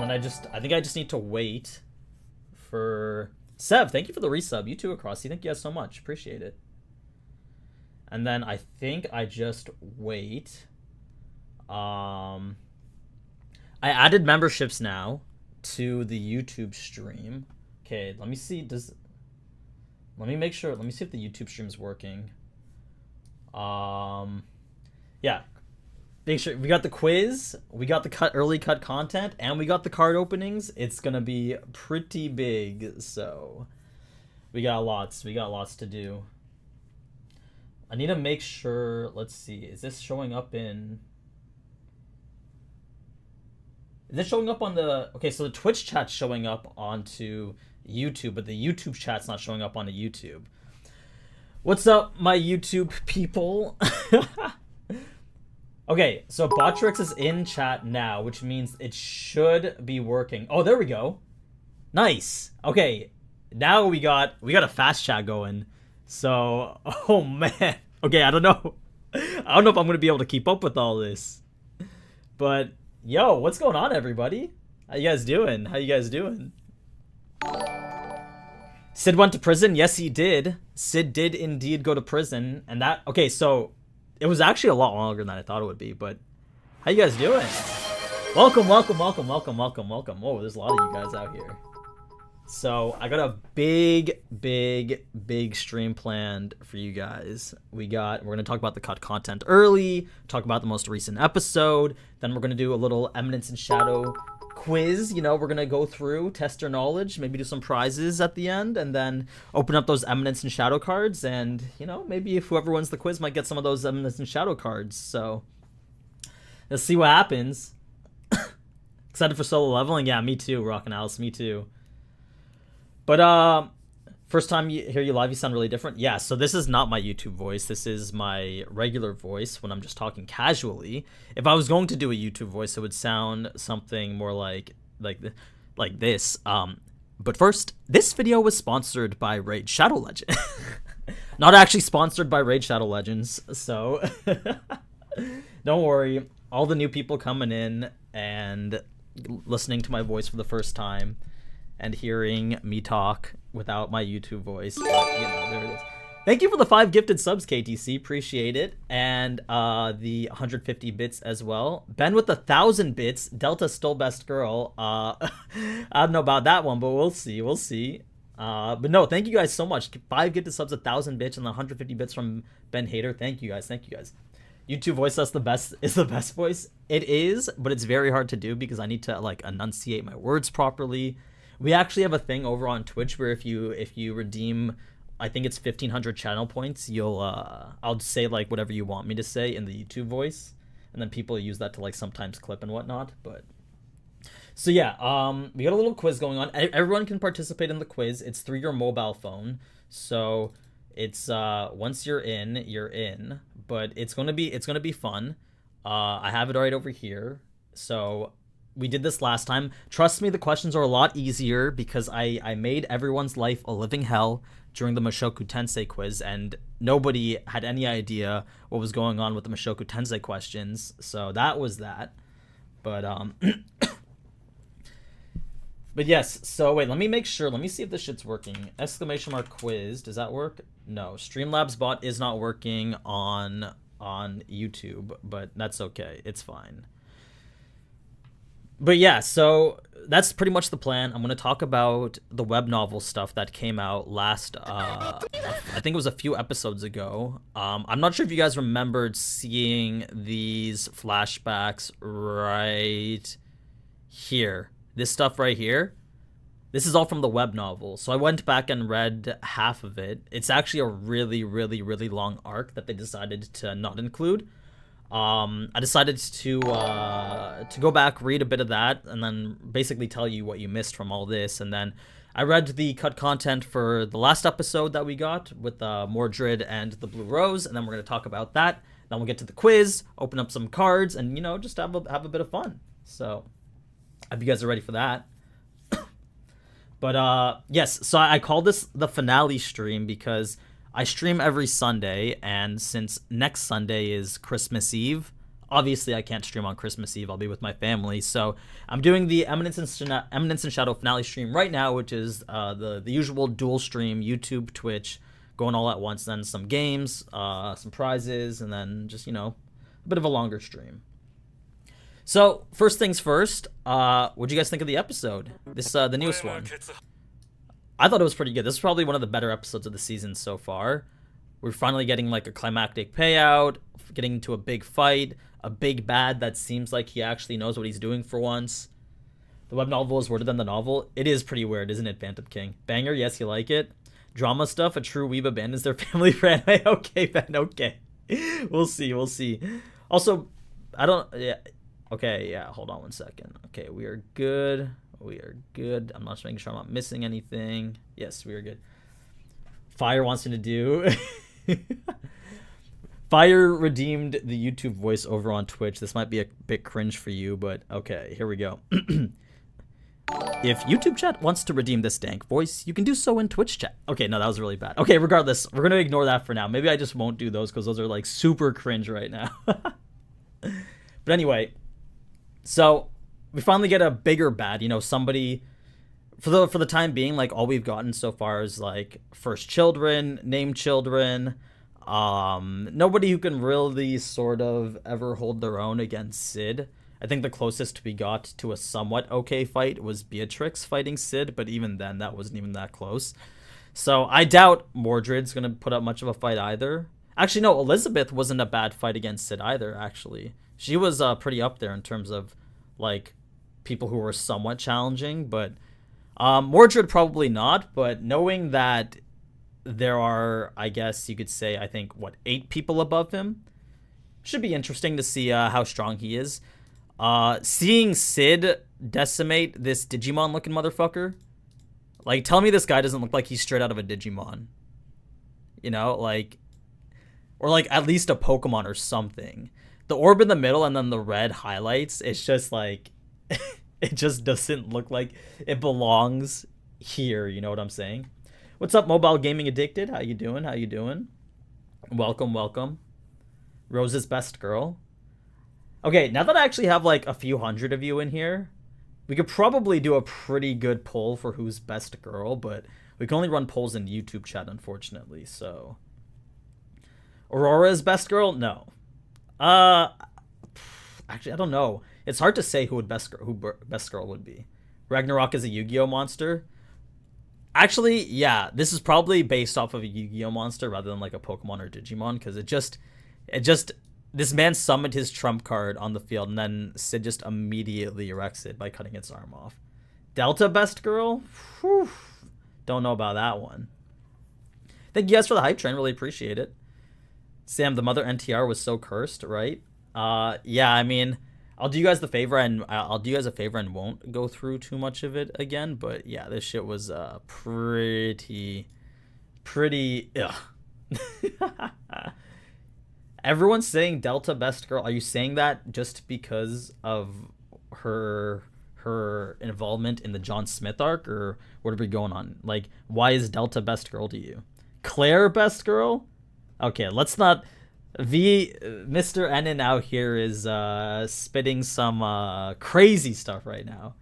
And then I think I just need to wait for Sev. Thank you for the resub. You too, Acrossy. Thank you guys so much. Appreciate it. And then I think I just wait. I added memberships now to the YouTube stream. Okay, let me see. Let me make sure. Let me see if the YouTube stream is working. Yeah. Make sure we got the quiz, we got the early cut content, and we got the card openings. It's gonna be pretty big, so we got lots to do. I need to make sure. Let's see. Is this showing up in? Is this showing up on the? Okay, so the Twitch chat's showing up onto YouTube, but the YouTube chat's not showing up onto YouTube. What's up, my YouTube people? Okay, so Botrix is in chat now, which means it should be working. Oh, there we go. Nice. Okay, now we got a fast chat going. So, oh man. Okay, I don't know. I don't know if I'm gonna be able to keep up with all this. But yo, what's going on, everybody? How you guys doing? How you guys doing? Sid went to prison. Yes, he did. Sid did indeed go to prison, and that. Okay, so. It was actually a lot longer than I thought it would be, but how you guys doing? Welcome. Oh, there's a lot of you guys out here. So I got a big stream planned for you guys. We're gonna talk about the cut content early, talk about the most recent episode, then we're gonna do a little Eminence and Shadow quiz. You know, we're gonna go through, test your knowledge, maybe do some prizes at the end, and then open up those Eminence and Shadow cards, and you know, maybe if whoever wins the quiz might get some of those Eminence and Shadow cards. So let's see what happens. Excited for solo leveling? Yeah, me too, Rock and Alice, me too. But first time you hear you live, you sound really different. Yeah, so this is not my YouTube voice. This is my regular voice when I'm just talking casually. If I was going to do a YouTube voice, it would sound something more like this. But first, this video was sponsored by Raid Shadow Legends. Not actually sponsored by Raid Shadow Legends, so don't worry. All the new people coming in and listening to my voice for the first time and hearing me talk without my YouTube voice. But, you know, there it is. Thank you for the 5 gifted subs, KTC. Appreciate it. And the 150 bits as well. Ben with 1,000 bits. Delta still best girl. I don't know about that one, but we'll see. We'll see. But no, thank you guys so much. 5 gifted subs, 1,000 bits, and 150 bits from Ben Hader. Thank you guys. Thank you guys. YouTube voice is the best voice. It is, but it's very hard to do because I need to like enunciate my words properly. We actually have a thing over on Twitch where if you redeem, I think it's 1,500 channel points, you'll I'll say like whatever you want me to say in the YouTube voice, and then people use that to like sometimes clip and whatnot. But so yeah, we got a little quiz going on. Everyone can participate in the quiz. It's through your mobile phone, so it's once you're in. But it's gonna be fun. I have it right over here. So. We did this last time. Trust me, the questions are a lot easier because I made everyone's life a living hell during the Mushoku Tensei quiz, and nobody had any idea what was going on with the Mushoku Tensei questions. So that was that. But but yes. So wait, let me make sure. Let me see if this shit's working. Exclamation mark quiz. Does that work? No. Streamlabs bot is not working on YouTube, but that's okay. It's fine. But yeah, so that's pretty much the plan. I'm going to talk about the web novel stuff that came out last, I think it was a few episodes ago. I'm not sure if you guys remembered seeing these flashbacks right here. This stuff right here. This is all from the web novel. So I went back and read half of it. It's actually a really, really, really long arc that they decided to not include. I decided to go back, read a bit of that, and then basically tell you what you missed from all this. And then I read the cut content for the last episode that we got with Mordred and the Blue Rose, and then we're going to talk about that. Then we'll get to the quiz, open up some cards, and, you know, just have a bit of fun. So, I hope you guys are ready for that. But, yes, so I call this the finale stream because I stream every Sunday, and since next Sunday is Christmas Eve, Obviously, I can't stream on Christmas Eve. I'll be with my family. So I'm doing the Eminence and Shadow finale stream right now, which is the usual dual stream, YouTube, Twitch, going all at once. Then some games, some prizes, and then just, a bit of a longer stream. So first things first, what'd you guys think of the episode? This the newest one. I thought it was pretty good. This is probably one of the better episodes of the season so far. We're finally getting like a climactic payout, getting into a big fight, a big bad that seems like he actually knows what he's doing for once. The web novel is weirder than the novel. It is pretty weird, isn't it, Phantom King? Banger, yes, you like it. Drama stuff, a true weeb abandons their family for anime. Okay, Ben, okay. We'll see. Also, okay, hold on one second. Okay, we are good. I'm not just making sure I'm not missing anything. Yes, we are good. Fire wants me to do... Fire redeemed the YouTube voice over on Twitch. This might be a bit cringe for you, but okay, here we go. If YouTube chat wants to redeem this dank voice, you can do so in Twitch chat. Okay, no, that was really bad. Okay, regardless, we're going to ignore that for now. Maybe I just won't do those because those are like super cringe right now. But anyway, so we finally get a bigger bad, somebody... For the time being, like, all we've gotten so far is, like, first children, named children, nobody who can really sort of ever hold their own against Sid. I think the closest we got to a somewhat okay fight was Beatrix fighting Sid, but even then, that wasn't even that close. So I doubt Mordred's going to put up much of a fight either. Actually, no, Elizabeth wasn't a bad fight against Sid either, actually. She was pretty up there in terms of, like, people who were somewhat challenging, but... Mordred probably not, but knowing that there are, I guess you could say, I think, 8 people above him, should be interesting to see how strong he is. Seeing Sid decimate this Digimon-looking motherfucker, like, tell me this guy doesn't look like he's straight out of a Digimon. Or like at least a Pokemon or something. The orb in the middle and then the red highlights, it's just like... It just doesn't look like it belongs here, you know what I'm saying? What's up, Mobile Gaming Addicted? How you doing? Welcome. Rose's best girl. Okay, now that I actually have like a few hundred of you in here, we could probably do a pretty good poll for who's best girl, but we can only run polls in YouTube chat, unfortunately, so... Aurora's best girl? No. Actually, I don't know. It's hard to say who best girl would be. Ragnarok is a Yu-Gi-Oh monster. Actually, yeah, this is probably based off of a Yu-Gi-Oh monster rather than like a Pokemon or Digimon, because this man summoned his trump card on the field and then Sid just immediately erects it by cutting its arm off. Delta best girl? Whew. Don't know about that one. Thank you guys for the hype train. Really appreciate it. Sam, the mother NTR was so cursed, right? Yeah, I mean... I'll do you guys a favor and won't go through too much of it again, but yeah, this shit was pretty ugh. Everyone's saying Delta best girl. Are you saying that just because of her involvement in the John Smith arc, or what are we going on? Like, why is Delta best girl to you? Claire best girl? Okay, let's not... Mr. Enon out here is spitting some crazy stuff right now.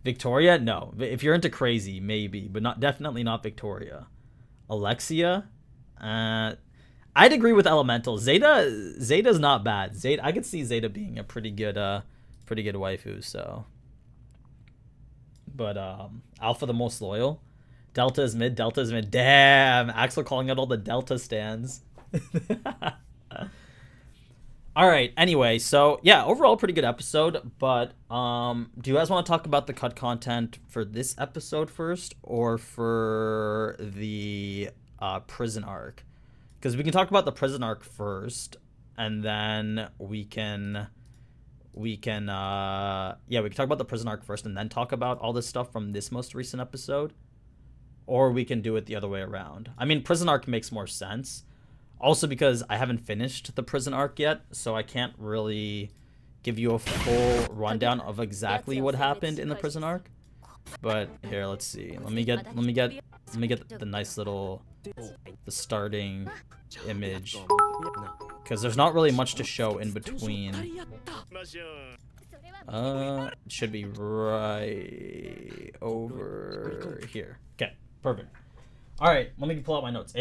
Victoria? No. If you're into crazy, maybe, but definitely not Victoria. Alexia? I'd agree with Elemental. Zeta's not bad. I could see Zeta being a pretty good waifu, so. But Alpha the most loyal. Delta is mid. Damn, Axel calling out all the Delta stands. All right, anyway, so yeah, overall pretty good episode, but do you guys want to talk about the cut content for this episode first, or for the prison arc? Because we can talk about the prison arc first, and then we can talk about the prison arc first and then talk about all this stuff from this most recent episode, or we can do it the other way around. I mean, prison arc makes more sense. Also because I haven't finished the prison arc yet, so I can't really give you a full rundown of exactly what happened in the prison arc. But here, let's see. Let me get the nice little the starting image, because there's not really much to show in between. It should be right over here. Okay, perfect. All right, let me pull out my notes.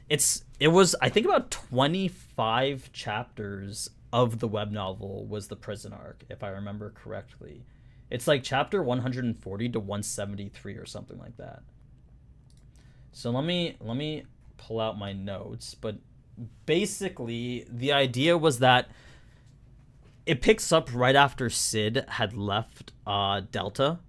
It was, I think, about 25 chapters of the web novel was the prison arc, if I remember correctly. It's like chapter 140 to 173 or something like that. So let me pull out my notes, but basically the idea was that it picks up right after Sid had left Delta,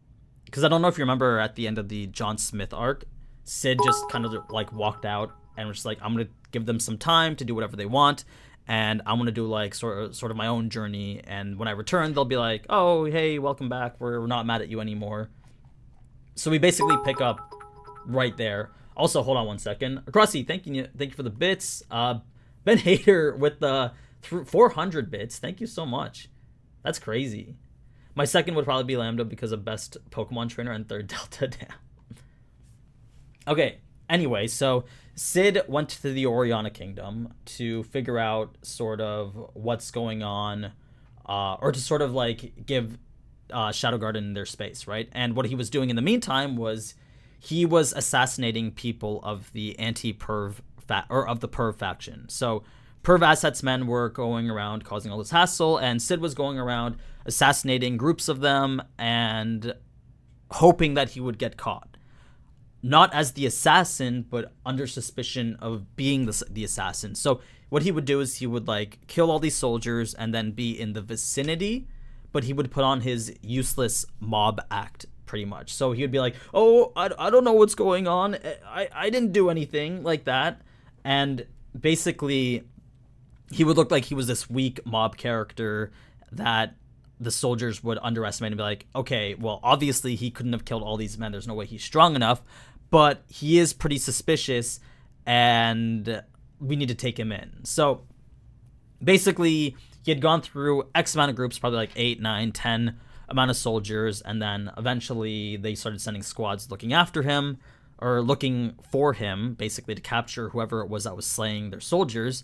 because I don't know if you remember at the end of the John Smith arc, Sid just kind of like walked out and was just like, I'm gonna give them some time to do whatever they want, and I'm gonna do like sort of my own journey, and when I return they'll be like, oh hey, welcome back, we're not mad at you anymore. So we basically pick up right there. Also, hold on one second. Crossy, thank you for the bits. Ben Hader with the 400 bits. Thank you so much. That's crazy. My second would probably be Lambda because of best Pokemon trainer, and third Delta. Down. Okay. Anyway, so Sid went to the Oriana Kingdom to figure out sort of what's going on, or to sort of like give Shadow Garden their space, right? And what he was doing in the meantime was he was assassinating people of the anti-perv or of the perv faction. So perv assets men were going around causing all this hassle, and Sid was going around assassinating groups of them and hoping that he would get caught. Not as the assassin, but under suspicion of being the assassin. So what he would do is he would like kill all these soldiers and then be in the vicinity, but he would put on his useless mob act pretty much. So he would be like, oh, I don't know what's going on. I didn't do anything like that. And basically he would look like he was this weak mob character that the soldiers would underestimate and be like, okay, well, obviously he couldn't have killed all these men. There's no way he's strong enough, but he is pretty suspicious and we need to take him in. So basically he had gone through X amount of groups, probably like 8, 9, 10 amount of soldiers, and then eventually they started sending squads looking after him, or looking for him, basically to capture whoever it was that was slaying their soldiers.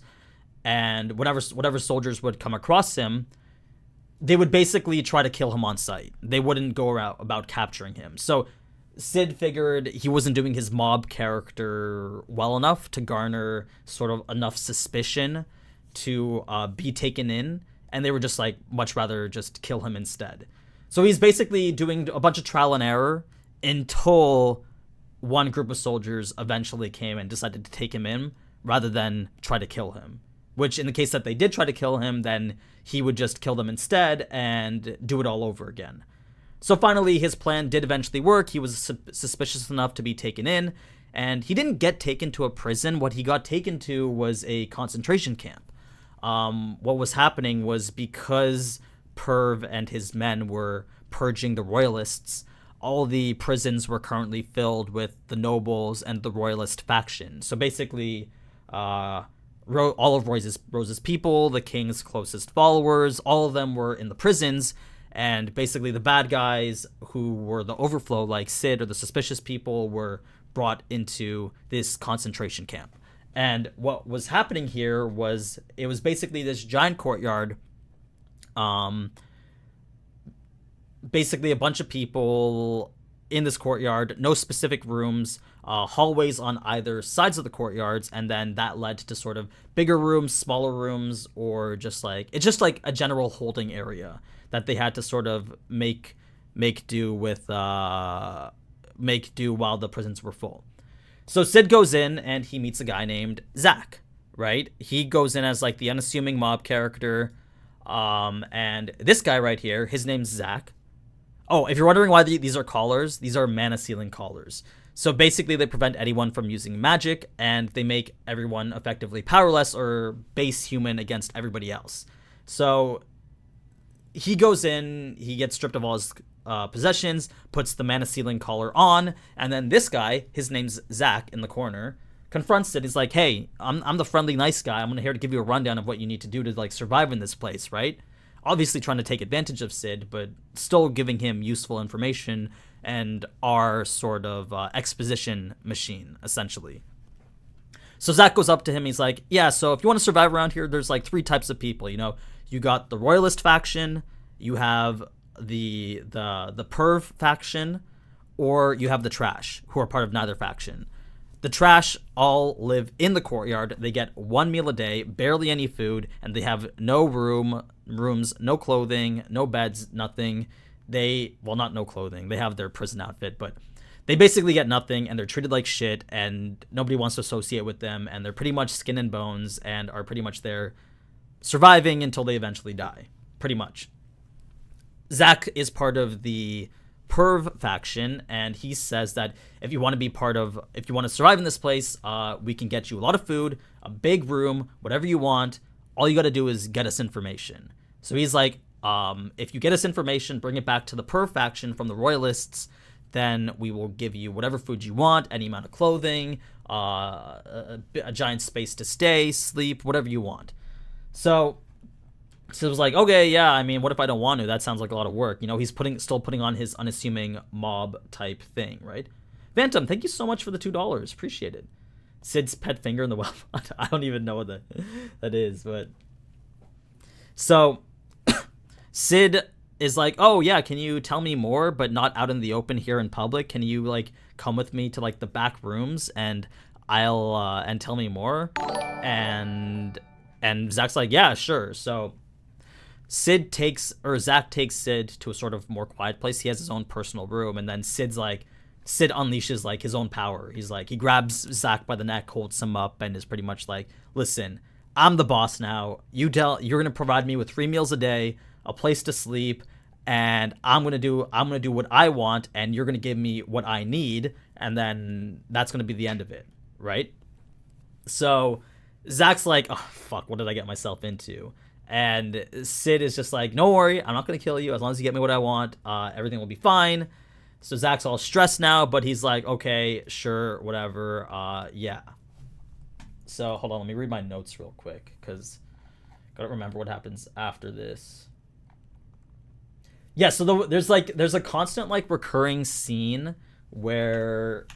And whatever soldiers would come across him, they would basically try to kill him on sight. They wouldn't go about capturing him. So Sid figured he wasn't doing his mob character well enough to garner sort of enough suspicion to be taken in, and they were just like, much rather just kill him instead. So he's basically doing a bunch of trial and error until one group of soldiers eventually came and decided to take him in rather than try to kill him. Which in the case that they did try to kill him, then he would just kill them instead and do it all over again. So finally his plan did eventually work. He was suspicious enough to be taken in, and he didn't get taken to a prison. What he got taken to was a concentration camp. What was happening was, because Perv and his men were purging the royalists, all the prisons were currently filled with the nobles and the royalist faction. So basically, all of Rose's people, the king's closest followers, all of them were in the prisons, and basically the bad guys who were the overflow, like Sid or the suspicious people, were brought into this concentration camp. And what was happening here was, it was basically this giant courtyard. Basically a bunch of people in this courtyard, no specific rooms, hallways on either sides of the courtyards, and then that led to sort of bigger rooms, smaller rooms, or just like, it's just like a general holding area that they had to sort of make do with, make do while the prisons were full. So Sid goes in and he meets a guy named Zach, right? He goes in as like the unassuming mob character. And this guy right here, his name's Zach. Oh, if you're wondering why these are collars, these are mana sealing collars. So basically they prevent anyone from using magic, and they make everyone effectively powerless or base human against everybody else. So he goes in, he gets stripped of all his possessions, puts the mana sealing collar on, and then this guy, his name's Zach in the corner, confronts it. He's like, hey, I'm the friendly nice guy. I'm here to give you a rundown of what you need to do to like survive in this place, right? Obviously trying to take advantage of Sid, but still giving him useful information and our sort of exposition machine, essentially. So Zach goes up to him. He's like, yeah, so if you want to survive around here, there's like three types of people. You got the royalist faction, you have the perv faction, or you have the trash, who are part of neither faction. The trash all live in the courtyard. They get one meal a day, barely any food, and they have no rooms, no clothing, no beds, nothing. Not no clothing. They have their prison outfit, but they basically get nothing, and they're treated like shit, and nobody wants to associate with them, and they're pretty much skin and bones, and are pretty much there surviving until they eventually die. Pretty much. Zach is part of the perv faction, and he says that if you want to survive in this place, we can get you a lot of food, a big room, whatever you want. All you got to do is get us information. So he's like, if you get us information, bring it back to the perv faction from the royalists, then we will give you whatever food you want, any amount of clothing, a giant space to stay, sleep, whatever you want. So it was like, okay, yeah, I mean, what if I don't want to? That sounds like a lot of work. He's still putting on his unassuming mob type thing, right? Phantom, thank you so much for the $2. Appreciate it. Sid's pet finger in the well. I don't even know what that is, but so Sid is like, oh yeah, can you tell me more, but not out in the open here in public? Can you like come with me to like the back rooms and I'll and tell me more? And Zach's like, yeah, sure. So Zach takes Sid to a sort of more quiet place. He has his own personal room, and then Sid unleashes like his own power. He's like, he grabs Zach by the neck, holds him up, and is pretty much like, listen, I'm the boss now. You're gonna provide me with 3 meals a day, a place to sleep, and I'm gonna do what I want, and you're gonna give me what I need, and then that's gonna be the end of it, right? So Zach's like, oh fuck, what did I get myself into? And Sid is just like, don't worry, I'm not gonna kill you as long as you get me what I want. Everything will be fine. So Zach's all stressed now, but he's like, okay, sure, whatever. Yeah. So hold on, let me read my notes real quick because I gotta remember what happens after this. Yeah, so there's a constant like recurring scene where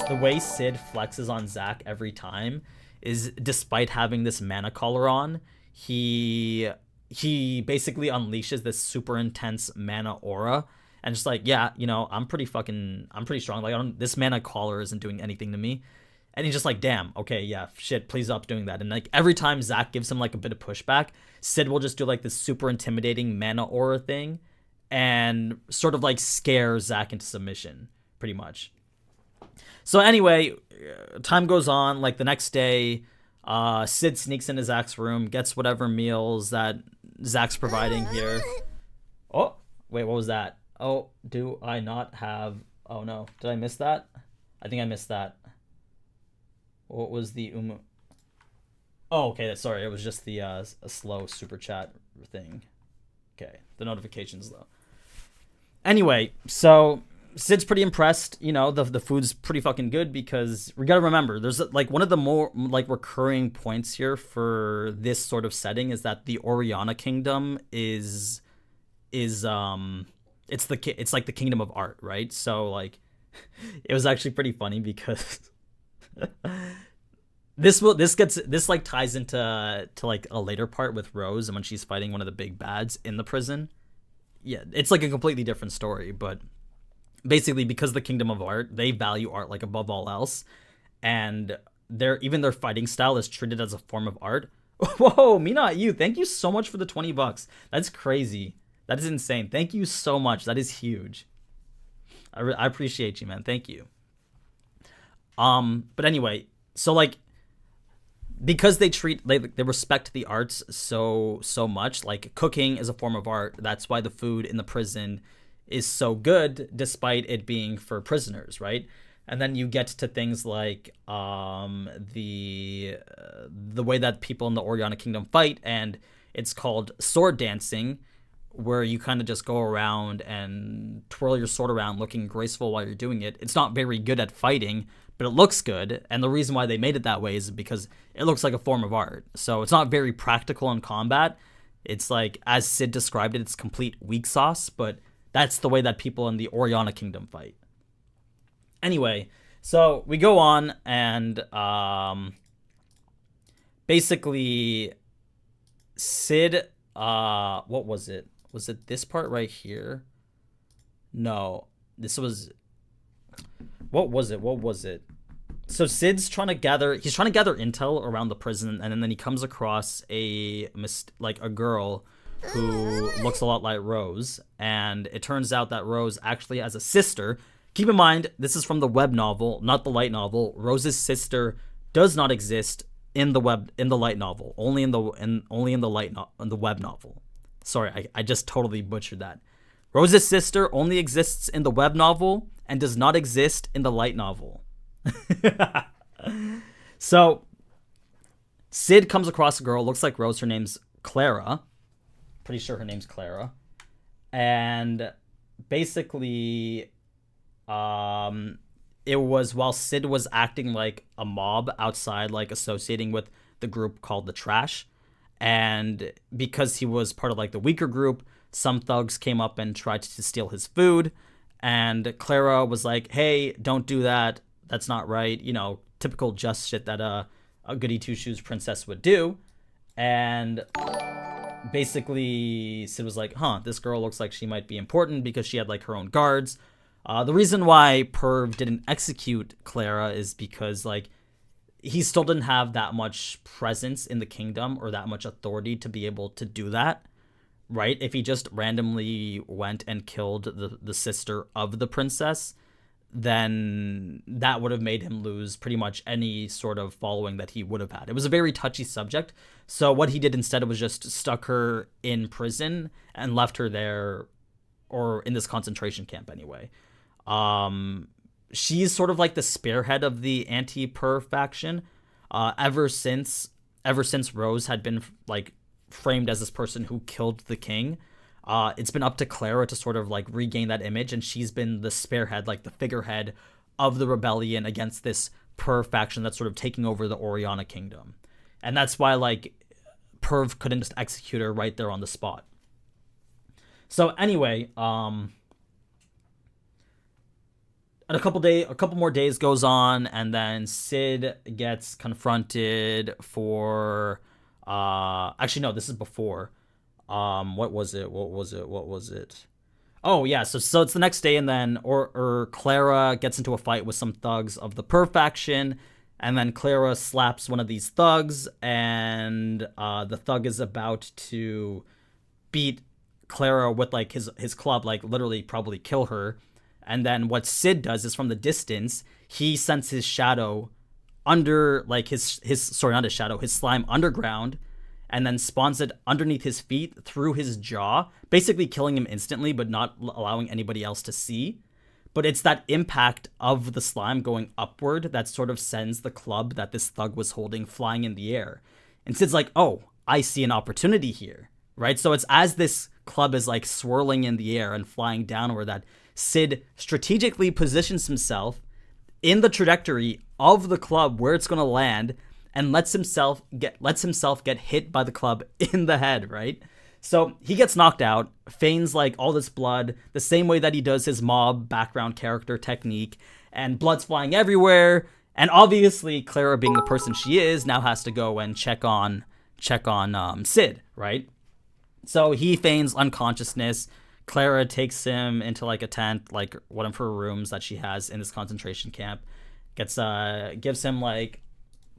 the way Sid flexes on Zach every time is, despite having this mana collar on, he basically unleashes this super intense mana aura and just like, yeah, I'm pretty strong. Like, this mana collar isn't doing anything to me. And he's just like, damn, okay, yeah, shit, please stop doing that. And like every time Zach gives him like a bit of pushback, Sid will just do like this super intimidating mana aura thing and sort of like scare Zach into submission, pretty much. So anyway, time goes on. Like the next day, Sid sneaks into Zach's room, gets whatever meals that Zach's providing here. Oh, wait, what was that? Oh, do I not have... Oh no, did I miss that? I think I missed that. What was the Oh, okay, sorry, it was just the a slow super chat thing. Okay, the notifications though. Anyway, so Sid's pretty impressed. The food's pretty fucking good because we gotta remember, there's like one of the more like recurring points here for this sort of setting is that the Oriana Kingdom is it's like the kingdom of art, right? So like it was actually pretty funny because this like ties into like a later part with Rose and when she's fighting one of the big bads in the prison. Yeah, it's like a completely different story, but basically because the kingdom of art, they value art like above all else, and their fighting style is treated as a form of art. Whoa, me not you. Thank you so much for the $20. That's crazy. That is insane. Thank you so much. That is huge. I appreciate you, man. Thank you. But anyway, so like because they respect the arts so much, like cooking is a form of art. That's why the food in the prison is so good despite it being for prisoners, right? And then you get to things like the way that people in the Oriana Kingdom fight, and it's called sword dancing, where you kind of just go around and twirl your sword around looking graceful while you're doing it. It's not very good at fighting, but it looks good, and the reason why they made it that way is because it looks like a form of art. So it's not very practical in combat. It's like, as Sid described it, it's complete weak sauce, but that's the way that people in the Oriana Kingdom fight. Anyway, so we go on, and basically Sid, what was it? Was it this part right here? No, this was, what was it? What was it? So Sid's trying to gather, he's trying to gather intel around the prison, and then he comes across like a girl who looks a lot like Rose, and it turns out that Rose actually has a sister. Keep in mind, this is from the web novel, not the light novel. Rose's sister does not exist in the light novel, only in the web novel. Sorry, I just totally butchered that. Rose's sister only exists in the web novel and does not exist in the light novel. So Sid comes across a girl, looks like Rose, her name's Clara. Pretty sure her name's Clara. And basically, it was while Sid was acting like a mob outside, like associating with the group called the Trash. And because he was part of like the weaker group, some thugs came up and tried to steal his food. And Clara was like, hey, don't do that. That's not right. You know, typical just shit that a goody two-shoes princess would do. And basically Sid was like, this girl looks like she might be important because she had like her own guards. The reason why Perv didn't execute Clara is because like he still didn't have that much presence in the kingdom or that much authority to be able to do that, right? If he just randomly went and killed the sister of the princess, then that would have made him lose pretty much any sort of following that he would have had. It was a very touchy subject. So what he did instead was just stuck her in prison and left her there, or in this concentration camp anyway. She's sort of like the spearhead of the anti-Perv faction. Ever since Rose had been like framed as this person who killed the king, it's been up to Clara to sort of like regain that image, and she's been the spearhead, like the figurehead of the rebellion against this Perv faction that's sort of taking over the Oriana kingdom. And that's why like Perv couldn't just execute her right there on the spot. So anyway, and a couple more days goes on, and then Sid gets confronted for actually no, this is before. What was it? Oh yeah, so it's the next day, and then or Clara gets into a fight with some thugs of the Perv faction, and then Clara slaps one of these thugs, and the thug is about to beat Clara with like his club, like literally probably kill her. And then what Sid does is from the distance, he sends his shadow under like his slime underground, and then spawns it underneath his feet through his jaw, basically killing him instantly, but not allowing anybody else to see. But it's that impact of the slime going upward that sort of sends the club that this thug was holding flying in the air. And Sid's like, oh, I see an opportunity here, right? So it's as this club is like swirling in the air and flying downward that Sid strategically positions himself in the trajectory of the club where it's going to land, and lets himself get hit by the club in the head, right? So he gets knocked out, feigns like all this blood, the same way that he does his mob background character technique, and blood's flying everywhere. And obviously, Clara, being the person she is, now has to go and check on Sid, right? So he feigns unconsciousness. Clara takes him into like a tent, like one of her rooms that she has in this concentration camp. Gives him like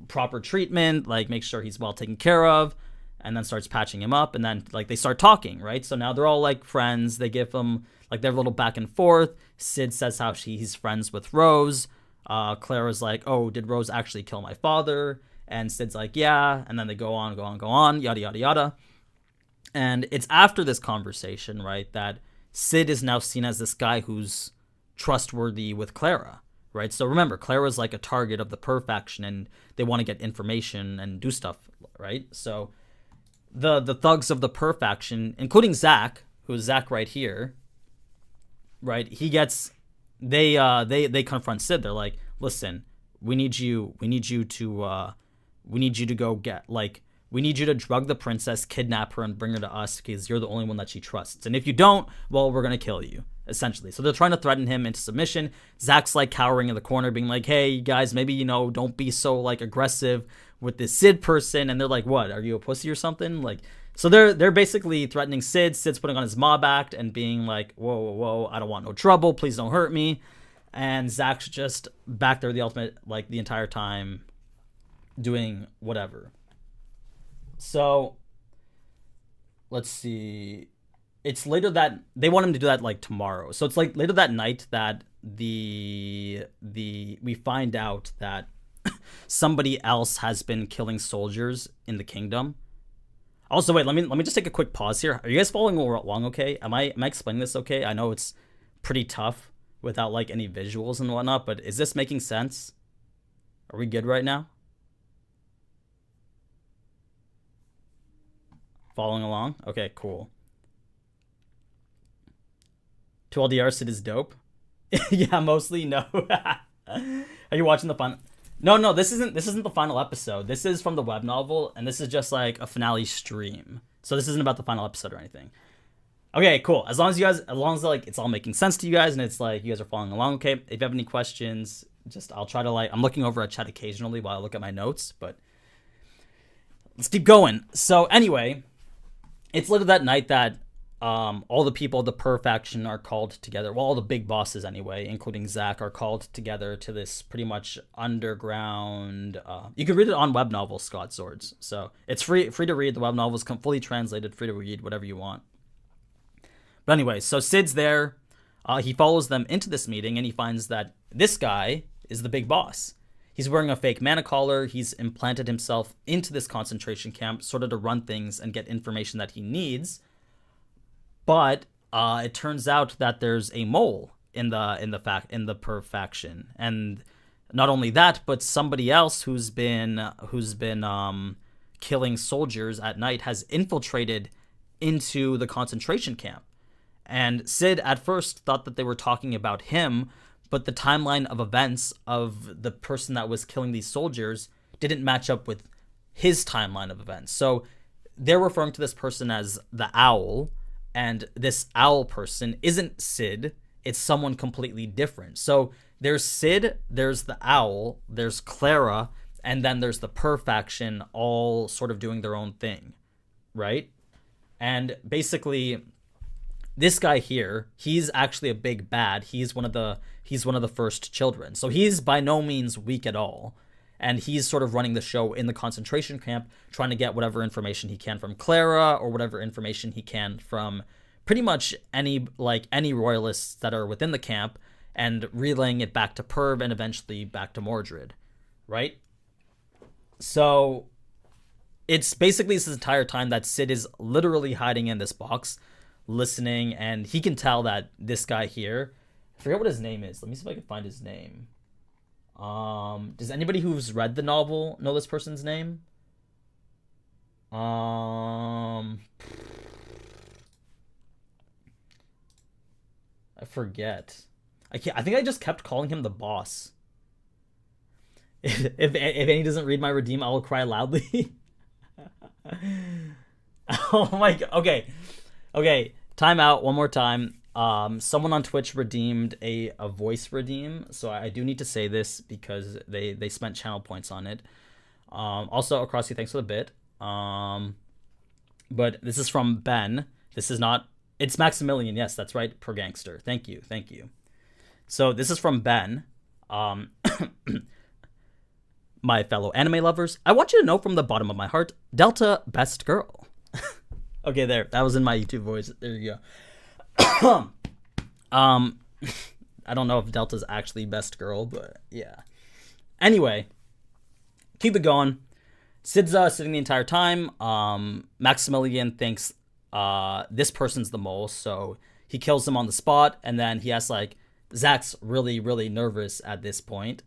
proper treatment, like makes sure he's well taken care of, and then starts patching him up, and then like they start talking, right? So now they're all like friends. They give him like their little back and forth. Sid says how he's friends with Rose. Clara's like, oh, did Rose actually kill my father? And Sid's like, yeah. And then they go on, yada yada yada. And it's after this conversation, right, that Sid is now seen as this guy who's trustworthy with Clara, right? So remember, Clara's like a target of the Perv faction, and they want to get information and do stuff, right? So the thugs of the Perv faction, including Zach, who's Zach right here, right? They confront Sid. They're like, listen, we need you to go get like we need you to drug the princess, kidnap her, and bring her to us because you're the only one that she trusts. And if you don't, well, we're going to kill you, essentially. So they're trying to threaten him into submission. Zach's like cowering in the corner, being like, hey, guys, maybe, you know, don't be so like aggressive with this Sid person. And they're like, what? Are you a pussy or something? Like, so they're basically threatening Sid. Sid's putting on his mob act and being like, whoa, whoa, whoa, I don't want no trouble. Please don't hurt me. And Zach's just back there the ultimate, like the entire time doing whatever. So let's see. It's later that they want him to do that like tomorrow. So it's like later that night that we find out that somebody else has been killing soldiers in the kingdom. Also, wait, let me just take a quick pause here. Are you guys following along okay? Am I explaining this okay? I know it's pretty tough without like any visuals and whatnot, but is this making sense? Are we good right now? Following along? Okay, cool. 2LDR Sid is dope. Yeah, mostly no. Are you watching the final? No, this isn't the final episode. This is from the web novel, and this is just like a finale stream. So this isn't about the final episode or anything. Okay, cool. As long as like it's all making sense to you guys, and it's like you guys are following along, okay. If you have any questions, I'll try to like, I'm looking over at chat occasionally while I look at my notes, but let's keep going. So anyway, it's later that night that all the people of the Per faction are called together. Well, all the big bosses anyway, including Zach, are called together to this pretty much underground. You can read it on web novel Scott Swords, so it's free to read. The web novel is fully translated, free to read, whatever you want. But anyway, so Sid's there. He follows them into this meeting, and he finds that this guy is the big boss. He's wearing a fake mana collar. He's implanted himself into this concentration camp, sort of to run things and get information that he needs. But it turns out that there's a mole in the Per faction, and not only that, but somebody else who's been killing soldiers at night has infiltrated into the concentration camp. And Sid at first thought that they were talking about him, but the timeline of events of the person that was killing these soldiers didn't match up with his timeline of events. So they're referring to this person as the Owl, and this owl person isn't Sid, it's someone completely different. So there's Sid, there's the Owl, there's Clara, and then there's the Per faction all sort of doing their own thing, right? And basically, this guy here, he's actually a big bad. He's one of the first children. So he's by no means weak at all. And he's sort of running the show in the concentration camp, trying to get whatever information he can from Clara or whatever information he can from pretty much any royalists that are within the camp, and relaying it back to Perv and eventually back to Mordred, right? So it's basically this entire time that Sid is literally hiding in this box, listening, and he can tell that this guy here, I forget what his name is. Let me see if I can find his name. Does anybody who's read the novel know this person's name? I forget. I think I just kept calling him the boss. If any doesn't read my redeem, I will cry loudly. Oh my god. Okay. Time out one more time. Someone on Twitch redeemed a voice redeem, so I do need to say this because they spent channel points on it. Also, Acrossy, thanks for the bit. But this is from Ben. This is not. It's Maximilian. Yes, that's right. Per gangster. Thank you. So this is from Ben. My fellow anime lovers, I want you to know from the bottom of my heart, Delta, best girl. Okay, there. That was in my YouTube voice. There you go. I don't know if Delta's actually best girl, but yeah. Anyway, keep it going. Sid's sitting the entire time. Maximilian thinks this person's the mole, so he kills him on the spot, and then he has like, Zach's really, really nervous at this point,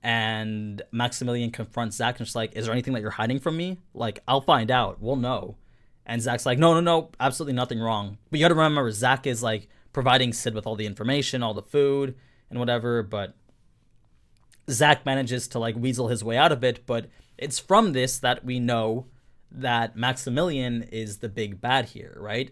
and Maximilian confronts Zach and just like, is there anything that you're hiding from me? Like, I'll find out. We'll know. And Zach's like, no, absolutely nothing wrong. But you gotta remember, Zach is like providing Sid with all the information, all the food, and whatever, but Zach manages to like weasel his way out of it, but it's from this that we know that Maximilian is the big bad here, right?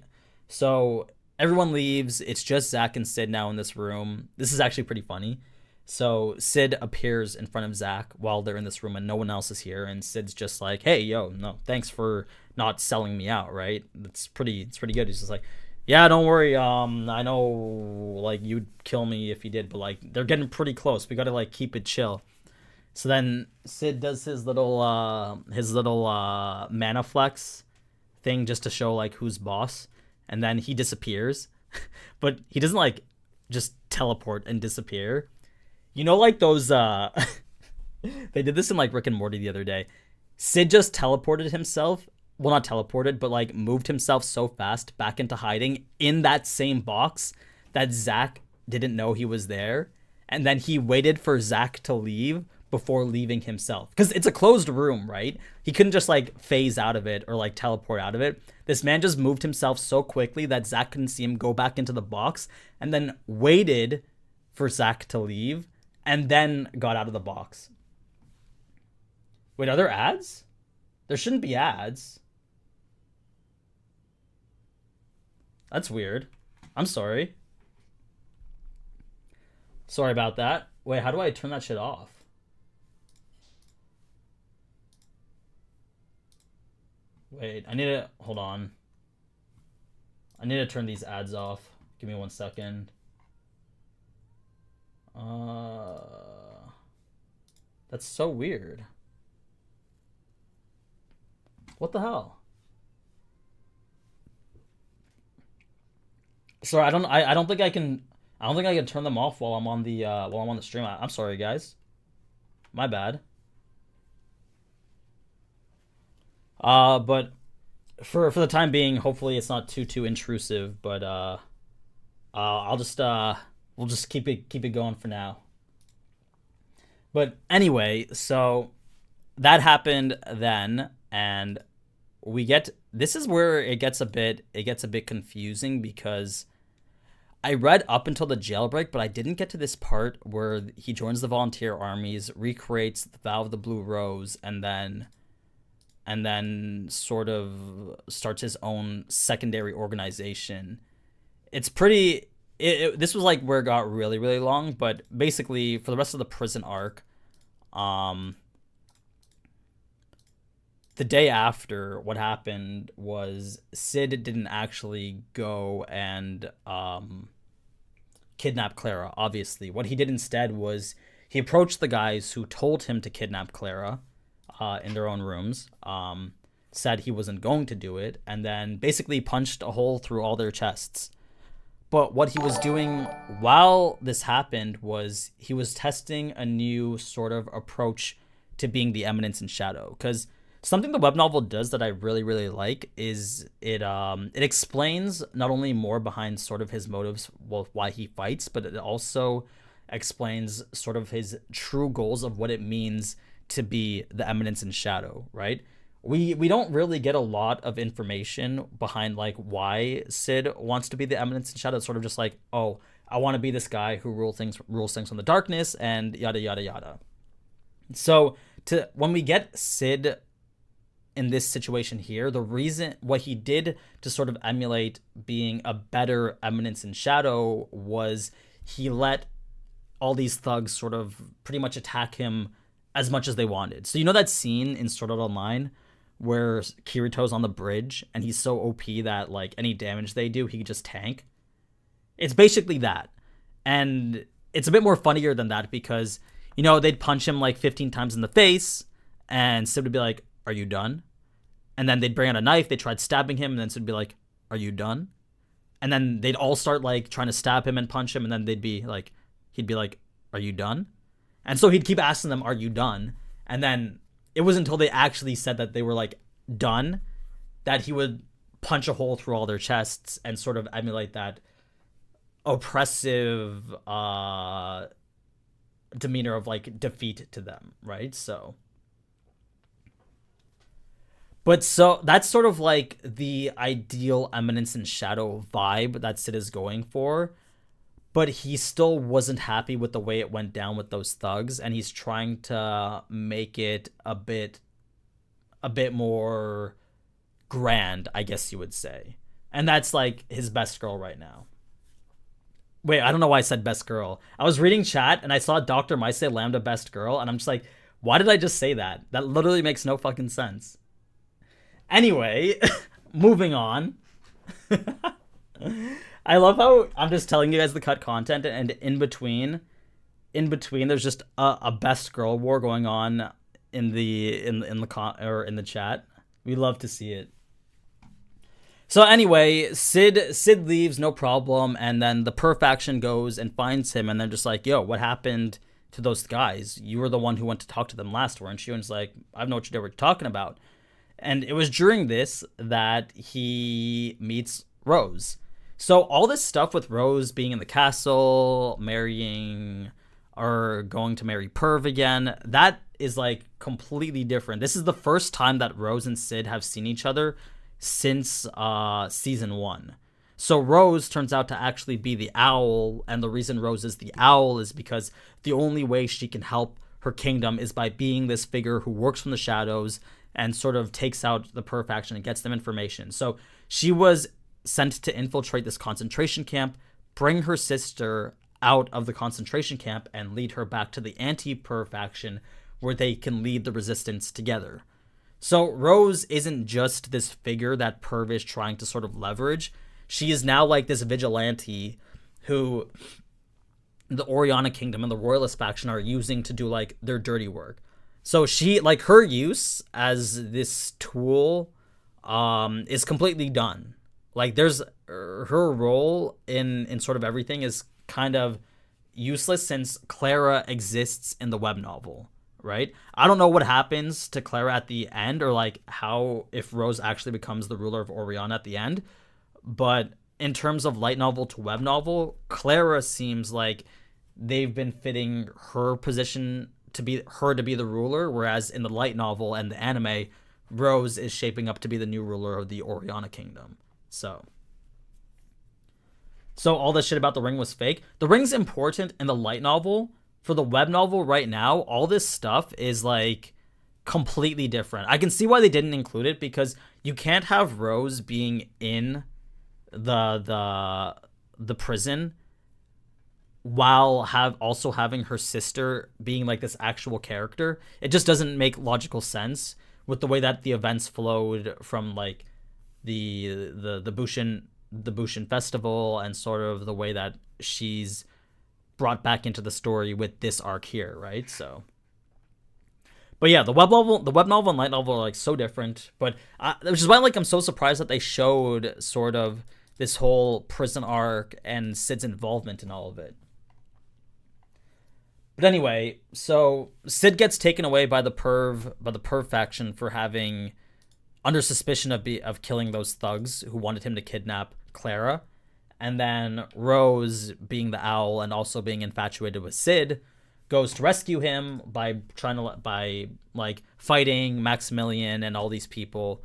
So everyone leaves. It's just Zach and Sid now in this room. This is actually pretty funny. So Sid appears in front of Zach while they're in this room and no one else is here. And Sid's just like, hey, yo, no, thanks for not selling me out, right? It's pretty good. He's just like, yeah, don't worry. I know like you'd kill me if you did, but like they're getting pretty close. We gotta like keep it chill. So then Sid does his little mana flex thing just to show like who's boss, and then he disappears. But he doesn't like just teleport and disappear. You know, like those they did this in like Rick and Morty the other day. Sid just teleported himself. Well, not teleported, but like moved himself so fast back into hiding in that same box that Zach didn't know he was there. And then he waited for Zach to leave before leaving himself. Because it's a closed room, right? He couldn't just like phase out of it or like teleport out of it. This man just moved himself so quickly that Zach couldn't see him go back into the box and then waited for Zach to leave and then got out of the box. Wait, are there ads? There shouldn't be ads. That's weird. I'm sorry. Sorry about that. Wait, how do I turn that shit off? Wait, I need to... Hold on. I need to turn these ads off. Give me 1 second. That's so weird. What the hell? Sorry, I don't think I can... I don't think I can turn them off while I'm on the stream. I'm sorry, guys. My bad. But for the time being, hopefully it's not too intrusive. But I'll just we'll just keep it going for now. But anyway, so that happened then, and this is where it gets a bit confusing because I read up until the jailbreak, but I didn't get to this part where he joins the volunteer armies, recreates the Vow of the Blue Rose, and then sort of starts his own secondary organization. It's pretty... this was like where it got really, really long, but basically for the rest of the prison arc, the day after, what happened was Sid didn't actually go and kidnap Clara, obviously. What he did instead was he approached the guys who told him to kidnap Clara in their own rooms, said he wasn't going to do it, and then basically punched a hole through all their chests. But what he was doing while this happened was he was testing a new sort of approach to being the Eminence in Shadow, because something the web novel does that I really, really like is it explains not only more behind sort of his motives, well, why he fights, but it also explains sort of his true goals of what it means to be the Eminence in Shadow, right? We don't really get a lot of information behind like why Sid wants to be the Eminence in Shadow. It's sort of just like, oh, I want to be this guy who rules things from the darkness and yada yada yada. So when we get Sid in this situation here, the reason what he did to sort of emulate being a better Eminence in Shadow was he let all these thugs sort of pretty much attack him as much as they wanted. So you know that scene in Sword Art Online where Kirito's on the bridge and he's so OP that like any damage they do, he could just tank? It's basically that. And it's a bit more funnier than that because, you know, they'd punch him like 15 times in the face and Sid would be like, are you done? And then they'd bring out a knife, they tried stabbing him, and then Sid would be like, are you done? And then they'd all start like trying to stab him and punch him, and then he'd be like, are you done? And so he'd keep asking them, are you done? And then it was until they actually said that they were like done that he would punch a hole through all their chests and sort of emulate that oppressive demeanor of like defeat to them, right? So that's sort of like the ideal Eminence in Shadow vibe that Sid is going for. But he still wasn't happy with the way it went down with those thugs, and he's trying to make it a bit more grand, I guess you would say. And that's like his best girl right now. Wait, I don't know why I said best girl. I was reading chat and I saw Dr. Mice say Lambda best girl, and I'm just like, why did I just say that? That literally makes no fucking sense. Anyway, moving on. I love how I'm just telling you guys the cut content, and in between there's just a best girl war going on in the chat. We love to see it. So anyway, Sid leaves, no problem, and then the perf faction goes and finds him, and they're just like, yo, what happened to those guys? You were the one who went to talk to them last, weren't you? And he's like, I have no idea what you're talking about. And it was during this that he meets Rose. So all this stuff with Rose being in the castle, marrying, or going to marry Perv again, that is like completely different. This is the first time that Rose and Sid have seen each other since season 1. So Rose turns out to actually be the owl, and the reason Rose is the owl is because the only way she can help her kingdom is by being this figure who works from the shadows and sort of takes out the Perf faction and gets them information. So she was sent to infiltrate this concentration camp, bring her sister out of the concentration camp, and lead her back to the anti-Perf faction where they can lead the resistance together. So Rose isn't just this figure that Perv is trying to sort of leverage. She is now like this vigilante who the Oriana Kingdom and the Royalist faction are using to do like their dirty work. So she, like, her use as this tool is completely done. Like, there's her role in sort of everything is kind of useless since Clara exists in the web novel, right? I don't know what happens to Clara at the end, or like how, if Rose actually becomes the ruler of Oriana at the end, but in terms of light novel to web novel, Clara seems like they've been fitting her position to be the ruler, whereas in the light novel and the anime, Rose is shaping up to be the new ruler of the Oriana Kingdom. So all this shit about the ring was fake. The ring's important in the light novel. For the web novel right now, all this stuff is like completely different. I can see why they didn't include it, because you can't have Rose being in the prison while also having her sister being like this actual character. It just doesn't make logical sense with the way that the events flowed from like the Bushin festival, and sort of the way that she's brought back into the story with this arc here, right? So, but yeah, the web novel and light novel are like so different, but which is why like I'm so surprised that they showed sort of this whole prison arc and Sid's involvement in all of it. But anyway, so Sid gets taken away by the Perv faction for having, under suspicion of killing those thugs who wanted him to kidnap Clara. And then Rose, being the owl and also being infatuated with Sid, goes to rescue him by fighting Maximilian and all these people.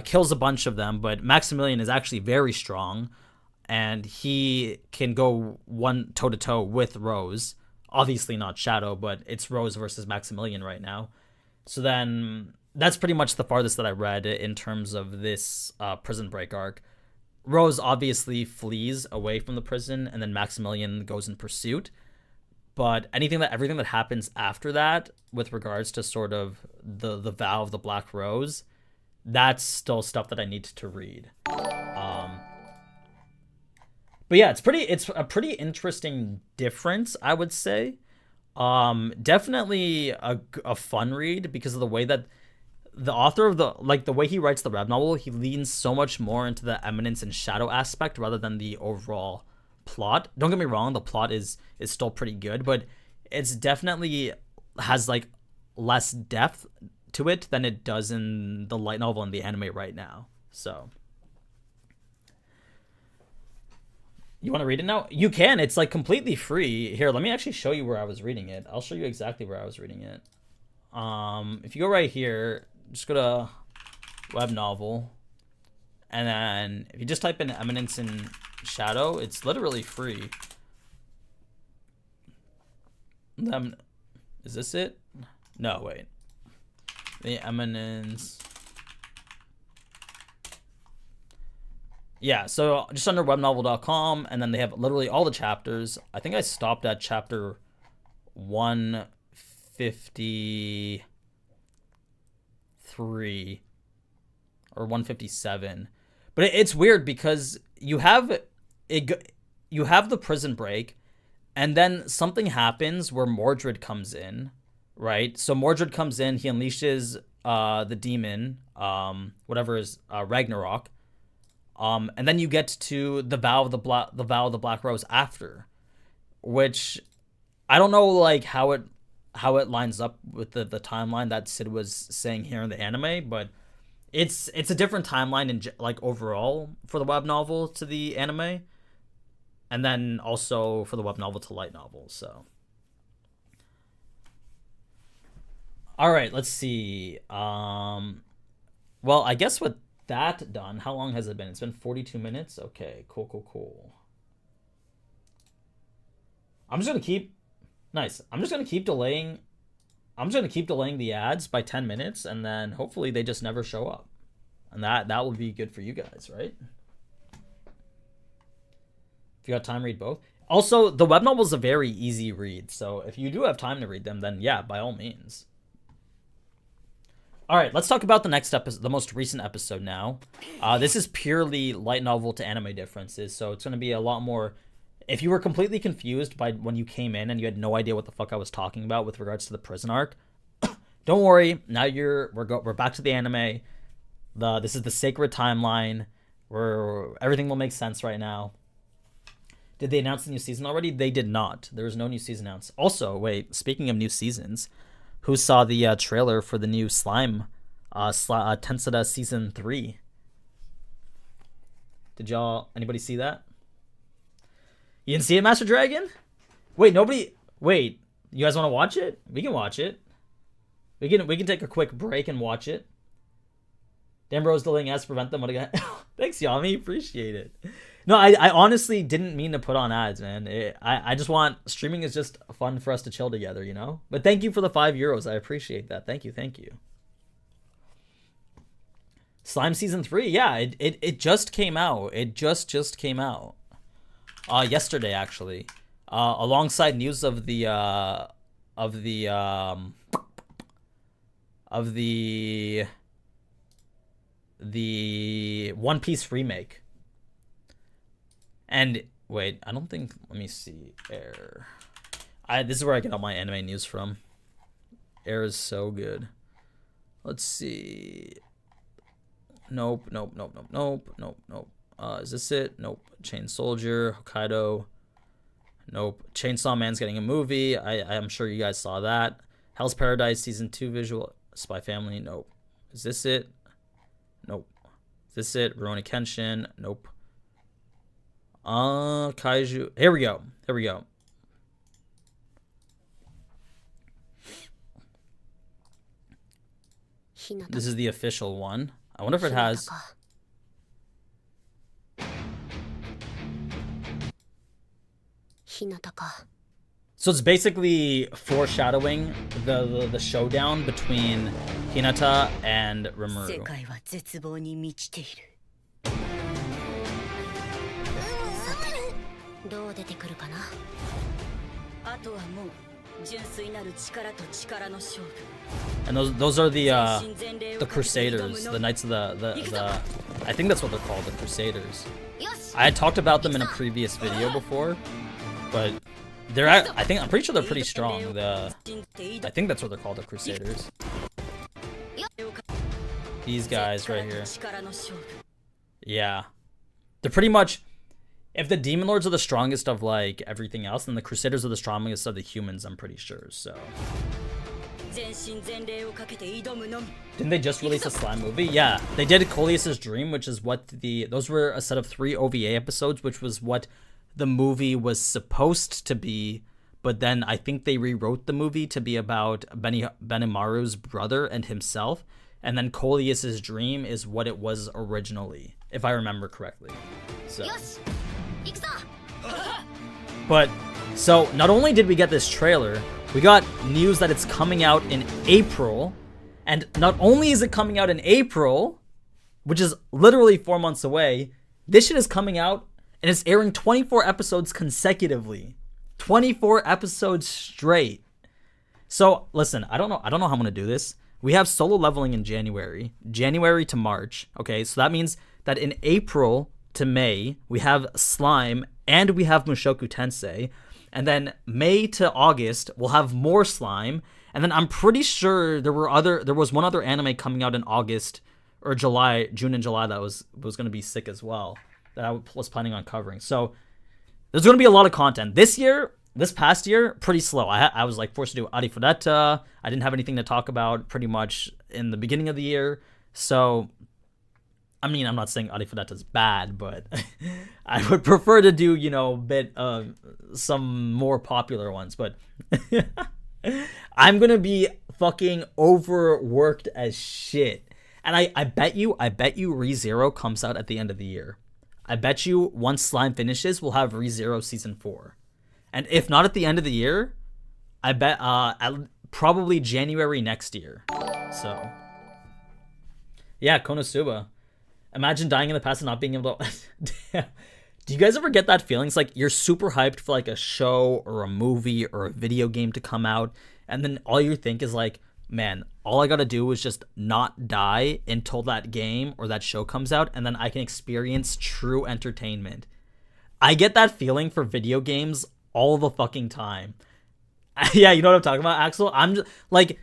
Kills a bunch of them, but Maximilian is actually very strong, and he can go one toe-to-toe with Rose. Obviously not Shadow, but it's Rose versus Maximilian right now. So then that's pretty much the farthest that I read in terms of this prison break arc. Rose obviously flees away from the prison, and then Maximilian goes in pursuit. But everything that happens after that, with regards to sort of the vow of the Black Rose, that's still stuff that I need to read. But yeah, it's a pretty interesting difference, I would say. Definitely a fun read because of the way that the author of the way he writes the web novel, he leans so much more into the Eminence and Shadow aspect rather than the overall plot. Don't get me wrong, the plot is still pretty good, but it's definitely has like less depth to it than it does in the light novel and the anime right now. So you want to read it now? You can. It's like completely free. Here, let me actually show you where I was reading it. I'll show you exactly where I was reading it. If you go right here, just go to web novel, and then if you just type in Eminence and Shadow, it's literally free. Is this it? No, wait. The Eminence Yeah, so just under webnovel.com, and then they have literally all the chapters. I think I stopped at chapter 153 or 157. But it's weird because you have the prison break, and then something happens where Mordred comes in, right? So Mordred comes in, he unleashes the demon, whatever is Ragnarok. And then you get to the vow of the Black Rose after, which I don't know like how it lines up with the timeline that Sid was saying here in the anime, but it's a different timeline in like overall for the web novel to the anime, and then also for the web novel to light novel. So, all right, let's see. Well, I guess with that done, how long has it been? It's been 42 minutes. Okay, cool. I'm just gonna keep delaying. I'm just gonna keep delaying the ads by 10 minutes, and then hopefully they just never show up, and that will be good for you guys, right? If you got time, read both. Also, the web novel is a very easy read, so if you do have time to read them, then yeah, by all means. All right, let's talk about the next episode, the most recent episode now. This is purely light novel to anime differences, so it's going to be a lot more. If you were completely confused by when you came in and you had no idea what the fuck I was talking about with regards to the prison arc, don't worry. Now we're back to the anime. This is the sacred timeline where everything will make sense right now. Did they announce the new season already? They did not. There was no new season announced. Also, wait, speaking of new seasons, who saw the trailer for the new Slime, Tensada Season 3? Did anybody see that? You didn't see it, Master Dragon? Wait, wait, you guys want to watch it? We can watch it. We can take a quick break and watch it. Danbro's delaying ads to prevent them. What again? Thanks, Yami. Appreciate it. No, I honestly didn't mean to put on ads, man. I just want... Streaming is just fun for us to chill together, you know? But thank you for the €5. I appreciate that. Thank you. Slime Season 3. Yeah, it just came out. It just came out. Yesterday, actually. Alongside news of the One Piece remake. And wait, I don't think. Let me see. Air. This is where I get all my anime news from. Air is so good. Let's see. Nope. Is this it? Nope. Chain Soldier, Hokkaido. Nope. Chainsaw Man's getting a movie. I'm sure you guys saw that. Hell's Paradise Season 2 visual. Spy Family. Nope. Is this it? Nope. Is this it? Rurouni Kenshin. Nope. Kaiju. Here we go. This is the official one. I wonder if it has... So it's basically foreshadowing the showdown between Hinata and Rimuru. And those are the Crusaders, the Knights of the I think that's what they're called, the Crusaders. I had talked about them in a previous video before, but I'm pretty sure they're pretty strong. I think that's what they're called, the Crusaders. These guys right here. Yeah. They're pretty much... If the Demon Lords are the strongest of, like, everything else, then the Crusaders are the strongest of the humans, I'm pretty sure, so... Didn't they just release a Slime movie? Yeah, they did Coleus's Dream, which is what those were a set of 3 OVA episodes, which was what the movie was supposed to be, but then I think they rewrote the movie to be about Benimaru's brother and himself, and then Coleus's Dream is what it was originally, if I remember correctly. So... But, so, not only did we get this trailer, we got news that it's coming out in April, and not only is it coming out in April, which is literally 4 months away, This shit is coming out and it's airing 24 episodes consecutively. 24 episodes straight. So listen, I don't know how I'm gonna do this. We have Solo Leveling in January to March. Okay, so that means that in April to May we have Slime and we have Mushoku Tensei, and then May to August we'll have more Slime, and then I'm pretty sure there was one other anime coming out in August or June and July that was gonna be sick as well that I was planning on covering. So there's gonna be a lot of content this past year, pretty slow. I was like forced to do Arifureta. I didn't have anything to talk about pretty much in the beginning of the year. So, I mean, I'm not saying Arifureta is bad, but I would prefer to do, a bit of some more popular ones. But I'm going to be fucking overworked as shit. And I bet you ReZero comes out at the end of the year. I bet you once Slime finishes, we'll have ReZero Season 4. And if not at the end of the year, I bet probably January next year. So, yeah, Konosuba. Imagine dying in the past and not being able to... Do you guys ever get that feeling? It's like you're super hyped for like a show or a movie or a video game to come out, and then all you think is like, man, all I gotta do is just not die until that game or that show comes out, and then I can experience true entertainment. I get that feeling for video games all the fucking time. Yeah, you know what I'm talking about, Axel? I'm just like,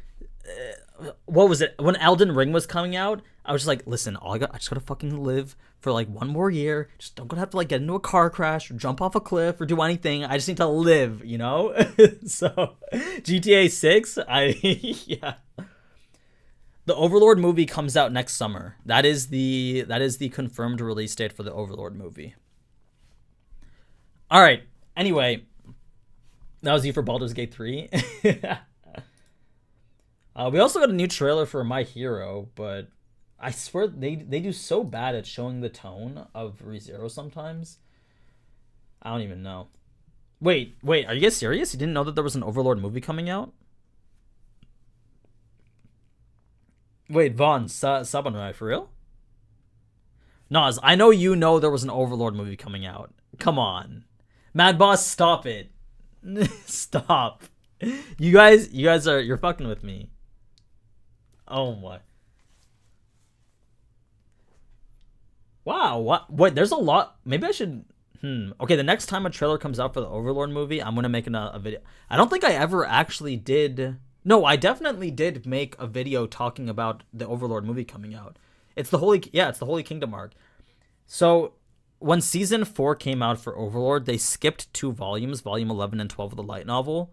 what was it? When Elden Ring was coming out, I was just like, listen, I just gotta fucking live for like one more year. Just don't gonna have to like get into a car crash or jump off a cliff or do anything. I just need to live, So, GTA 6, yeah. The Overlord movie comes out next summer. That is the confirmed release date for the Overlord movie. All right. Anyway, that was you for Baldur's Gate 3. We also got a new trailer for My Hero, but I swear they do so bad at showing the tone of ReZero sometimes. I don't even know. Wait, are you guys serious? You didn't know that there was an Overlord movie coming out? Wait, Vaughn, Sabanrai, for real? Nas, I know there was an Overlord movie coming out. Come on. Mad Boss, stop it. Stop. You're fucking with me. Oh my. Wow, what there's a lot. Maybe I should okay, the next time a trailer comes out for the Overlord movie, I'm gonna make a video. I don't think I ever actually did. No, I definitely did make a video talking about the Overlord movie coming out. It's the Holy Kingdom arc. So when season 4 came out for Overlord, they skipped 2 volumes, volume 11 and 12 of the light novel.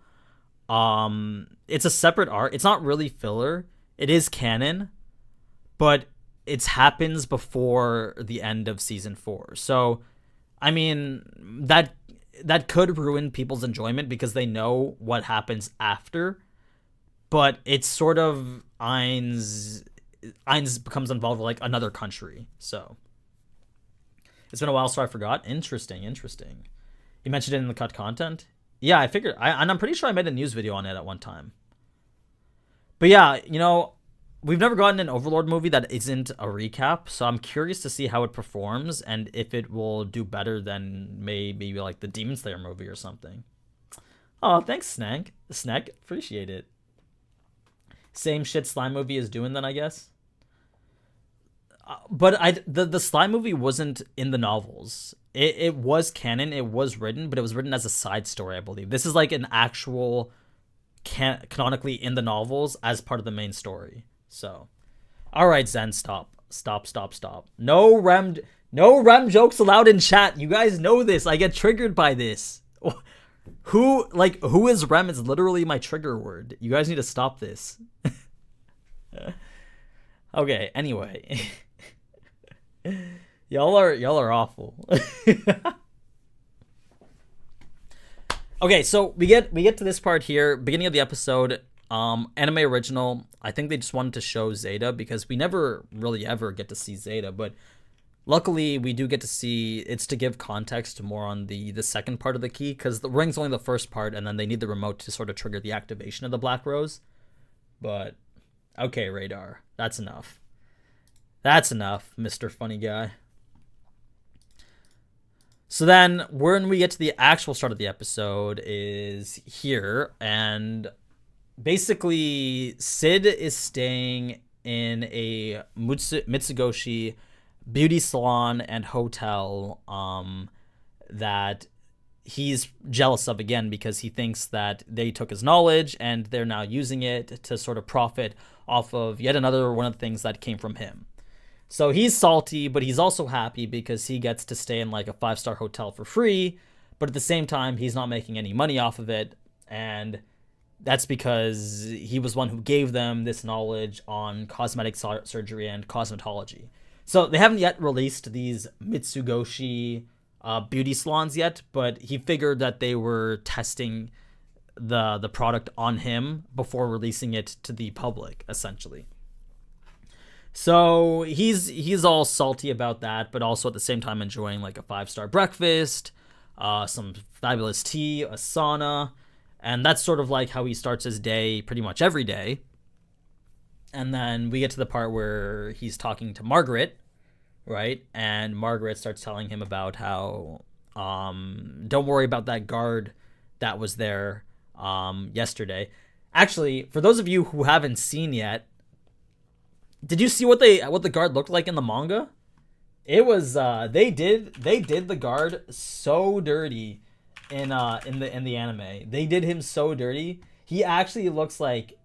It's a separate arc. It's not really filler. It is canon, but it happens before the end of season 4. So, I mean, that could ruin people's enjoyment because they know what happens after. But it's sort of Ainz becomes involved with like another country. So it's been a while, so I forgot. Interesting. You mentioned it in the cut content. Yeah, I figured. And I'm pretty sure I made a news video on it at one time. But yeah, we've never gotten an Overlord movie that isn't a recap, so I'm curious to see how it performs and if it will do better than maybe like the Demon Slayer movie or something. Oh, thanks, Snack. Appreciate it. Same shit Slime movie is doing then, I guess. But the Slime movie wasn't in the novels. It was canon. It was written, but it was written as a side story, I believe. This is like an actual canonically in the novels as part of the main story. So, all right, Zen, stop. No rem jokes allowed in chat. You guys know this. I get triggered by this. Who is rem is literally my trigger word. You guys need to stop this. Okay, anyway. Y'all are awful. Okay, so we get to this part here, beginning of the episode. Anime original. I think they just wanted to show Zeta because we never really ever get to see Zeta, but luckily we do get to see. It's to give context more on the second part of the key, because the ring's only the first part, and then they need the remote to sort of trigger the activation of the Black Rose. But okay, Radar, that's enough, Mr. Funny Guy. So then when we get to the actual start of the episode is here, and basically Sid is staying in a Mitsugoshi beauty salon and hotel that he's jealous of, again, because he thinks that they took his knowledge and they're now using it to sort of profit off of yet another one of the things that came from him. So he's salty, but he's also happy because he gets to stay in like a 5-star hotel for free, but at the same time he's not making any money off of it, and that's because he was one who gave them this knowledge on cosmetic surgery and cosmetology. So they haven't yet released these Mitsugoshi beauty salons yet, but he figured that they were testing the product on him before releasing it to the public, essentially. So he's all salty about that, but also at the same time enjoying like a 5-star breakfast, some fabulous tea, a sauna, and that's sort of like how he starts his day pretty much every day. And then we get to the part where he's talking to Margaret, right? And Margaret starts telling him about how don't worry about that guard that was there yesterday. Actually, for those of you who haven't seen yet, did you see what the guard looked like in the manga? It was they did the guard so dirty in the anime. They did him so dirty. He actually looks like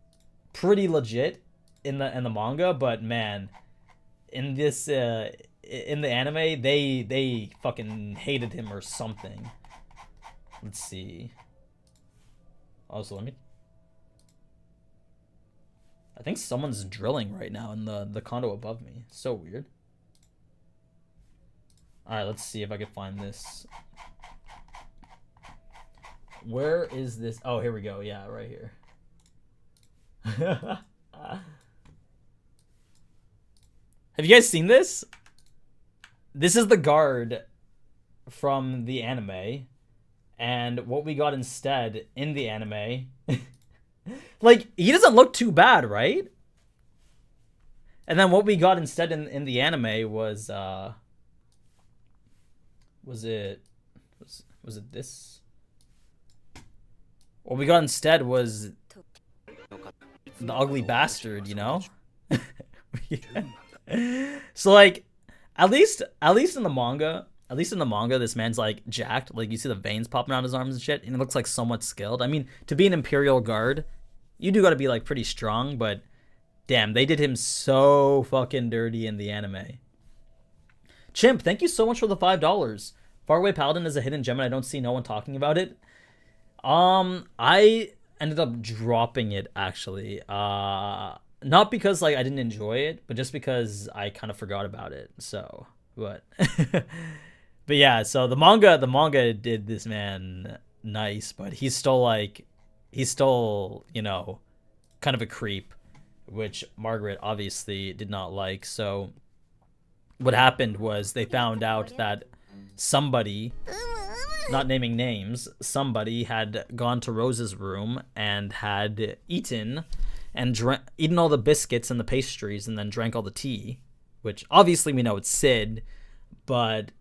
pretty legit in the manga, but man, in this in the anime they fucking hated him or something. Let's see. Also, I think someone's drilling right now in the condo above me. So weird. Alright, let's see if I can find this. Where is this? Oh, here we go. Yeah, right here. Have you guys seen this? This is the guard from the anime. And what we got instead in the anime... Like, he doesn't look too bad, right? And then what we got instead in the anime was it this? What we got instead was the ugly bastard, you know? So like, at least in the manga, this man's like jacked. Like, you see the veins popping out his arms and shit, and it looks like somewhat skilled. I mean, to be an Imperial Guard, you do got to be like pretty strong, but damn, they did him so fucking dirty in the anime. Chimp, thank you so much for the $5. Faraway Paladin is a hidden gem and I don't see no one talking about it. I ended up dropping it, actually. Not because like I didn't enjoy it, but just because I kind of forgot about it. So, but but yeah, so the manga did this man nice, but he's still, you know, kind of a creep, which Margaret obviously did not like. So what happened was they found out that somebody, not naming names, somebody had gone to Rose's room and had eaten all the biscuits and the pastries and then drank all the tea, which obviously we know it's Sid, but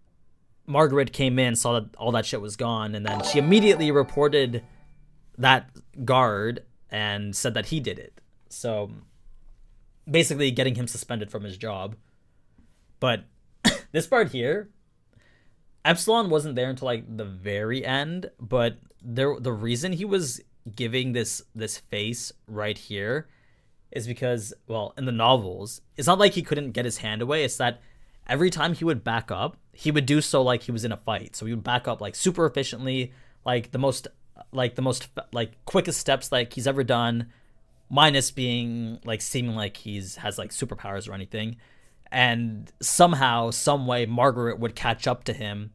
Margaret came in, saw that all that shit was gone, and then she immediately reported that guard and said that he did it. So basically getting him suspended from his job. But this part here, Epsilon wasn't there until like the very end, but the reason he was giving this face right here is because, well, in the novels, it's not like he couldn't get his hand away. It's that every time he would back up, he would do so like he was in a fight. So he would back up like super efficiently, like the most quickest steps like he's ever done, minus being like seeming like has like superpowers or anything. And somehow, some way, Margaret would catch up to him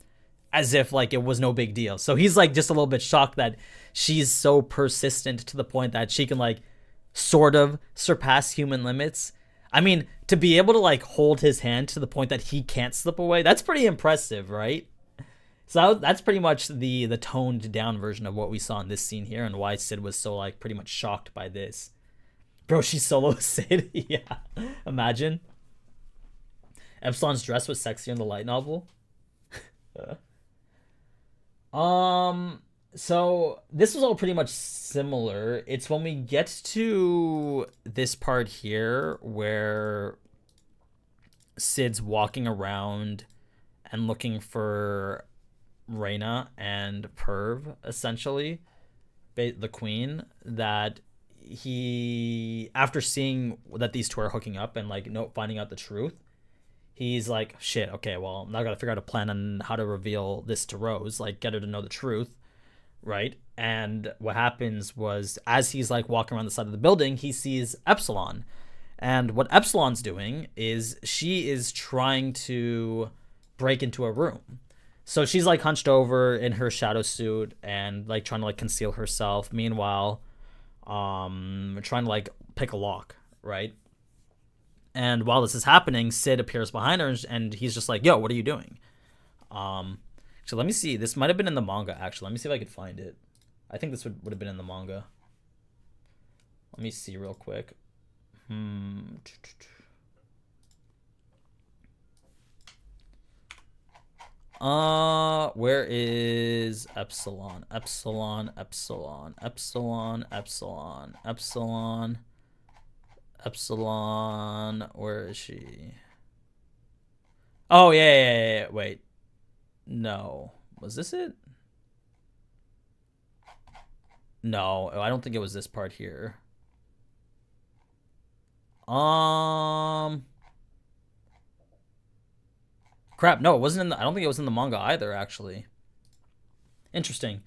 as if like it was no big deal. So he's like just a little bit shocked that she's so persistent to the point that she can like sort of surpass human limits. I mean, to be able to like hold his hand to the point that he can't slip away, that's pretty impressive, right? So that's pretty much the toned down version of what we saw in this scene here, and why Sid was so like pretty much shocked by this. Bro, she solo Sid. Yeah, imagine. Epsilon's dress was sexier in the light novel. So this was all pretty much similar. It's when we get to this part here where Sid's walking around and looking for Reyna and Perv, essentially, the queen, that he, after seeing that these two are hooking up and like no finding out the truth, he's like, shit, okay, well, now I gotta figure out a plan on how to reveal this to Rose, like get her to know the truth, right? And what happens was, as he's like walking around the side of the building, he sees Epsilon. And what Epsilon's doing is she is trying to break into a room. So she's like hunched over in her shadow suit and like trying to like conceal herself. Meanwhile, trying to like pick a lock, right? And while this is happening, Sid appears behind her and he's just like, yo, what are you doing? So let me see. This might have been in the manga, actually. Let me see if I could find it. I think this would have been in the manga. Let me see real quick. Where is Epsilon? Epsilon, Epsilon, Epsilon, Epsilon, Epsilon, Epsilon. Where is she? Oh, yeah. Wait. No. Was this it? No, I don't think it was this part here. Crap, no, it wasn't in the, I don't think it was in the manga either, actually. Interesting.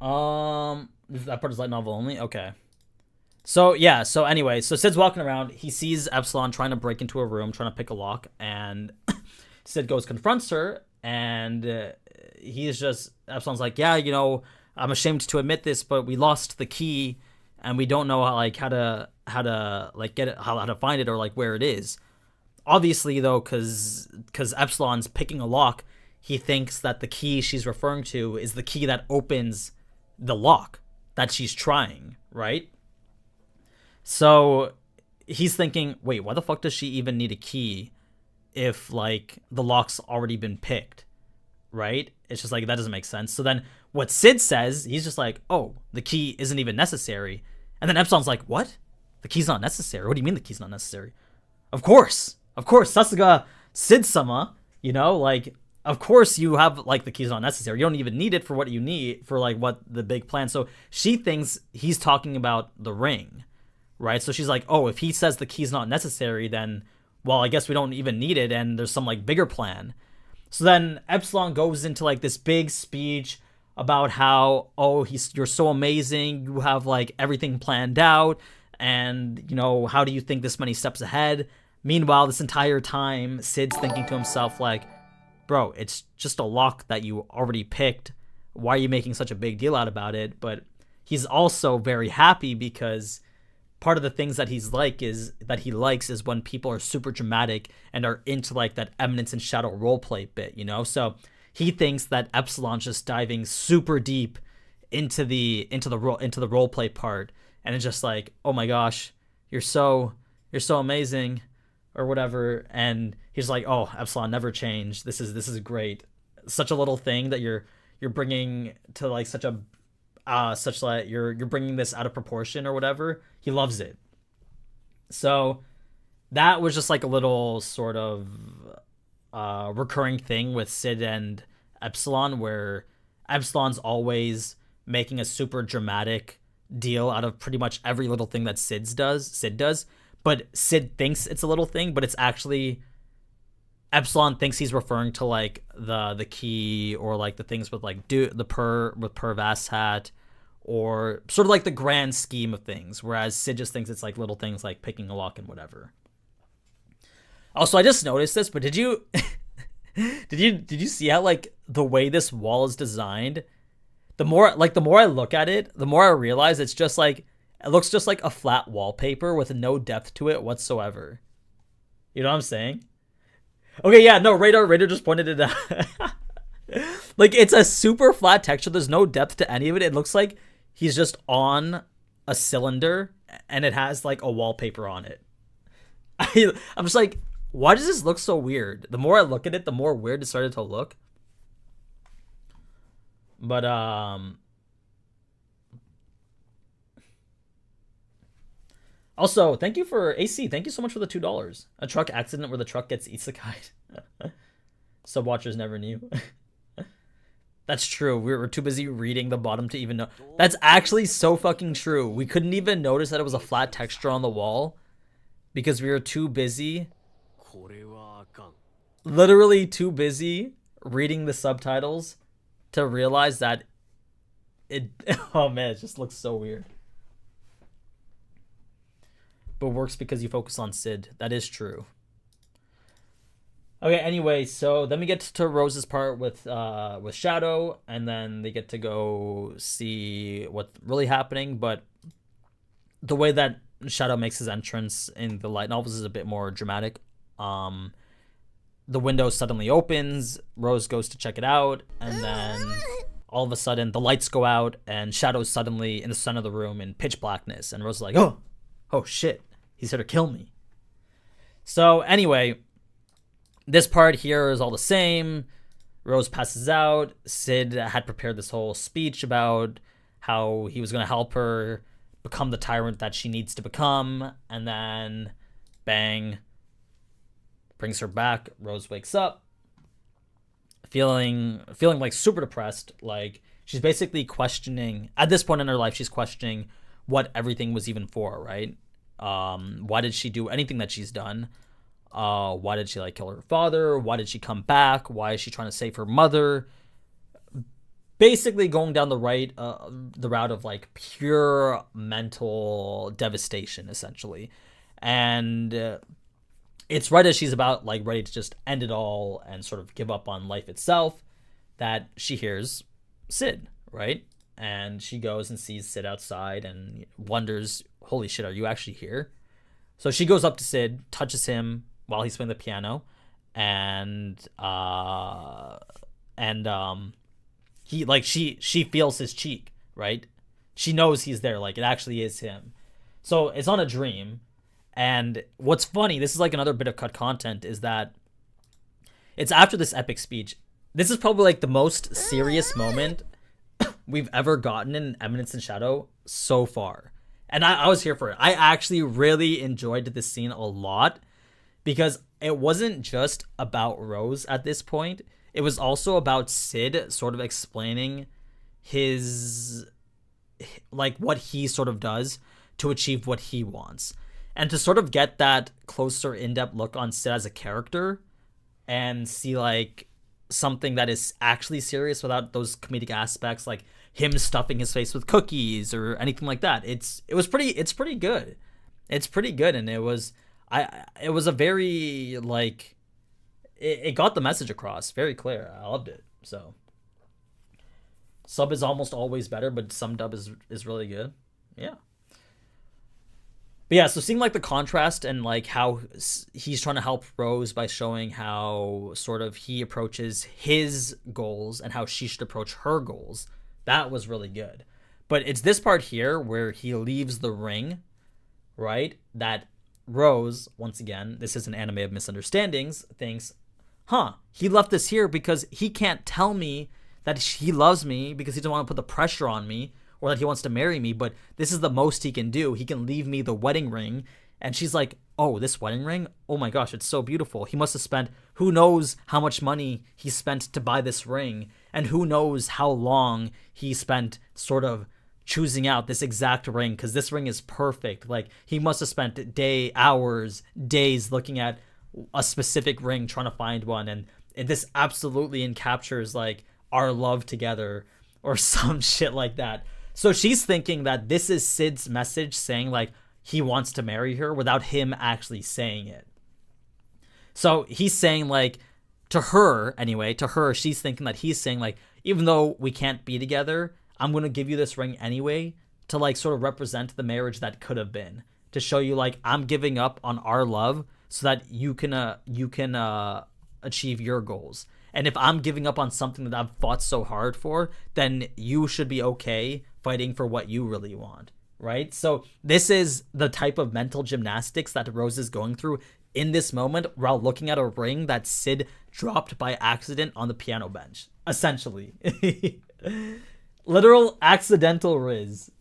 That part is light novel only? Okay. So, yeah, so anyway, so Sid's walking around, he sees Epsilon trying to break into a room, trying to pick a lock, and Sid goes confronts her, and he's just, Epsilon's like, yeah, you know, I'm ashamed to admit this, but we lost the key, and we don't know how to like get it, how to find it, or like where it is. Obviously, though, because Epsilon's picking a lock, he thinks that the key she's referring to is the key that opens the lock that she's trying, right? So he's thinking, wait, why the fuck does she even need a key if, like, the lock's already been picked, right? It's just like, that doesn't make sense. So then what Sid says, he's just like, oh, the key isn't even necessary. And then Epsilon's like, what? The key's not necessary? What do you mean the key's not necessary? Of course, Sasuga Sid-sama, you know, like, of course you have, like, the key's not necessary. You don't even need it for what you need, for, like, what the big plan. So she thinks he's talking about the ring, right? So she's like, oh, if he says the key's not necessary, then, well, I guess we don't even need it, and there's some, like, bigger plan. So then Epsilon goes into, like, this big speech about how, oh, you're so amazing, you have, like, everything planned out, and, you know, how do you think this many steps ahead? Meanwhile, this entire time, Sid's thinking to himself, like, bro, it's just a lock that you already picked. Why are you making such a big deal out about it? But he's also very happy because part of the things that he likes is when people are super dramatic and are into, like, that Eminence and Shadow roleplay bit, you know? So he thinks that Epsilon's just diving super deep into the roleplay part, and it's just like, oh my gosh, you're so amazing, or whatever. And he's like, oh, Epsilon, never change. This is great. Such a little thing that you're bringing to, like, such like you're bringing this out of proportion or whatever. He loves it. So that was just like a little sort of recurring thing with Sid and Epsilon, where Epsilon's always making a super dramatic deal out of pretty much every little thing that Sid does. But Sid thinks it's a little thing, but it's actually, Epsilon thinks he's referring to, like, the key, or, like, the things with, like, with Per Hat, or sort of like the grand scheme of things, whereas Sid just thinks it's, like, little things like picking a lock and whatever. Also, I just noticed this, but did you did you see how, like, the way this wall is designed, the more I look at it, the more I realize it's just like, it looks just like a flat wallpaper with no depth to it whatsoever. You know what I'm saying? Okay, yeah, no, Radar just pointed it out. Like, it's a super flat texture. There's no depth to any of it. It looks like he's just on a cylinder and it has, like, a wallpaper on it. I'm just like, why does this look so weird? The more I look at it, the more weird it started to look. But also, thank you for AC. Thank you so much for the $2. A truck accident where the truck gets isekai'd. Subwatchers never knew. That's true. We were too busy reading the bottom to even know. That's actually so fucking true. We couldn't even notice that it was a flat texture on the wall because we were too busy, literally too busy reading the subtitles to realize that it, oh man, it just looks so weird. But works because you focus on Sid. That is true. Okay, anyway, so then we get to Rose's part with Shadow, and then they get to go see what's really happening. But the way that Shadow makes his entrance in the light novels is a bit more dramatic. The window suddenly opens, Rose goes to check it out, and then all of a sudden the lights go out, and Shadow's suddenly in the center of the room in pitch blackness, and Rose is like, oh shit, he's here to kill me. So anyway, this part here is all the same. Rose passes out. Sid had prepared this whole speech about how he was going to help her become the tyrant that she needs to become. And then, bang, brings her back. Rose wakes up, feeling like super depressed. Like, she's basically questioning, at this point in her life, she's questioning what everything was even for, right? Why did she do anything that she's done? Why did she like kill her father? Why did she come back? Why is she trying to save her mother? Basically going down the route of like pure mental devastation, essentially. And it's right as she's about like ready to just end it all and sort of give up on life itself that she hears Sid, right? And she goes and sees Sid outside and wonders, holy shit, are you actually here? So she goes up to Sid, touches him while he's playing the piano, and he like she feels his cheek, right? She knows he's there, like it actually is him. So it's on a dream. And what's funny, this is like another bit of cut content, is that it's after this epic speech. This is probably like the most serious moment we've ever gotten in Eminence and Shadow so far. And I was here for it. I actually really enjoyed this scene a lot because it wasn't just about Rose at this point. It was also about Sid sort of explaining his, like, what he sort of does to achieve what he wants. And to sort of get that closer, in-depth look on Sid as a character and see, like, something that is actually serious without those comedic aspects, like him stuffing his face with cookies or anything like that. It's pretty good. It's pretty good, and it was a very, like, it got the message across very clear. I loved it. So sub is almost always better, but some dub is really good. Yeah. But yeah, so seeing like the contrast and like how he's trying to help Rose by showing how sort of he approaches his goals and how she should approach her goals, that was really good. But it's this part here where he leaves the ring, right? That Rose, once again, this is an anime of misunderstandings, thinks, he left this here because he can't tell me that he loves me because he doesn't want to put the pressure on me, or that he wants to marry me, but this is the most he can do. He can leave me the wedding ring. And she's like, oh, this wedding ring? Oh my gosh, it's so beautiful. He must have spent, who knows how much money he spent to buy this ring, and who knows how long he spent sort of choosing out this exact ring, because this ring is perfect. Like, he must have spent hours, days looking at a specific ring, trying to find one, and this absolutely encaptures, like, our love together, or some shit like that. So she's thinking that this is Sid's message saying, like, he wants to marry her without him actually saying it. So he's saying, like, to her, she's thinking that he's saying, like, even though we can't be together, I'm going to give you this ring anyway to, like, sort of represent the marriage that could have been. To show you, like, I'm giving up on our love so that you can achieve your goals. And if I'm giving up on something that I've fought so hard for, then you should be okay fighting for what you really want, right? So this is the type of mental gymnastics that Rose is going through in this moment while looking at a ring that Sid dropped by accident on the piano bench, essentially. Literal accidental Riz.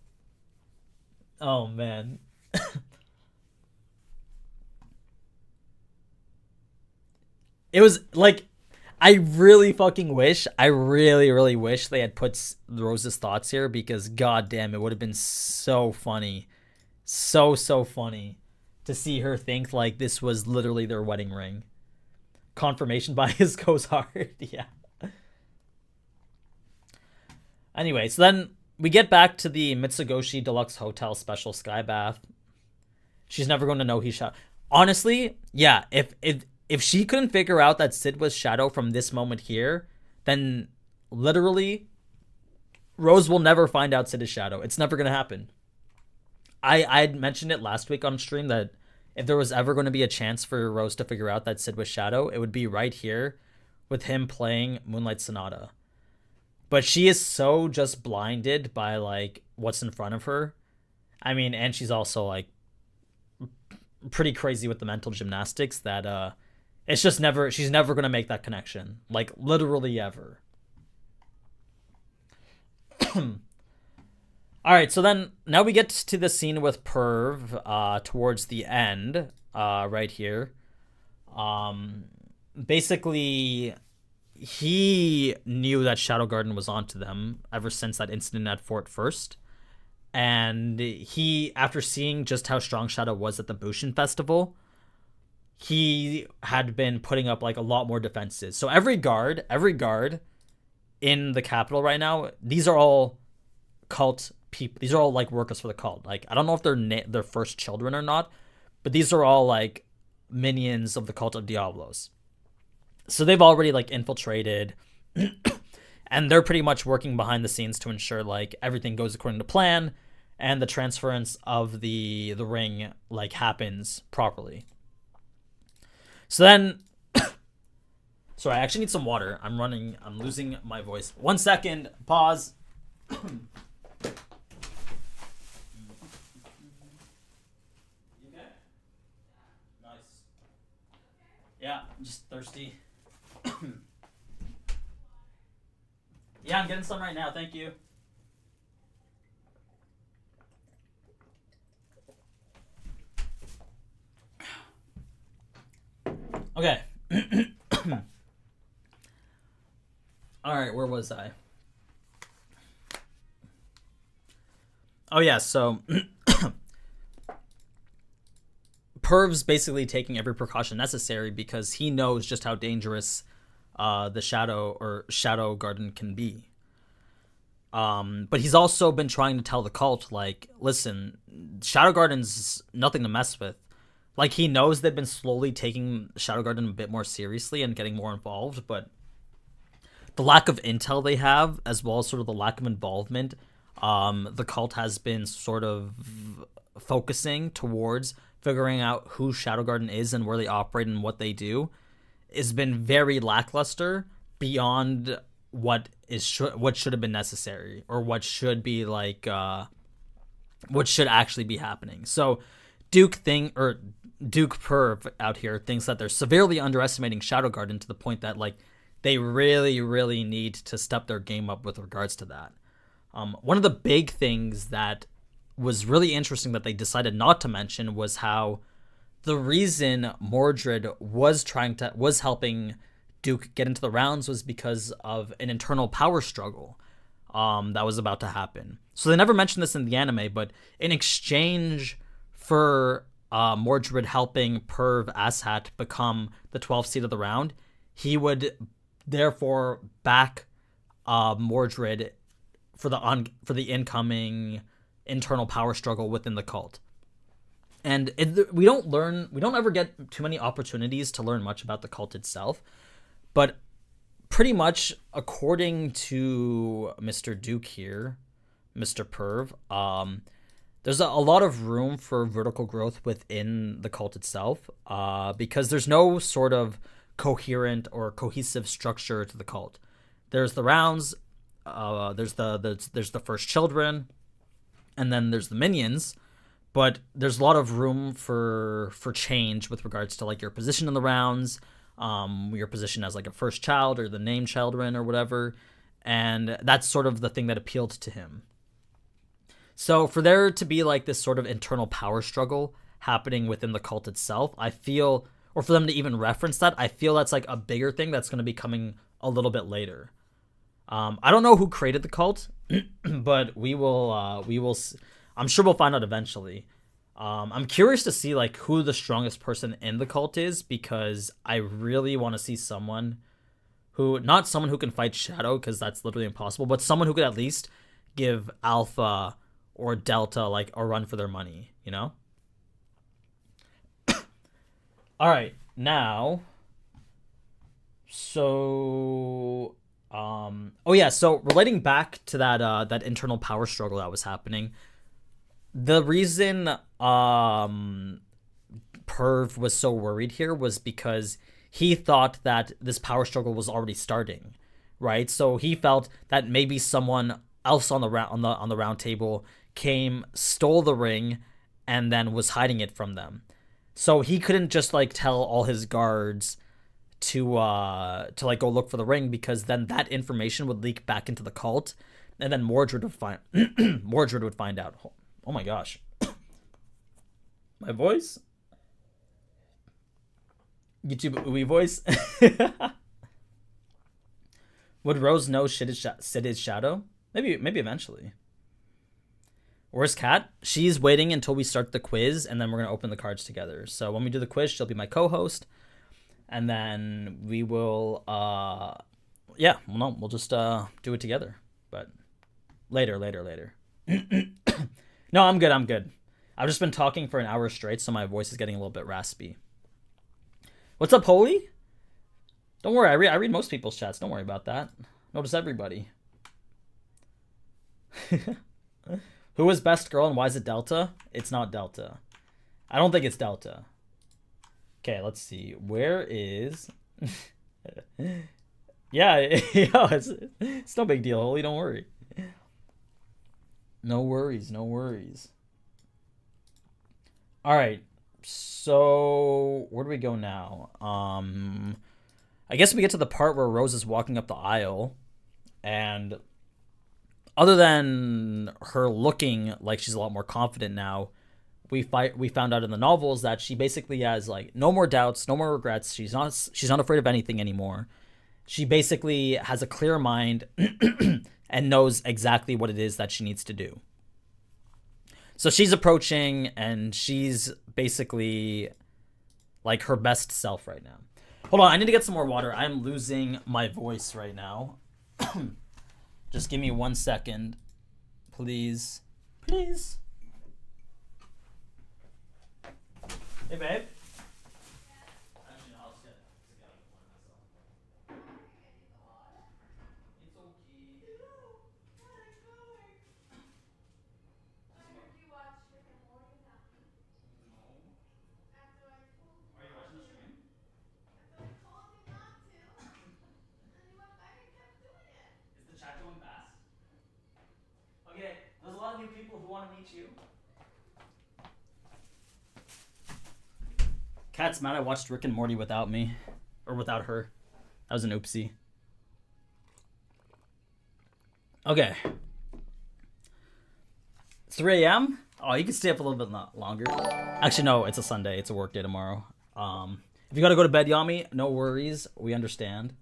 Oh man. It was like I really fucking wish, I really, really wish they had put Rose's thoughts here because goddamn, it would have been so funny. So, so funny to see her think like this was literally their wedding ring. Confirmation bias goes hard. Yeah. Anyway, so then we get back to the Mitsugoshi Deluxe Hotel special sky bath. She's never going to know he's Shadow. Honestly, yeah, if she couldn't figure out that Sid was Shadow from this moment here, then literally Rose will never find out Sid is Shadow. It's never going to happen. I had mentioned it last week on stream that if there was ever going to be a chance for Rose to figure out that Sid was Shadow, it would be right here with him playing Moonlight Sonata. But she is so just blinded by like what's in front of her. I mean, and she's also like pretty crazy with the mental gymnastics that it's just never, she's never going to make that connection. Like literally ever. All right, so then now we get to the scene with Perv towards the end, right here. Basically, he knew that Shadow Garden was onto them ever since that incident at Fort First. And he, after seeing just how strong Shadow was at the Bushin Festival, he had been putting up like a lot more defenses. So every guard in the capital right now, these are all cult people. These are all like workers for the cult. Like I don't know if they're their first children or not, but these are all like minions of the cult of Diablos. So they've already like infiltrated and they're pretty much working behind the scenes to ensure like everything goes according to plan and the transference of the ring like happens properly. So then sorry, I actually need some water. I'm losing my voice. 1 second, pause. Yeah, I'm just thirsty. Yeah, I'm getting some right now. Thank you. Okay. All right, where was I? Oh, yeah, so Perv's basically taking every precaution necessary because he knows just how dangerous the Shadow Garden can be. But he's also been trying to tell the cult, like, listen, Shadow Garden's nothing to mess with. Like, he knows they've been slowly taking Shadow Garden a bit more seriously and getting more involved, but the lack of intel they have, as well as sort of the lack of involvement, the cult has been sort of focusing towards figuring out who Shadow Garden is and where they operate and what they do, has been very lackluster beyond what should have been necessary or what should be like what should actually be happening. So Duke Perv out here thinks that they're severely underestimating Shadow Garden to the point that like they really, really need to step their game up with regards to that. One of the big things that was really interesting that they decided not to mention was how the reason Mordred was helping Duke get into the rounds was because of an internal power struggle that was about to happen. So they never mentioned this in the anime, but in exchange for Mordred helping Perv Asshat become the 12th seed of the round, he would therefore back Mordred for the incoming internal power struggle within the cult. And we don't ever get too many opportunities to learn much about the cult itself, but pretty much according to Mr. Duke here, Mr. Perv, there's a lot of room for vertical growth within the cult itself, because there's no sort of coherent or cohesive structure to the cult. There's the rounds, there's the first children, and then there's the minions, but there's a lot of room for change with regards to like your position in the rounds, your position as like a first child or the named children or whatever. and that's sort of the thing that appealed to him. So for there to be like this sort of internal power struggle happening within the cult itself, I feel, or for them to even reference that, I feel that's like a bigger thing that's going to be coming a little bit later. I don't know who created the cult, but we will, I'm sure we'll find out eventually. I'm curious to see like who the strongest person in the cult is, because I really want to see someone who, not someone who can fight Shadow, because that's literally impossible, but someone who could at least give Alpha or Delta like a run for their money, you know? All right, now, so, oh yeah, so relating back to that that internal power struggle that was happening, the reason Perv was so worried here was because he thought that this power struggle was already starting, right? So he felt that maybe someone else on the round table came, stole the ring, and then was hiding it from them. So he couldn't just like tell all his guards to like go look for the ring, because then that information would leak back into the cult, and then Mordred would find Mordred would find out. Oh my gosh. My voice? YouTube ooey voice? Would Rose know Sid is Shadow? Maybe eventually. Where's Kat? She's waiting until we start the quiz, and then we're going to open the cards together. So when we do the quiz, she'll be my co-host. And then we will, yeah, well, no, we'll just do it together. But later. No, I'm good. I've just been talking for an hour straight, so my voice is getting a little bit raspy. What's up, Holy? Don't worry, I read most people's chats. Don't worry about that. Notice everybody. Who is best girl and why is it Delta? It's not Delta. I don't think it's Delta. Okay, let's see. Where is... yeah, it's no big deal, Holy. Don't worry. No worries. All right. So where do we go now? I guess we get to the part where Rose is walking up the aisle, and other than her looking like she's a lot more confident now, we found out in the novels that she basically has like no more doubts, no more regrets. She's not afraid of anything anymore. She basically has a clear mind and knows exactly what it is that she needs to do. So she's approaching, and she's basically like her best self right now. Hold on, I need to get some more water. I'm losing my voice right now. Just give me 1 second, please. Please. Hey, babe. Actually, no, I'll just get one myself. It's okay. Are you watching the stream? Is the chat going fast? Okay, there's a lot of new people who want to meet you. Kat's mad I watched Rick and Morty without me. Or without her. That was an oopsie. Okay. 3 a.m.? Oh, you can stay up a little bit longer. Actually, no, it's a Sunday. It's a work day tomorrow. If you gotta go to bed, Yami, no worries. We understand.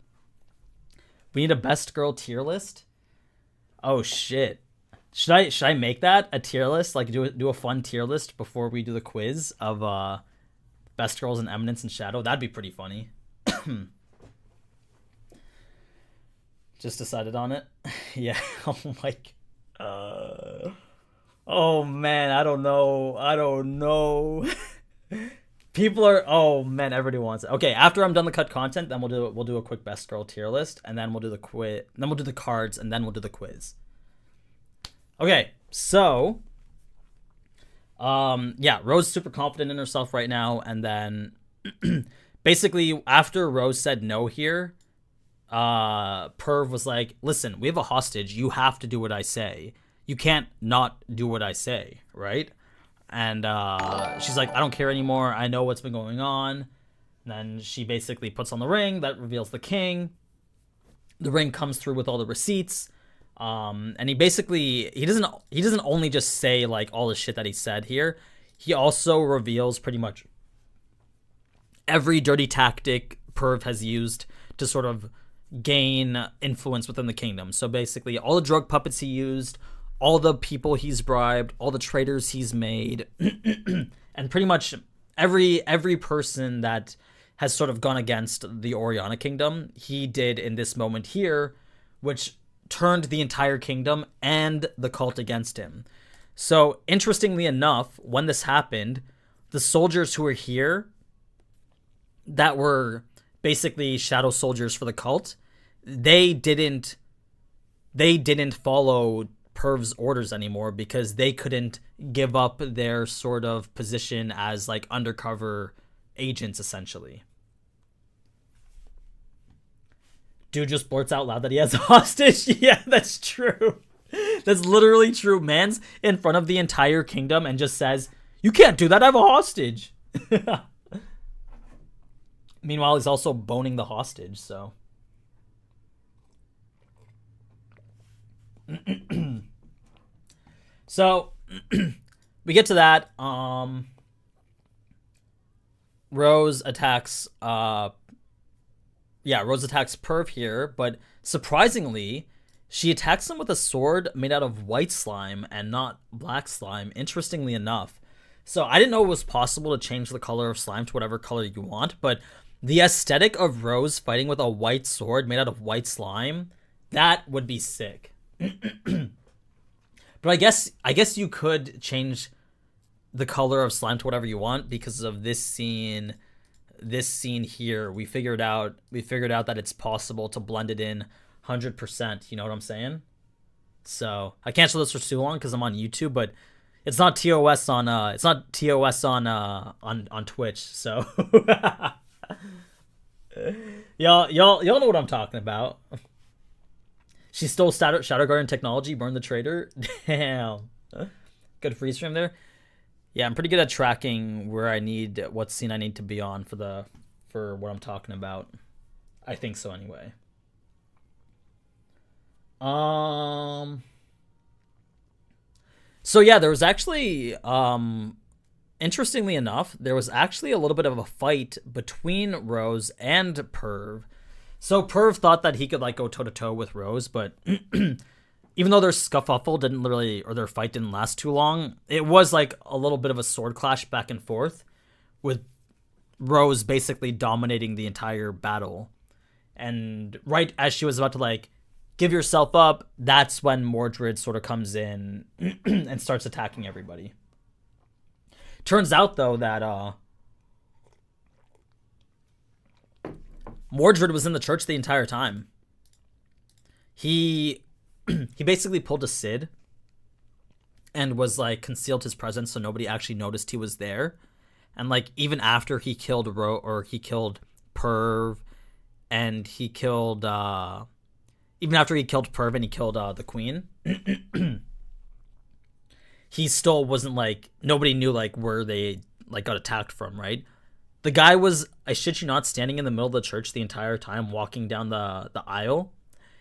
We need a best girl tier list. Oh, shit. Should I make that a tier list? Like, do a fun tier list before we do the quiz of, best girls in Eminence and Shadow? That'd be pretty funny. Just decided on it. Yeah. Oh my. Oh man, I don't know. People are. Oh man, everybody wants it. Okay, after I'm done the cut content, then we'll do a quick best girl tier list, and then we'll do the quiz. Then we'll do the cards, and then we'll do the quiz. Okay, so. Yeah, Rose is super confident in herself right now, and then basically after Rose said no here, Perv was like, listen, we have a hostage, you have to do what I say. You can't not do what I say, right? And she's like, I don't care anymore, I know what's been going on. And then she basically puts on the ring that reveals the king, The ring comes through with all the receipts. And he doesn't only just say like all the shit that he said here. He also reveals pretty much every dirty tactic Perv has used to sort of gain influence within the kingdom. So basically, all the drug puppets he used, all the people he's bribed, all the traitors he's made, and pretty much every person that has sort of gone against the Oriana kingdom, he did in this moment here, which turned the entire kingdom and the cult against him. So, interestingly enough, when this happened, the soldiers who were here that were basically shadow soldiers for the cult, they didn't follow Perv's orders anymore because they couldn't give up their sort of position as like undercover agents, essentially. Dude just blurts out loud that he has a hostage. Yeah, that's true. That's literally true. Man's in front of the entire kingdom and just says, "You can't do that. I have a hostage." Meanwhile, he's also boning the hostage, so. So, we get to that. Rose attacks Rose attacks Perv here, but surprisingly, she attacks him with a sword made out of white slime and not black slime, interestingly enough. So I didn't know it was possible to change the color of slime to whatever color you want, but the aesthetic of Rose fighting with a white sword made out of white slime, that would be sick. But I guess you could change the color of slime to whatever you want because of this scene here. We figured out that it's possible to blend it in 100%. You know what I'm saying? So I can't show this for too long because I'm on YouTube, but it's not TOS on Twitch. So y'all know what I'm talking about. She stole Shadow Garden technology, burned the traitor. Damn, good freeze frame there. Yeah, I'm pretty good at tracking what scene I need to be on for what I'm talking about. I think so anyway. So yeah, there was actually interestingly enough, there was actually a little bit of a fight between Rose and Perv. So Perv thought that he could like go toe to toe with Rose, but even though their scuffle their fight didn't last too long, it was like a little bit of a sword clash back and forth with Rose basically dominating the entire battle. And right as she was about to like give yourself up, that's when Mordred sort of comes in and starts attacking everybody. Turns out though that Mordred was in the church the entire time. He basically pulled a Sid and was like concealed his presence so nobody actually noticed he was there. And like even after he killed he killed Perv and he killed even after he killed Perv and he killed the queen, he still wasn't like, nobody knew like where they like got attacked from, right? The guy was, I shit you not, standing in the middle of the church the entire time, walking down the aisle.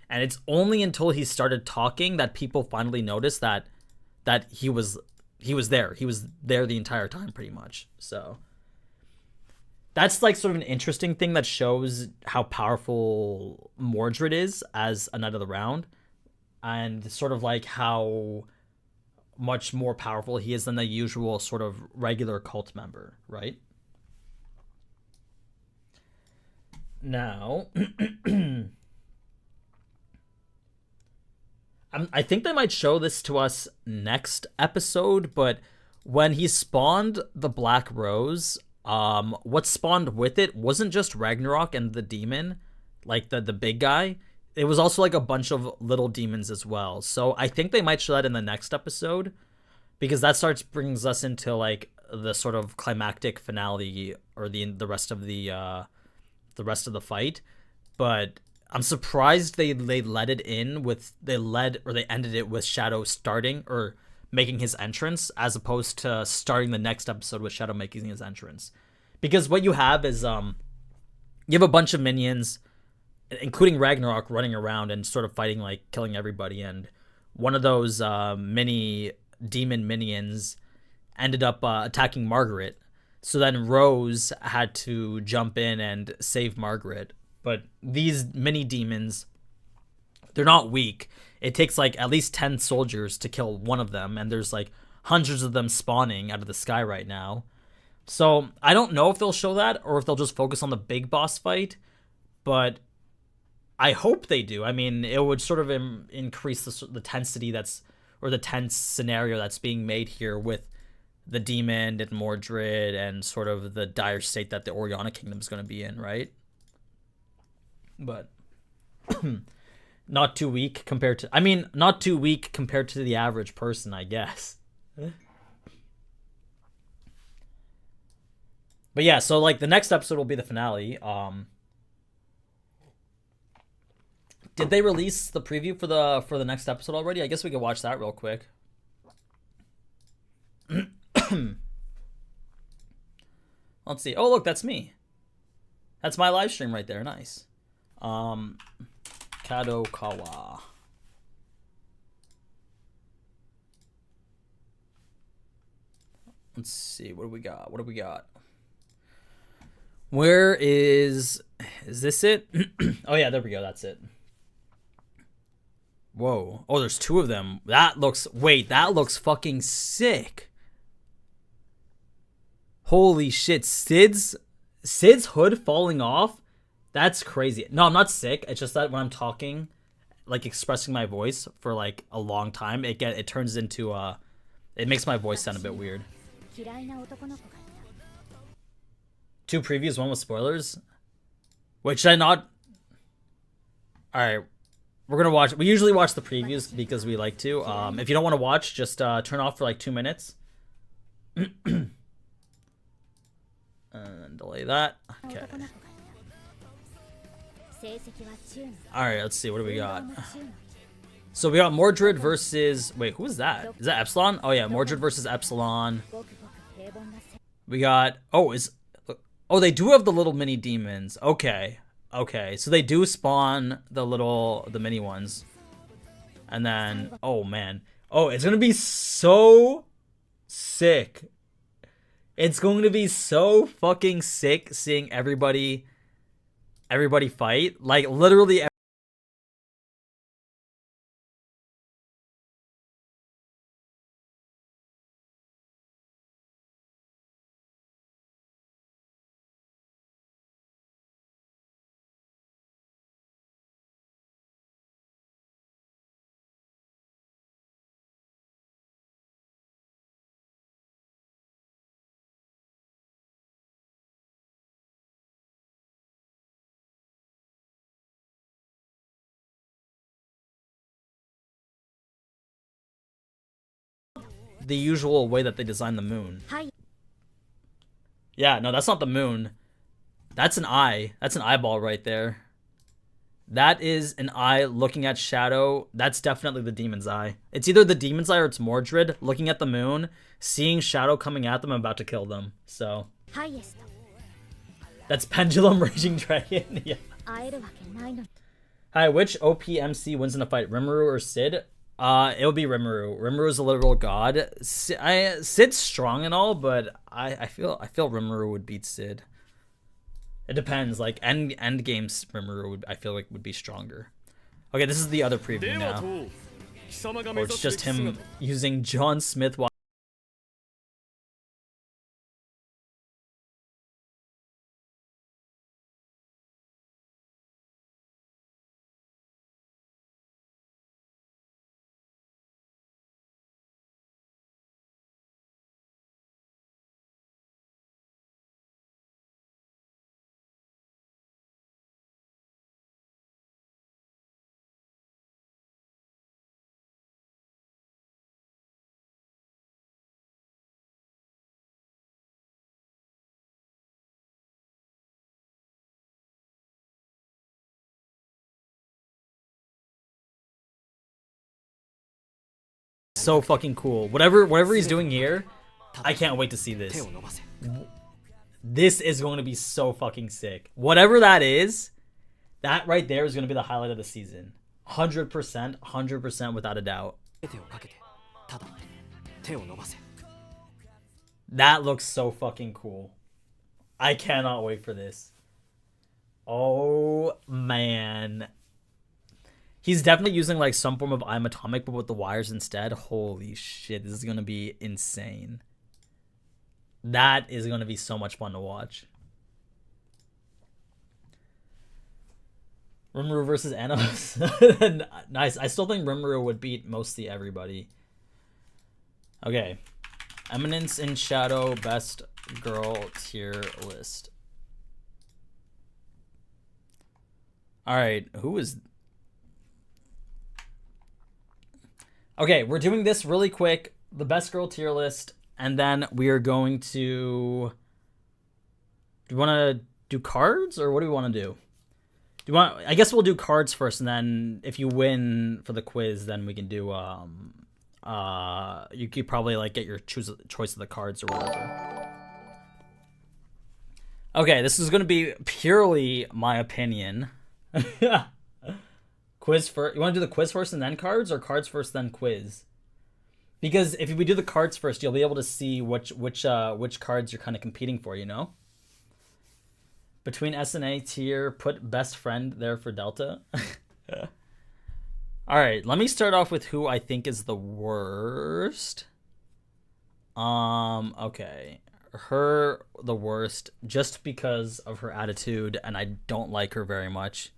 And it's only until he started talking that people finally noticed that he was there. He was there the entire time, pretty much. So that's like sort of an interesting thing that shows how powerful Mordred is as a Knight of the Round, and sort of like how much more powerful he is than the usual sort of regular cult member, right? Now, I think they might show this to us next episode, but when he spawned the Black Rose, what spawned with it wasn't just Ragnarok and the demon, like the big guy. It was also like a bunch of little demons as well. So I think they might show that in the next episode, because that brings us into like the sort of climactic finale or the rest of the fight. But I'm surprised they let it in with they ended it with Shadow starting or making his entrance, as opposed to starting the next episode with Shadow making his entrance. Because what you have is you have a bunch of minions including Ragnarok, running around and sort of fighting, like killing everybody. And one of those mini demon minions ended up attacking Margaret. So then Rose had to jump in and save Margaret. But these mini demons, they're not weak. It takes like at least 10 soldiers to kill one of them, and there's like hundreds of them spawning out of the sky right now. So I don't know if they'll show that or if they'll just focus on the big boss fight, but I hope they do. I mean, it would sort of increase the tensity or the tense scenario that's being made here with the demon and Mordred and sort of the dire state that the Oriana Kingdom is going to be in, right? But not too weak compared to, not too weak compared to the average person, I guess. But yeah, so like the next episode will be the finale. Did they release the preview for the next episode already? I guess we could watch that real quick. Let's see. Oh, look, that's me. That's my live stream right there. Nice. Kadokawa. Let's see. What do we got? What do we got? Where is this it? Oh yeah, there we go. That's it. Whoa. Oh, there's two of them. That looks fucking sick. Holy shit. Sid's hood falling off? That's crazy. No, I'm not sick. It's just that when I'm talking, like expressing my voice for like a long time, it turns into it makes my voice sound a bit weird. Two previews, one with spoilers. Wait, should I not? Alright. We're gonna watch. We usually watch the previews because we like to. If you don't want to watch, just turn off for like 2 minutes. And delay that. Okay. Alright, let's see. What do we got? So we got Mordred versus... Wait, who is that? Is that Epsilon? Oh yeah, Mordred versus Epsilon. We got... Oh, they do have the little mini demons. Okay. Okay, so they do spawn the mini ones. And then... Oh, man. Oh, it's gonna be so sick. It's going to be so fucking sick seeing everybody fight. Like, literally... the usual way that they design the moon. Yeah, no, that's not the moon. That's an eye. That's an eyeball right there. That is an eye looking at Shadow. That's definitely the demon's eye. It's either the demon's eye or it's Mordred looking at the moon, seeing Shadow coming at them and about to kill them. So that's Pendulum Raging Dragon. Yeah. Hi, which OPMC wins in a fight, Rimuru or Sid? It'll be Rimuru. Rimuru's a literal god. Sid's strong and all, but I feel Rimuru would beat Sid. It depends. Like end games, Rimuru I feel like would be stronger. Okay, this is the other preview now. Oh, it's just him using John Smith. So fucking cool. Whatever he's doing here, I can't wait to see this. This is going to be so fucking sick. Whatever that is, That right there is going to be the highlight of the season. 100%, 100% without a doubt. That looks so fucking cool. I cannot wait for this. Oh, man. He's definitely using like some form of I'm Atomic, but with the wires instead. Holy shit, this is going to be insane. That is going to be so much fun to watch. Rimuru versus Anos. Nice. I still think Rimuru would beat mostly everybody. Okay. Eminence in Shadow best girl tier list. Alright, who is... Okay, we're doing this really quick. The best girl tier list. And then we are going to... Do you want to do cards? Or what do we want to do? Do you want... I guess we'll do cards first. And then if you win for the quiz, then we can do... you could probably like get your choice of the cards or whatever. Okay, this is going to be purely my opinion. Quiz first. You want to do the quiz first and then cards, or cards first then quiz? Because if we do the cards first, you'll be able to see which cards you're kind of competing for. You know. Between S and A tier, put best friend there for Delta. All right, let me start off with who I think is the worst. Okay. Her the worst just because of her attitude, and I don't like her very much.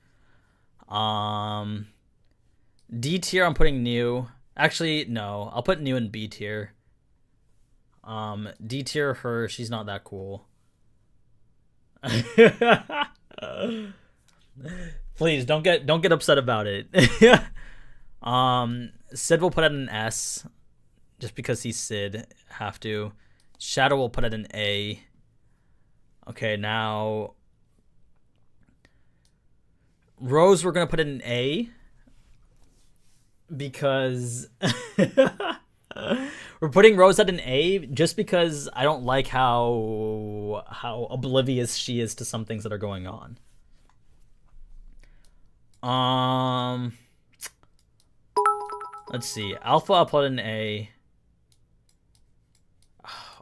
D tier I'm putting new. Actually, no, I'll put new in B tier. D tier her, she's not that cool. Please don't get upset about it. Sid will put it in an S just because he's Sid. Have to. Shadow will put it in A. Okay, now Rose we're gonna put it in A because we're putting Rose at an A just because I don't like how oblivious she is to some things that are going on. Let's see. Alpha I'll put in A.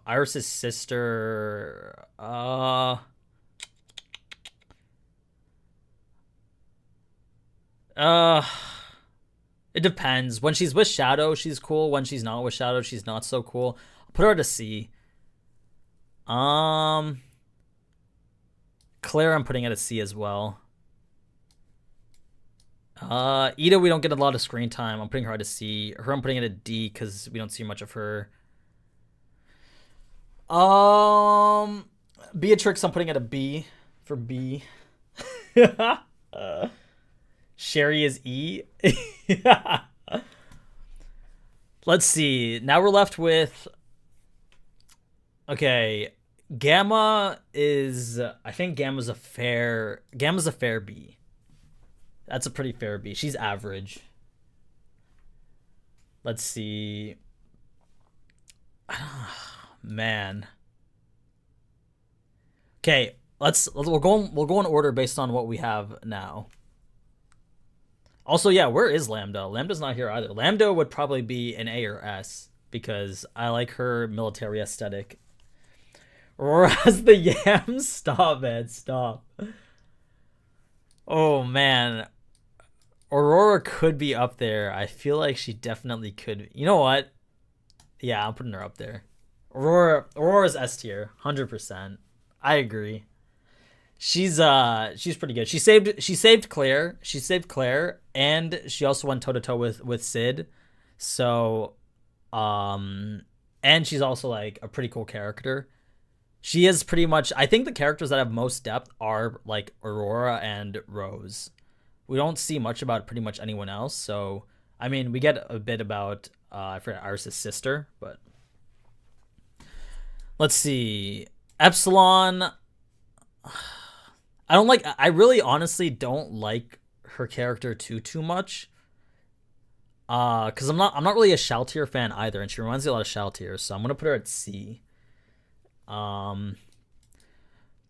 Iris's sister. It depends. When she's with Shadow, she's cool. When she's not with Shadow, she's not so cool. I'll put her at a C. Claire, I'm putting at a C as well. Ida, we don't get a lot of screen time. I'm putting her at a C. Her, I'm putting it at a D because we don't see much of her. Beatrix, I'm putting at a B for B. Sherry is E. Let's see. Now we're left with... Okay. Gamma is... I think Gamma's a fair B. That's a pretty fair B. She's average. Let's see. Man. Okay, we'll go in order based on what we have now. Also, yeah, where is Lambda? Lambda's not here either. Lambda would probably be an A or S because I like her military aesthetic. Aurora has the yams. Stop, man. Stop. Oh, man. Aurora could be up there. I feel like she definitely could. You know what? Yeah, I'm putting her up there. Aurora's S tier, 100%. I agree. She's pretty good. She saved Claire. She saved Claire, and she also went toe to toe with Sid. So, and she's also like a pretty cool character. She is pretty much. I think the characters that have most depth are like Aurora and Rose. We don't see much about pretty much anyone else. So, I mean, we get a bit about I forget Iris' sister, but let's see. Epsilon. I really honestly don't like her character too much. Cause I'm not really a Shaltier fan either, and she reminds me a lot of Shaltier, so I'm gonna put her at C.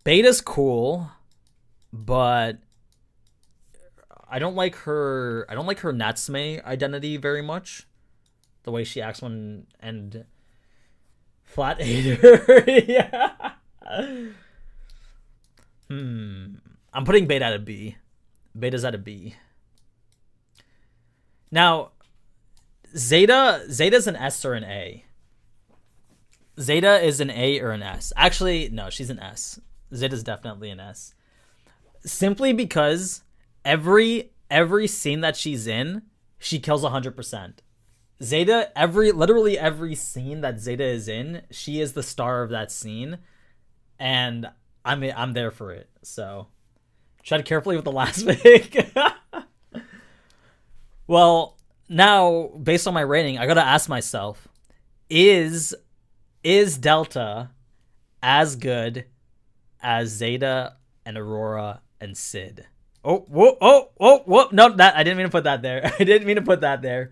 Beta's cool, but I don't like her. I don't like her Natsume identity very much. The way she acts when and flat hater. Yeah. I'm putting Beta at a B. Beta's at a B. Now, Zeta's an S or an A. Zeta is an A or an S. Actually, no, she's an S. Zeta's definitely an S. Simply because every scene that she's in, she kills 100%. Zeta, literally every scene that Zeta is in, she is the star of that scene, and I'm there for it. So tread carefully with the last pick. Well, now based on my rating, I gotta ask myself: is Delta as good as Zeta and Aurora and Sid? Oh, whoa, oh, oh, whoa! No, that I didn't mean to put that there. I didn't mean to put that there.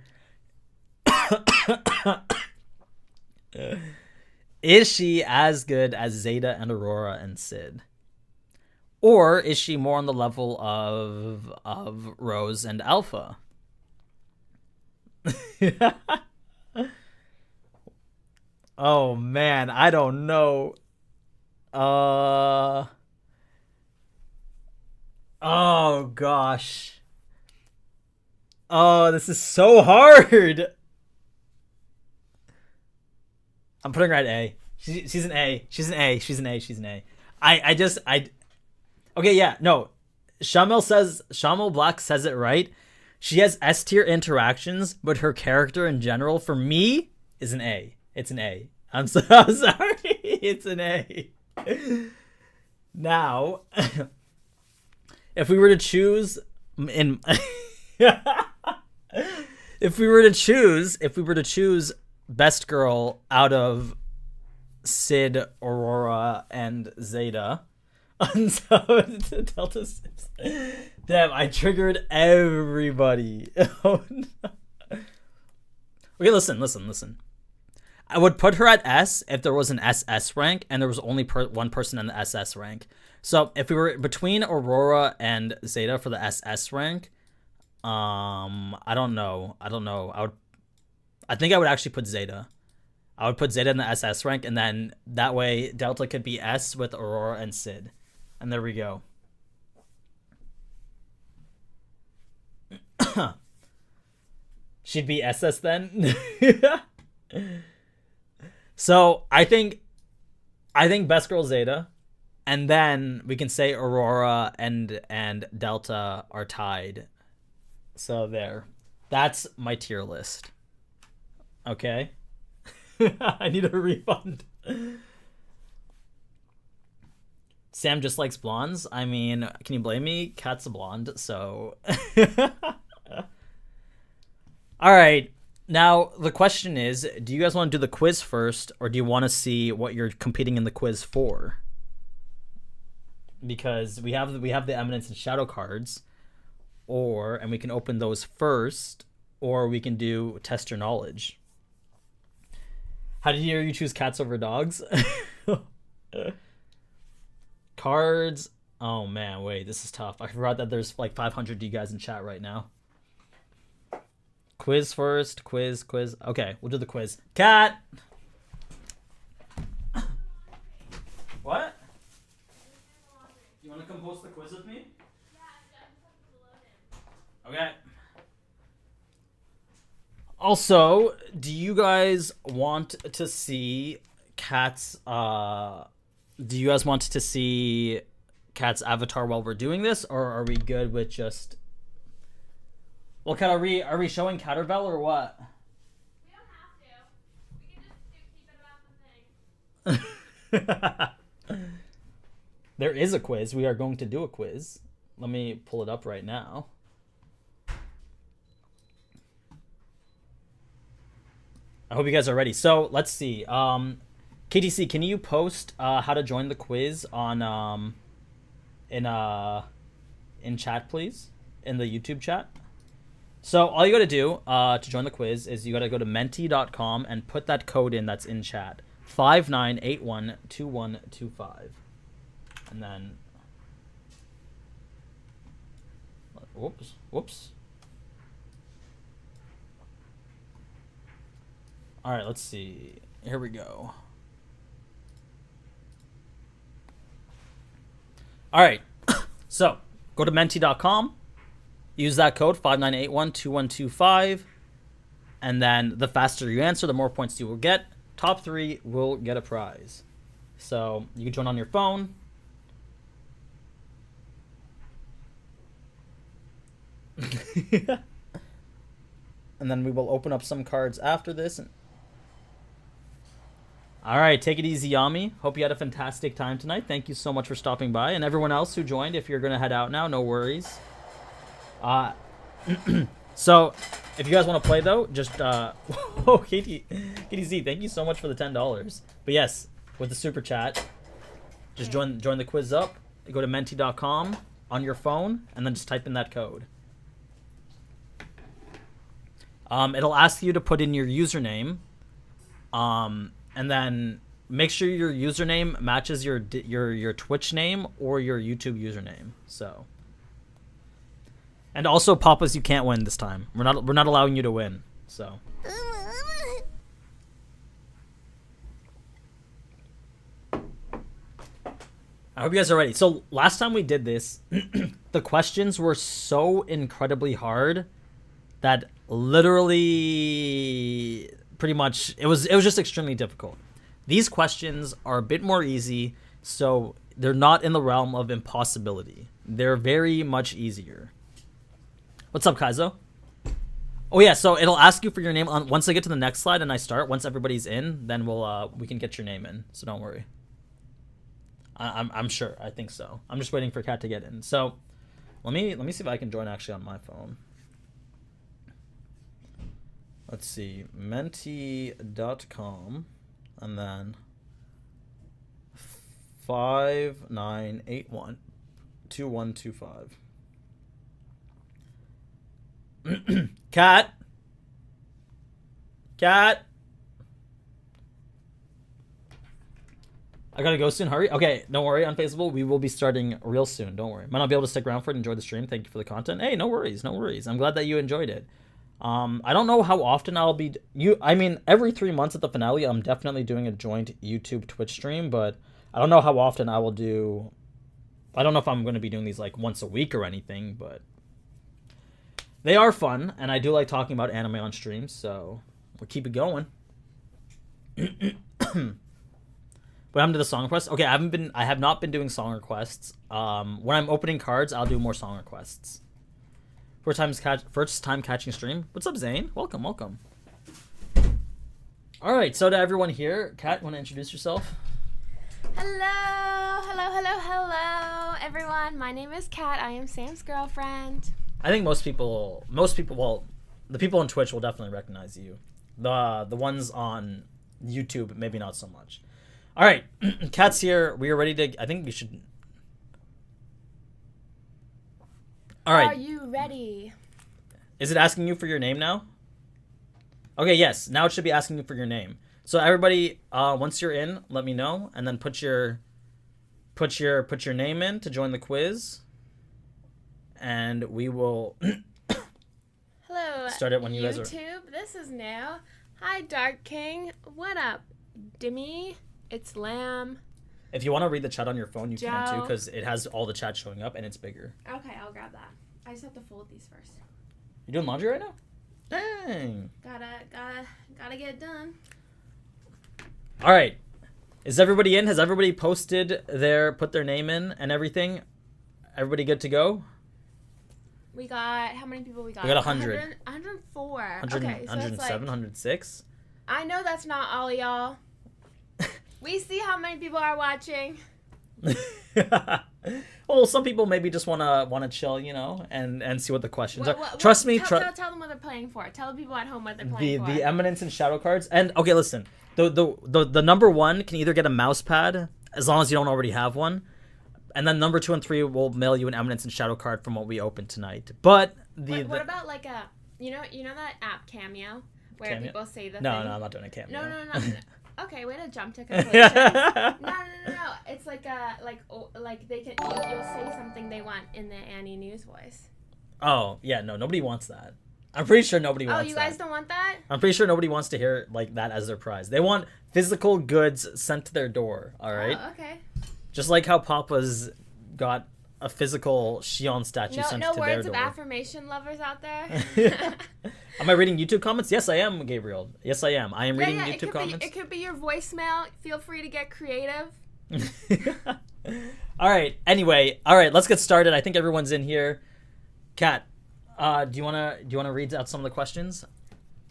Is she as good as Zeta and Aurora and Sid? Or is she more on the level of Rose and Alpha? Oh man, I don't know. Oh gosh. Oh, this is so hard. I'm putting her at A. She's an A. She's an A. She's an A. She's an A. Okay, yeah, no. Shamil Black says it right. She has S tier interactions, but her character in general, for me, is an A. It's an A. I'm sorry. It's an A. Now, if we were to choose if we were to choose best girl out of Sid, Aurora, and Zeta, so Delta 6. Damn, I triggered everybody. Oh no. Okay, listen. I would put her at S if there was an SS rank and there was only one person in the SS rank. So if we were between Aurora and Zeta for the SS rank, I don't know. I think I would actually put Zeta. I would put Zeta in the SS rank, and then that way Delta could be S with Aurora and Sid. And there we go. She'd be SS then. So I think best girl Zeta, and then we can say Aurora and Delta are tied. So there. That's my tier list. Okay. I need a refund. Sam just likes blondes. I mean, can you blame me? Kat's a blonde, so. All right. Now, the question is, do you guys want to do the quiz first, or do you want to see what you're competing in the quiz for? Because we have the Eminence and Shadow cards, and we can open those first, or we can do test your knowledge. How did you choose cats over dogs? Cards. Oh man, wait, this is tough. I forgot that there's like 500 of you guys in chat right now. Quiz first. Quiz. Okay, we'll do the quiz. Cat! What? You want to come post the quiz with me? Okay. Also, do you guys want to see Kat's do you guys want to see Kat's avatar while we're doing this, or are we good with just... Well, Kat, are we showing Caterval or what? We don't have to. We can just keep it about the thing. There is a quiz. We are going to do a quiz. Let me pull it up right now. I hope you guys are ready. So let's see. KTC, can you post how to join the quiz on in chat, please, in the YouTube chat? So all you got to do to join the quiz is you got to go to menti.com and put that code in that's in chat, 59812125, and then Whoops. Whoops. All right, let's see. Here we go. All right. So, go to menti.com. Use that code 59812125. And then the faster you answer, the more points you will get. Top 3 will get a prize. So, you can join on your phone. And then we will open up some cards after this. All right, take it easy, Yami. Hope you had a fantastic time tonight. Thank you so much for stopping by. And everyone else who joined, if you're going to head out now, no worries. So, if you guys want to play, though, just... oh, Katie Z, thank you so much for the $10. But yes, with the super chat, just join the quiz up. Go to menti.com on your phone, and then just type in that code. It'll ask you to put in your username. And then make sure your username matches your Twitch name or your YouTube username. So, and also, Papas, you can't win this time. We're not allowing you to win. So. I hope you guys are ready. So last time we did this, the questions were so incredibly hard that literally pretty much it was just extremely difficult. These questions are a bit more easy, so they're not in the realm of impossibility. They're very much easier. What's up, Kaizo? Oh yeah, so it'll ask you for your name once I get to the next slide and I start. Once everybody's in, then we can get your name in. So don't worry. I'm sure. I think so. I'm just waiting for Kat to get in. So let me see if I can join actually on my phone. Let's see, menti.com, and then 59812125. Kat. I gotta go soon. Hurry. Okay, don't worry. Unfaceable. We will be starting real soon. Don't worry. Might not be able to stick around for it. Enjoy the stream. Thank you for the content. Hey, no worries. No worries. I'm glad that you enjoyed it. I don't know how often I'll be every 3 months at the finale I'm definitely doing a joint YouTube Twitch stream, but I don't know how often I will do. I don't know if I'm going to be doing these like once a week or anything, but they are fun and I do like talking about anime on streams, so we'll keep it going. What happened to the song requests? Okay, I have not been doing song requests. When I'm opening cards, I'll do more song requests. First time catching stream. What's up, Zane? Welcome. All right, so to everyone here, Kat, want to introduce yourself? Hello, everyone. My name is Kat. I am Sam's girlfriend. I think most people, well, the people on Twitch will definitely recognize you. The ones on YouTube, maybe not so much. All right, Kat's here. We are ready to. I think we should. All right. Are you ready? Is it asking you for your name now? Okay, yes. Now it should be asking you for your name. So everybody, once you're in, let me know, and then put your name in to join the quiz, and we will. Hello. Start it when you guys are. YouTube. This is new. Hi, Dark King. What up, Dimmy? It's Lamb. If you want to read the chat on your phone, you Joe. can too, because it has all the chat showing up and it's bigger. Okay, I'll grab that. I just have to fold these first. You doing laundry right now? Dang. Gotta get it done. All right. Is everybody in? Has everybody put their name in and everything? Everybody good to go? We got, how many people we got? We got 100. 104. 100, Okay, so 107, it's like, 106. I know that's not all of y'all. We see how many people are watching. Well, some people maybe just wanna chill, and see what the questions are. Trust me. Tell them what they're playing for. Tell the people at home what they're playing for. The Eminence and Shadow cards. And okay, listen. The number 1 can either get a mouse pad as long as you don't already have one, and then number 2 and 3 will mail you an Eminence and Shadow card from what we opened tonight. But what about like a you know that app Cameo where Cameo? people say the thing? No, I'm not doing a Cameo. No. Okay, way to jump to conclusions. No. It's like they can you'll say something they want in the AniNews voice. Oh, yeah, no, nobody wants that. I'm pretty sure nobody Oh, wants you that. guys don't want that? I'm pretty sure nobody wants to hear like that as their prize. They want physical goods sent to their door, all right? Oh, okay. Just like how Papa's got a physical Shion statue sent No to their words of door. affirmation lovers out there? Am I reading YouTube comments? Yes, I am, Gabriel. Yes, I am. I am reading YouTube comments. It could be your voicemail. Feel free to get creative. All right. Anyway, all right. Let's get started. I think everyone's in here. Kat, do you wanna read out some of the questions?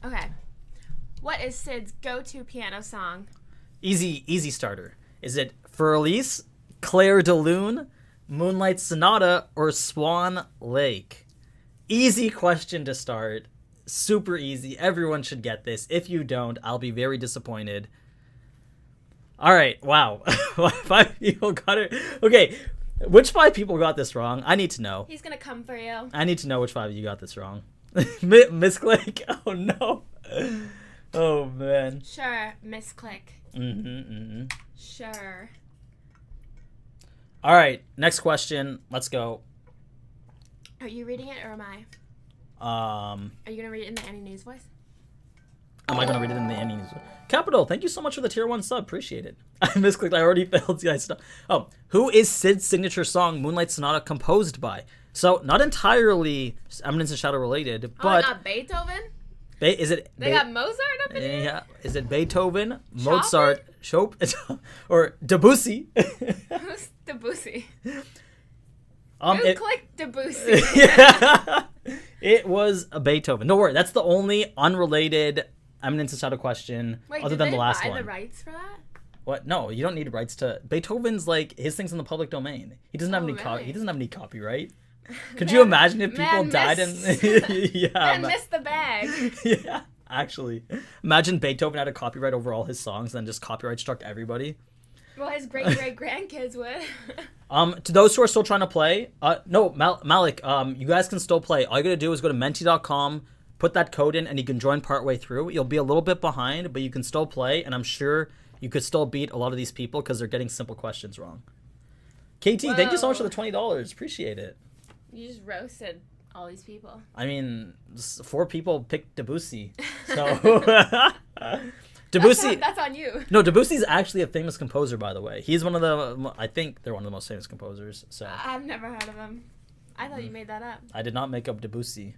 Okay. What is Sid's go-to piano song? Easy starter. Is it Fur-Elise, Claire de Lune, Moonlight Sonata, or Swan Lake? Easy question to start. Super easy. Everyone should get this. If you don't, I'll be very disappointed. All right. Wow. 5 people got it. Okay. Which 5 people got this wrong? I need to know. He's gonna come for you. I need to know which 5 of you got this wrong. Misclick? Oh, no. Oh, man. Sure, misclick. Sure. All right. Next question. Let's go. Are you reading it or am I? Are you gonna read it in the AniNews voice? Am I going to read it in the AniNews? Capital, thank you so much for the tier 1 sub. Appreciate it. I misclicked. I already failed you guys. Oh, who is Sid's signature song Moonlight Sonata composed by? So, not entirely Eminence and Shadow related, but... not Beethoven? Is it... They got Mozart up in here? Yeah. Is it Beethoven, Mozart, Chopin, or Debussy? Who's Debussy? It clicked Debussy? Yeah. It was a Beethoven. Don't worry, that's the only unrelated Eminence and Shadow question other than the last one. Wait, did they buy the rights for that? What? No, you don't need rights to Beethoven's like his thing's in the public domain. He doesn't have any really? He doesn't have any copyright. Could you imagine if people died and yeah, man missed the bag. Yeah, actually. Imagine Beethoven had a copyright over all his songs and then just copyright struck everybody. Well, his great-great-grandkids would. To those who are still trying to play, no, Malik, you guys can still play. All you gotta do is go to menti.com, put that code in, and you can join partway through. You'll be a little bit behind, but you can still play, and I'm sure you could still beat a lot of these people because they're getting simple questions wrong. KT, thank you so much for the $20. Appreciate it. You just roasted all these people. I mean, 4 people picked Debussy, so... Debussy. That's on you. No, Debussy's actually a famous composer, by the way. He's one of the, I think they're one of the most famous composers. So I've never heard of him. I thought you made that up. I did not make up Debussy.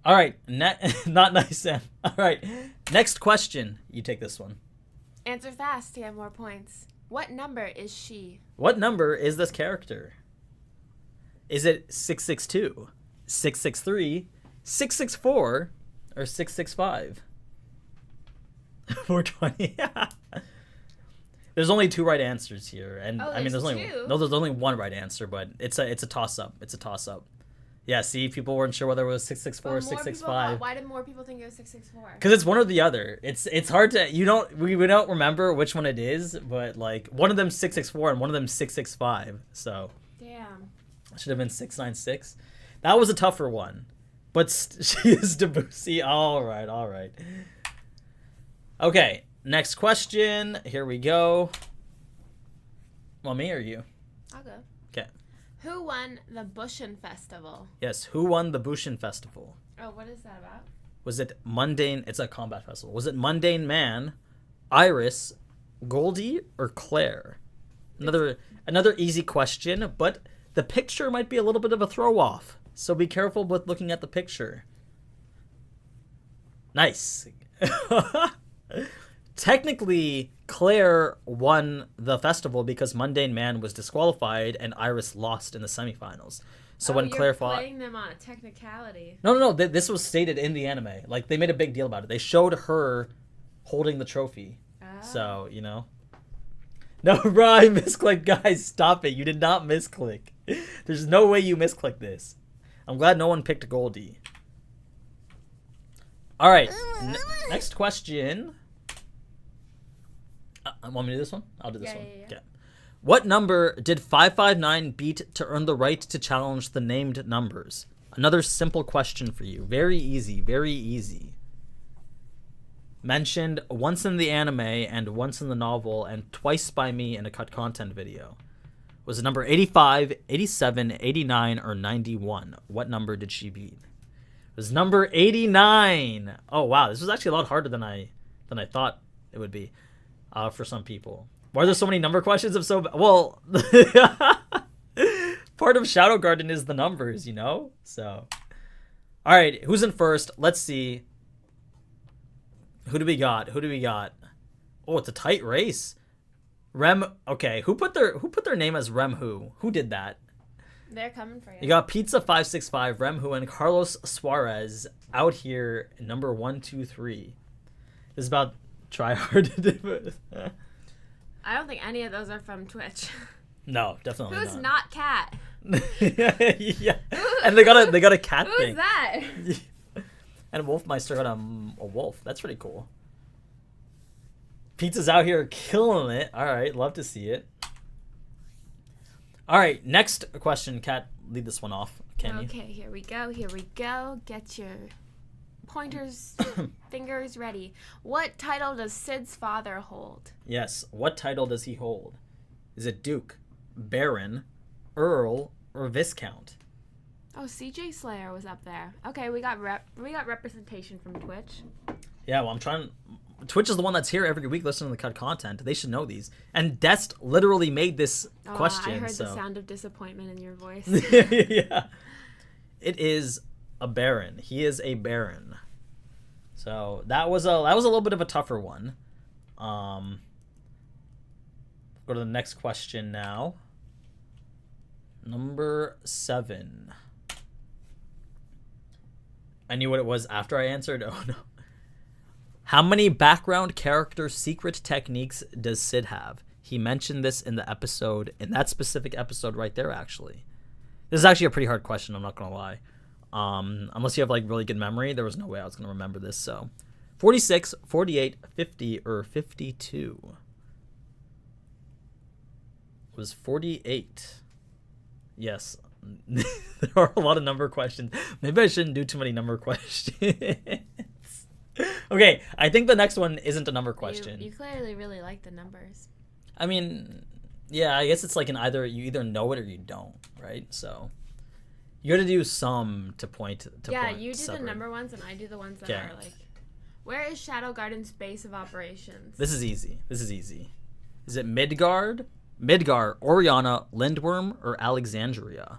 All right, not nice, Sam. All right, next question. You take this one. Answer fast to get more points. What number is she? What number is this character? Is it 662, 663, 664, or 665? 420. There's only 2 right answers here, and I mean, there's only one right answer, but it's a toss up. It's a toss up. Yeah, see, people weren't sure whether it was 664 or 665. Why did more people think it was 664? Because it's one or the other. It's hard to we don't remember which one it is, but like one of them's 664 and one of them's 665. So damn, it should have been 696. That was a tougher one, but she is Debussy. All right. Okay, next question. Here we go. Well, me or you? I'll go. Okay. Who won the Buschen Festival? Yes, who won the Buschen Festival? Oh, what is that about? Was it Mundane? It's a combat festival. Was it Mundane Man, Iris, Goldie, or Claire? Another easy question, but the picture might be a little bit of a throw-off, so be careful with looking at the picture. Nice. Technically, Claire won the festival because Mundane Man was disqualified and Iris lost in the semifinals. So when Claire fought, playing them on a technicality. No. This was stated in the anime. Like they made a big deal about it. They showed her holding the trophy. Oh. So No, Ryan, misclick, guys. Stop it. You did not misclick. There's no way you misclicked this. I'm glad no one picked Goldie. All right. Next question. Want me to do this one? I'll do this one. Yeah. Okay. What number did 559 beat to earn the right to challenge the named numbers? Another simple question for you. Very easy. Very easy. Mentioned once in the anime and once in the novel and twice by me in a cut content video. Was it number 85, 87, 89, or 91? What number did she beat? It was number 89. Oh wow, this was actually a lot harder than I thought it would be for some people. Why are there so many number questions? Well, part of Shadow Garden is the numbers, you know? So, all right, who's in first? Let's see. Who do we got? Oh, it's a tight race. Rem. Okay, who put their name as Rem Who? Who did that? They're coming for you. You got Pizza 565, Rem Who, and Carlos Suarez out here. Number 1, 2, 3. This is about try hard to do it. I don't think any of those are from Twitch. No, definitely Who's not. not Cat? Yeah, and they got a cat Who's thing. that? And Wolfmeister got a wolf. That's pretty cool. Pizza's out here killing it. All right, love to see it. All right, next question. Kat, lead this one off. Can you? Okay, here we go. Get your pointers, fingers ready. What title does Sid's father hold? Yes. What title does he hold? Is it Duke, Baron, Earl, or Viscount? Oh, CJ Slayer was up there. Okay, we got representation from Twitch. Yeah, well, I'm trying. Twitch is the one that's here every week listening to the cut content. They should know these. And Dest literally made this question. I heard so. the sound of disappointment in your voice. Yeah. It is a Baron. He is a Baron. So that was a little bit of a tougher one. Go to the next question now. Number 7. I knew what it was after I answered. Oh no. How many background character secret techniques does Sid have? He mentioned this in the episode, in that specific episode right there, actually. This is actually a pretty hard question, I'm not going to lie. Unless you have like really good memory, there was no way I was going to remember this. So 46, 48, 50, or 52? It was 48. Yes. There are a lot of number questions. Maybe I shouldn't do too many number questions. Okay, I think the next one isn't a number question. You clearly really like the numbers. I mean, yeah, I guess it's like you either know it or you don't, right? So you got to do some to point to. Yeah, point you do separate. the number ones and I do the ones that Okay. are like. Where is Shadow Garden's base of operations? This is easy. Is it Midgard, Oriana, Lindworm, or Alexandria?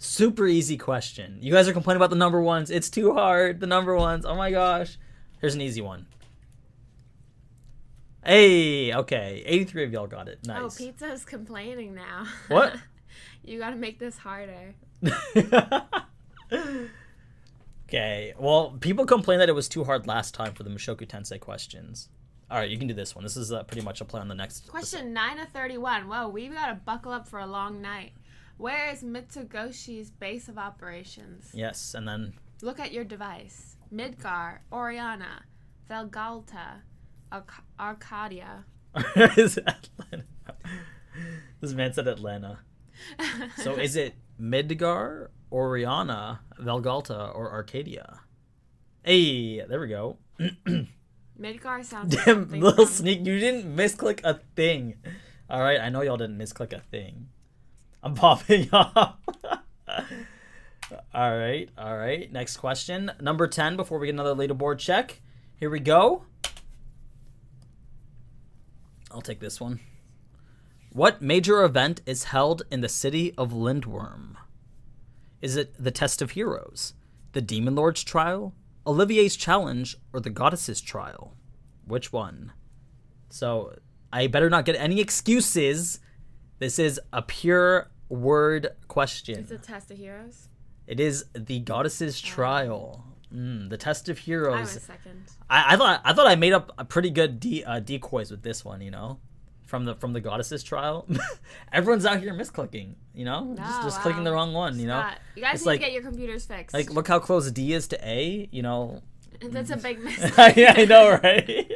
Super easy question. You guys are complaining about the number ones. It's too hard. The number ones. Oh my gosh. Here's an easy one. Hey, okay. 83 of y'all got it. Nice. Oh, Pizza's complaining now. What? You gotta make this harder. Okay. Well, people complained that it was too hard last time for the Mushoku Tensei questions. All right, you can do this one. This is pretty much a play on the next. Question 9 of 31. Whoa, we've gotta buckle up for a long night. Where is Mitsugoshi's base of operations? Yes, and then. Look at your device. Midgar, Oriana, Velgalta, Arcadia. Is it Atlanta? This man said Atlanta. So is it Midgar, Oriana, Velgalta, or Arcadia? Hey, there we go. Midgar sounds like Damn, something little from- sneak. You didn't misclick a thing. All right, I know y'all didn't misclick a thing. I'm popping off. All right. Next question. Number 10 before we get another leaderboard check. Here we go. I'll take this one. What major event is held in the city of Lindworm? Is it the Test of Heroes, the Demon Lord's Trial, Olivier's Challenge, or the Goddess's Trial? Which one? So I better not get any excuses. This is a pure word question. It's a Test of Heroes. It is the Goddess's Trial. The Test of Heroes. I was second. I thought I made up a pretty good decoys with this one, you know, from the Goddess's Trial. Everyone's out here misclicking, you know, just clicking the wrong one, you know. Scott, you guys It's need like- to get your computers fixed. Like, look how close D is to A, you know. That's a big mistake. Yeah, I know, right?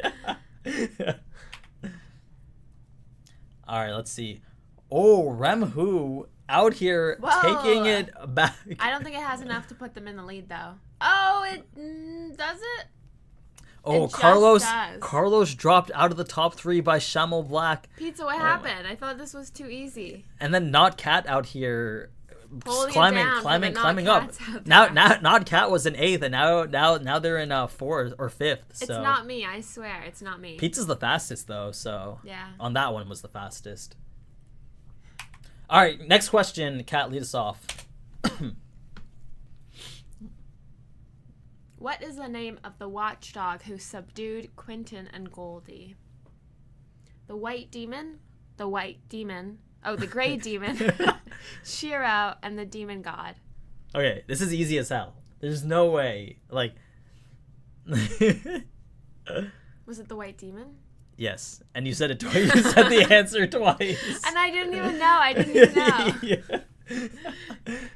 All right, let's see. Oh, Remhu out here Whoa. taking it back. I don't think it has enough to put them in the lead, though. Oh, it does it? Oh, It just Carlos. does. Carlos dropped out of the top 3 by Shamel Black, Pizza, what happened? I thought this was too easy. and then Not Cat out here, Holding it climbing, down for climbing, the climbing Not up. Cats out Now, there. Not Cat was in 8th, and now they're in 4th or 5th. So It's not me, I swear. It's not me. Pizza's the fastest though, so Yeah. on that one was the fastest. All right, next question. Cat, lead us off. What is the name of the watchdog who subdued Quentin and Goldie? The White Demon, the White Demon, the Gray Demon, Shiro, and the Demon God. Okay, this is easy as hell. There's no way. Like, Was it the White Demon? yes, and you said it twice. You said the answer twice. And I didn't even know. I didn't even know. Yeah.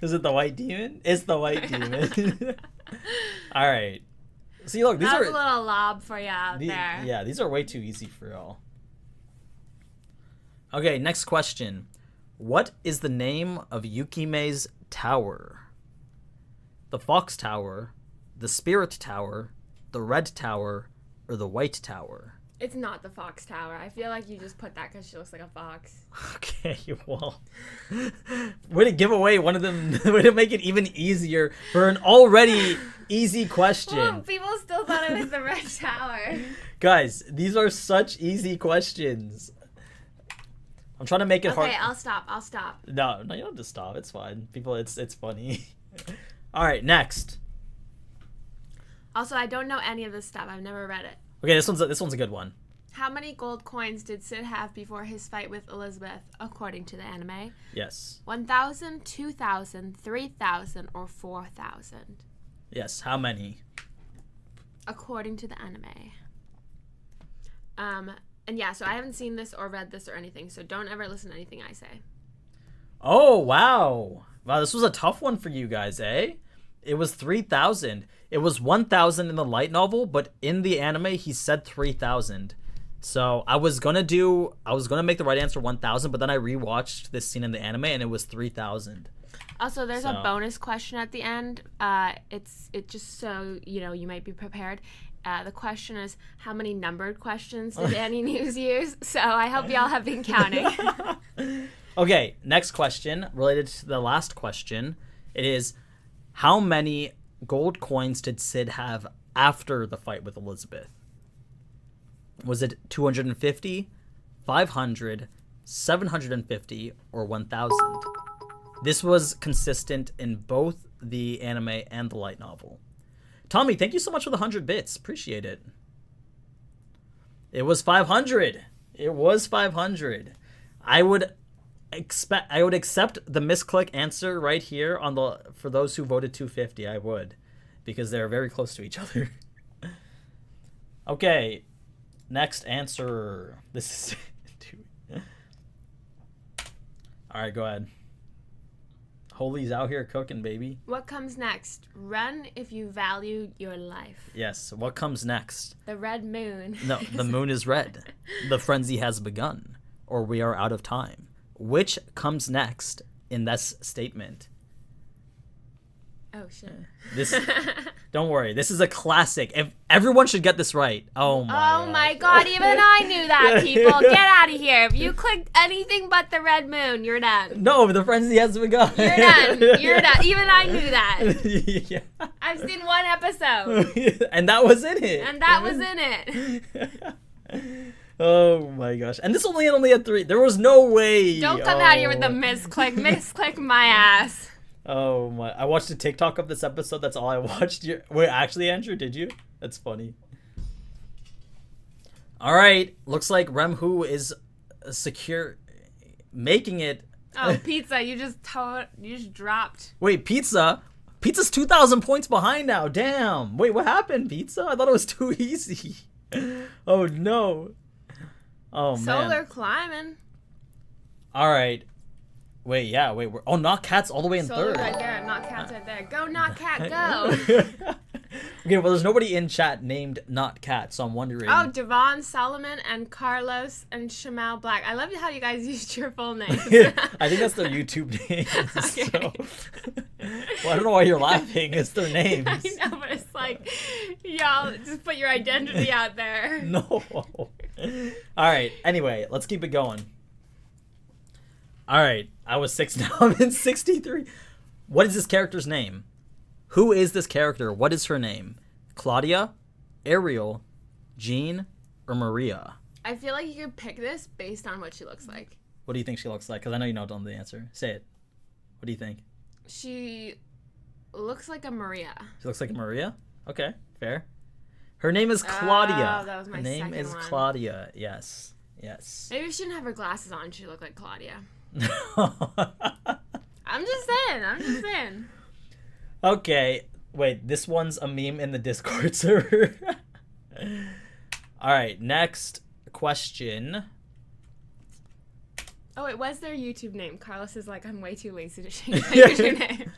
Is it the White Demon? It's the White Demon. All right. See, look, these That was are a little lob for you out there. yeah, these are way too easy for y'all. Okay, next question. What is the name of Yukime's tower? The Fox Tower, the Spirit Tower, the Red Tower, or the White Tower? It's not the Fox Tower. I feel like you just put that because she looks like a fox. Okay, well, way to give away one of them. Way to make it even easier for an already easy question. Well, people still thought it was the Red Tower. Guys, these are such easy questions. I'm trying to make it hard. Okay, I'll stop. No, you don't have to stop. It's fine. People, it's funny. All right, next. Also, I don't know any of this stuff. I've never read it. Okay, this one's a good one. How many gold coins did Sid have before his fight with Elizabeth, according to the anime? Yes. 1,000, 2,000, 3,000, or 4,000? Yes. How many? According to the anime. And yeah, so I haven't seen this or read this or anything, so don't ever listen to anything I say. Oh, wow. Wow, this was a tough one for you guys, eh? It was 3,000. It was 1,000 in the light novel, but in the anime, he said 3,000. So I was gonna make the right answer 1,000, but then I rewatched this scene in the anime, and it was 3,000. Also, there's a bonus question at the end. It's just so you might be prepared. The question is, how many numbered questions did AniNews use? So I hope y'all have been counting. Okay, next question related to the last question. It is, how many gold coins did Sid have after the fight with Elizabeth? Was it 250, 500, 750, or 1,000? This was consistent in both the anime and the light novel. Tommy, thank you so much for the 100 bits. Appreciate it. It was 500. It was 500. I would accept the misclick answer right here for those who voted 250. I would, because they're very close to each other. Okay, next answer. This is all right. Go ahead. Holy's out here cooking, baby. What comes next? Run if you value your life. Yes. What comes next? The red moon. No, the moon is red. The frenzy has begun, or we are out of time. Which comes next in this statement? Oh shit. This, don't worry. This is a classic. If everyone should get this right. Oh my God! Even I knew that. People, get out of here! If you clicked anything but the red moon, you're done. No, the frenzy has begun. You're done. You're done. Even I knew that. Yeah. I've seen one episode, And that was in it. and that was in it. Oh my gosh. And this only had 3. There was no way. Don't come out here with the misclick. Misclick my ass. Oh my. I watched a TikTok of this episode. That's all I watched. Wait, actually, Andrew, did you? That's funny. All right. Looks like Remhu is secure, making it. Oh, pizza! You just dropped. Wait, Pizza's 2,000 points behind now. Damn. Wait, what happened, Pizza? I thought it was too easy. Oh no. Oh man. Solar climbing. All right. Wait. Not Cat's all the way in Solar 3rd. right there. Not Cat's right there. Go, not Cat, go. Okay, well, there's nobody in chat named Not Cat, so I'm wondering. Oh, Devon Solomon and Carlos and Shamal Black. I love how you guys used your full names. I think that's their YouTube names. Okay. So. Well, I don't know why you're laughing. It's their names. I know, but it's like, y'all just put your identity out there. No. All right. Anyway, let's keep it going. All right. I was 6 now. I'm in 63. What is this character's name? Who is this character? What is her name? Claudia, Ariel, Jean, or Maria? I feel like you could pick this based on what she looks like. What do you think she looks like? Because I know you don't know the answer. Say it. What do you think? She looks like a Maria. She looks like a Maria? Okay, fair. Her name is Claudia. Oh, that was my Her name second is one. Claudia. Yes. Yes. Maybe she didn't have her glasses on. She looked like Claudia. I'm just saying. Okay. Wait, this one's a meme in the Discord server. All right, next question. Oh, it was their YouTube name. Carlos is like, I'm way too lazy to change my YouTube name.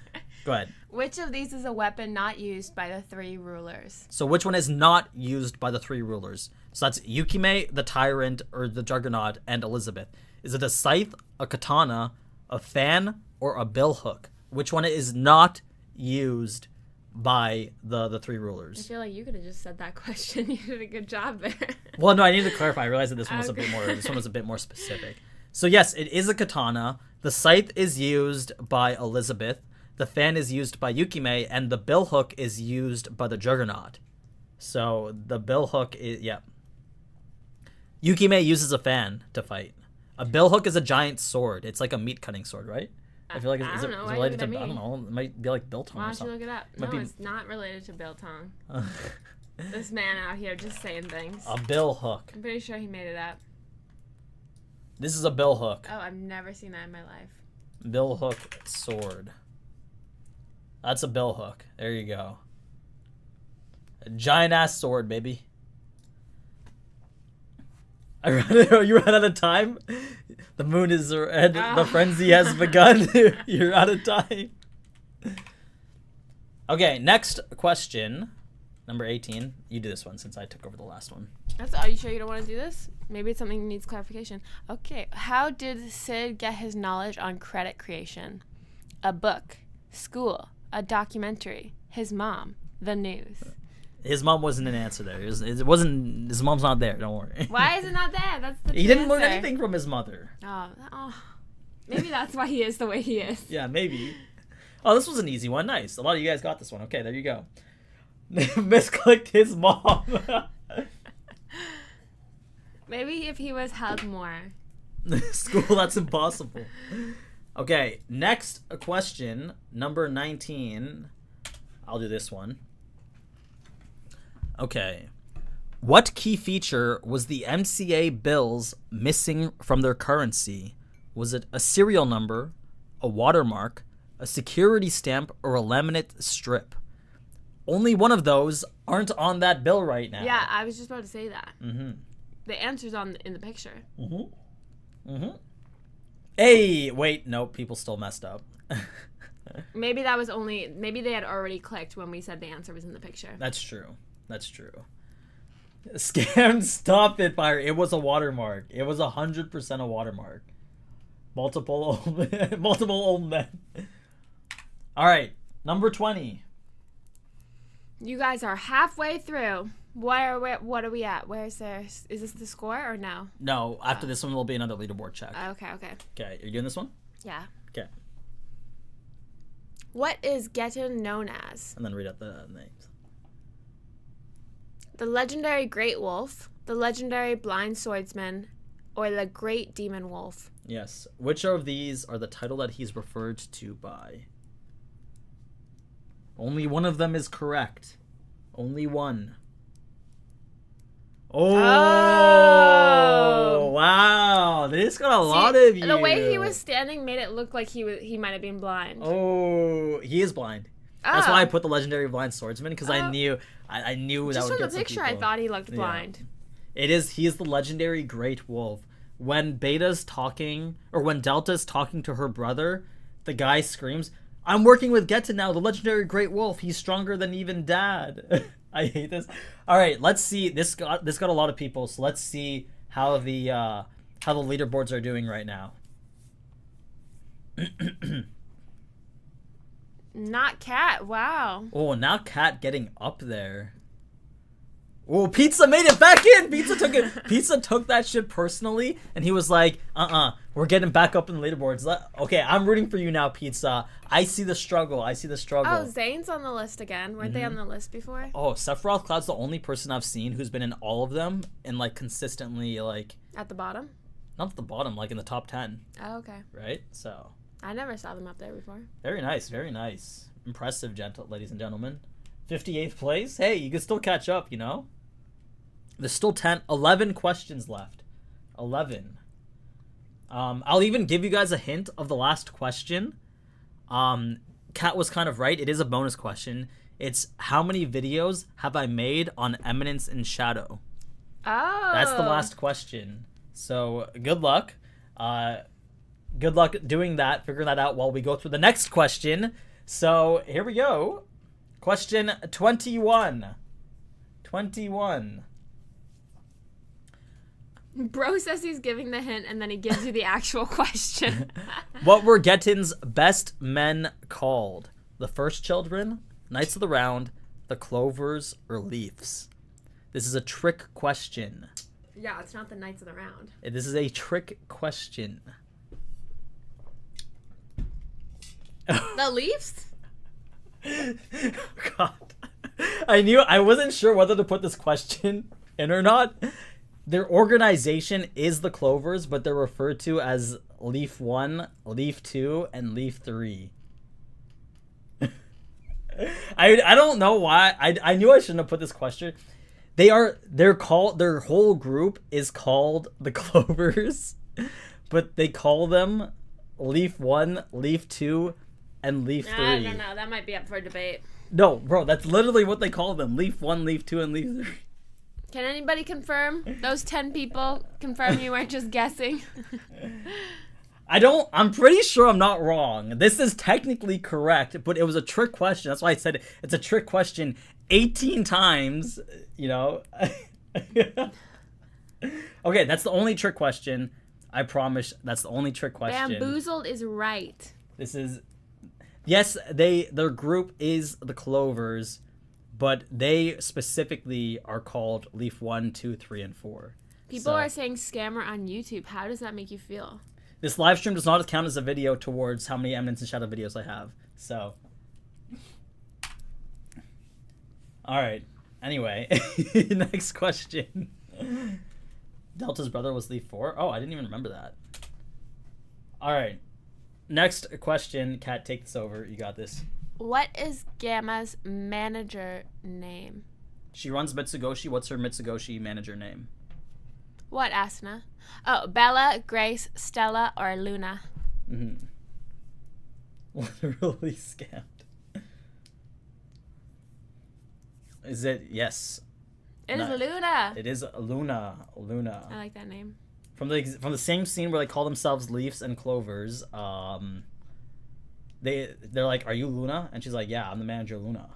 Go ahead. Which of these is a weapon not used by the three rulers? So which one is not used by the three rulers? So that's Yukime, the Tyrant, or the Juggernaut, and Elizabeth. Is it a scythe, a katana, a fan, or a billhook? Which one is not used by the three I rulers? feel like you could have just said that question. You did a good job there. Well, no, I need to clarify. I realized that this one was Okay. this one was a bit more specific. So yes, it is a katana. The scythe is used by Elizabeth. The fan is used by Yukime, and the billhook is used by the Juggernaut. So the billhook is Yukime uses a fan to fight. A billhook is a giant sword. It's like a meat cutting sword, right? I feel like I is don't it know. is it Why related would to that I don't mean? know. It might be like biltong Why or don't you something. look it up? Might No, be- it's not related to biltong. This man out here just saying things. A billhook. I'm pretty sure he made it up. This is a billhook. Oh, I've never seen that in my life. Billhook sword. That's a billhook. There you go. A giant ass sword, baby. You ran out of time? The moon is red. The frenzy has begun. You're out of time. Okay, next question. Number 18. You do this one since I took over the last one. Are you sure you don't want to do this? Maybe it's something that needs clarification. Okay. How did Sid get his knowledge on credit creation? A book, school, a documentary, his mom, the news. His mom wasn't an answer there. It wasn't. His mom's not there. Don't worry. Why is it not there? That's the He didn't learn answer. anything from his mother. Oh, maybe that's why he is the way he is. Yeah, maybe. Oh, this was an easy one. Nice. A lot of you guys got this one. Okay, there you go. Misclicked his mom. Maybe if he was held more. School, that's impossible. Okay, next question, number 19. I'll do this one. Okay. What key feature was the MCA bills missing from their currency? Was it a serial number, a watermark, a security stamp, or a laminate strip? Only one of those aren't on that bill right now. Yeah, I was just about to say that. Mm-hmm. The answer's in the picture. Mm-hmm. Mm-hmm. Hey, wait, nope, people still messed up. Maybe they had already clicked when we said the answer was in the picture. That's true. That's true. Scam, stop it, Fire. It was a watermark. It was 100% a watermark. Multiple old men. All right, number 20. You guys are halfway through. What are we at? Is this the score or no? No, after this one will be another leaderboard check. Okay. Okay, are you doing this one? Yeah. Okay, What is Getten known as? and then read out the names. The legendary Great Wolf, the legendary Blind Swordsman, or the Great Demon Wolf? Yes. Which of these are the title that he's referred to by? Only one of them is correct. Only one. Oh, wow. This got a lot of you. The way he was standing made it look like he might have been blind. Oh, he is blind. That's why I put the legendary blind swordsman, because I knew that Just would from get the picture, some I people. thought he looked blind. He is the legendary Great Wolf. When Beta's talking, or when Delta's talking to her brother, the guy screams, "I'm working with Geta now, the legendary Great Wolf. He's stronger than even Dad." I hate this. All right, let's see. This got a lot of people, so let's see how the leaderboards are doing right now. Not Cat. Wow. Oh, now Kat getting up there. Oh, Pizza made it back in. Pizza took that shit personally, and he was like, we're getting back up in the leaderboards. Okay, I'm rooting for you now, Pizza. I see the struggle. Oh, Zane's on the list again. Weren't they on the list before? Oh, Sephiroth Cloud's the only person I've seen who's been in all of them and like consistently like At the bottom? not at the bottom, like in the top 10, Oh, okay. right? So I never saw them up there before. very nice, very nice. Impressive, ladies and gentlemen. 58th place. Hey, you can still catch up, you know? There's still 11 questions left. 11. I'll even give you guys a hint of the last question. Kat was kind of right. It is a bonus question. It's how many videos have I made on Eminence and Shadow? Oh. That's the last question. So good luck. Good luck doing that, figuring that out while we go through the next question. So here we go. Question 21. 21. Bro says he's giving the hint and then he gives you the actual question. What were Gettin's best men called? The First Children, Knights of the Round, the Clovers, or Leafs? This is a trick question. Yeah, it's not the Knights of the Round. This is a trick question. The Leafs? God. I wasn't sure whether to put this question in or not. Their organization is the Clovers, but they're referred to as Leaf 1, Leaf 2, and Leaf 3. I don't know why. I knew I shouldn't have put this question. They're called, their whole group is called the Clovers, but they call them Leaf 1, Leaf 2, and Leaf 3. I don't know. That might be up for debate. No, bro, that's literally what they call them. Leaf 1, Leaf 2, and Leaf 3. Can anybody confirm? Those 10 people confirm you weren't just guessing? I'm pretty sure I'm not wrong. This is technically correct, but it was a trick question. That's why I said it's a trick question 18 times, you know. Okay, that's the only trick question. I promise that's the only trick question. Bamboozled is right. This is... Yes, their group is the Clovers, but they specifically are called Leaf 1, 2, 3, and 4. People are saying scammer on YouTube. How does that make you feel? This live stream does not count as a video towards how many Eminence and Shadow videos I have. So. Alright. Anyway. Next question. Delta's brother was Leaf 4? Oh, I didn't even remember that. Alright. Next question. Kat, take this over. You got this. What is Gamma's manager name? She runs Mitsugoshi. What's her Mitsugoshi manager name? What, Asuna? Oh, Bella, Grace, Stella, or Luna? Mm-hmm. Literally scammed. Is it? Yes. It is Luna. It is Luna. Luna. I like that name. From the same scene where they call themselves Leafs and Clovers, they're like, "Are you Luna?" And she's like, "Yeah, I'm the manager, Luna."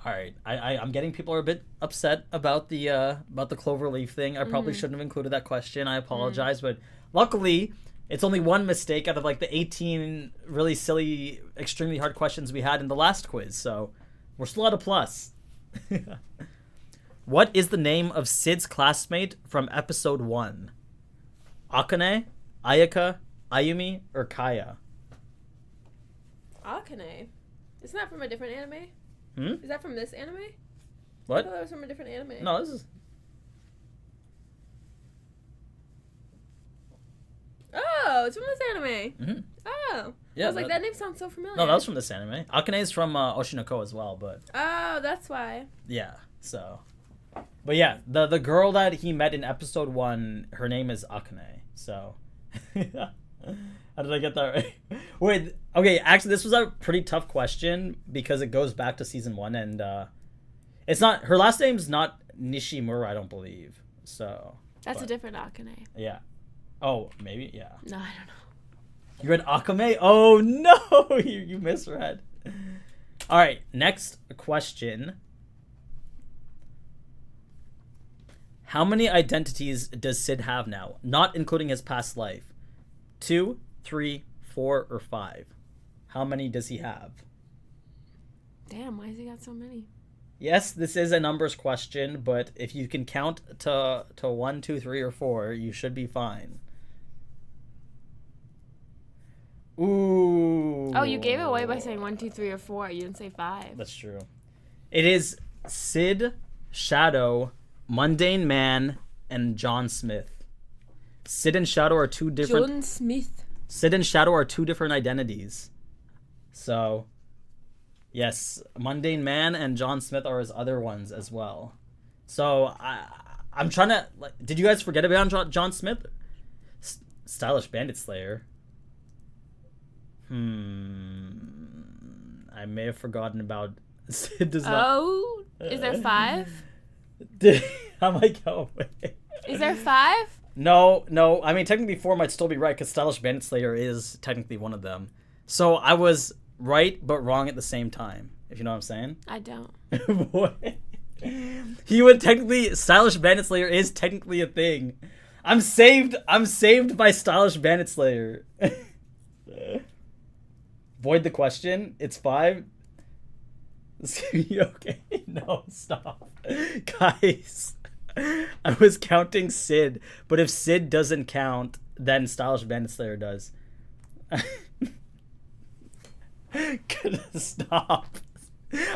All right, I'm getting people are a bit upset about the Clover Leaf thing. I probably shouldn't have included that question. I apologize, but luckily it's only one mistake out of like the 18 really silly, extremely hard questions we had in the last quiz. So we're still at a plus. What is the name of Sid's classmate from episode 1? Akane, Ayaka, Ayumi, or Kaya? Akane. Isn't that from a different anime? Is that from this anime? What? I thought that was from a different anime. No, this is... Oh, it's from this anime. Mm-hmm. Oh. Yeah, I was like, that name sounds so familiar. No, that was from this anime. Akane is from Oshinoko as well, but... Oh, that's why. Yeah, so... But yeah, the girl that he met in episode 1, her name is Akane, so... How did I get that right? Wait, okay, actually, this was a pretty tough question because it goes back to season 1, and it's not... Her last name's not Nishimura, I don't believe, so... That's a different Akane. Yeah. Oh, maybe? Yeah. No, I don't know. You read Akame? Oh, no! You misread. All right, next question. How many identities does Sid have now? Not including his past life. 2, 3, 4, or 5? How many does he have? Damn, why has he got so many? Yes, this is a numbers question, but if you can count to 1, 2, 3, or 4, you should be fine. Ooh. Oh, you gave it away by saying 1, 2, 3, or 4. You didn't say 5. That's true. It is Sid, Shadow, Mundane Man, and John Smith. Sid and Shadow are two different. John Smith. Sid and Shadow are two different identities. So, yes, Mundane Man and John Smith are his other ones as well. So I'm trying to. Did you guys forget about John Smith? Stylish Bandit Slayer. I may have forgotten about Sid does not. Oh, is there 5? How am I going? Is there 5? No. I mean, technically 4 might still be right because Stylish Bandit Slayer is technically one of them. So I was right but wrong at the same time. If you know what I'm saying. I don't. Boy. He would technically. Stylish Bandit Slayer is technically a thing. I'm saved by Stylish Bandit Slayer. Void the question. It's 5. Okay, no, stop. Guys, I was counting Sid, but if Sid doesn't count, then Stylish Bandit Slayer does. Stop.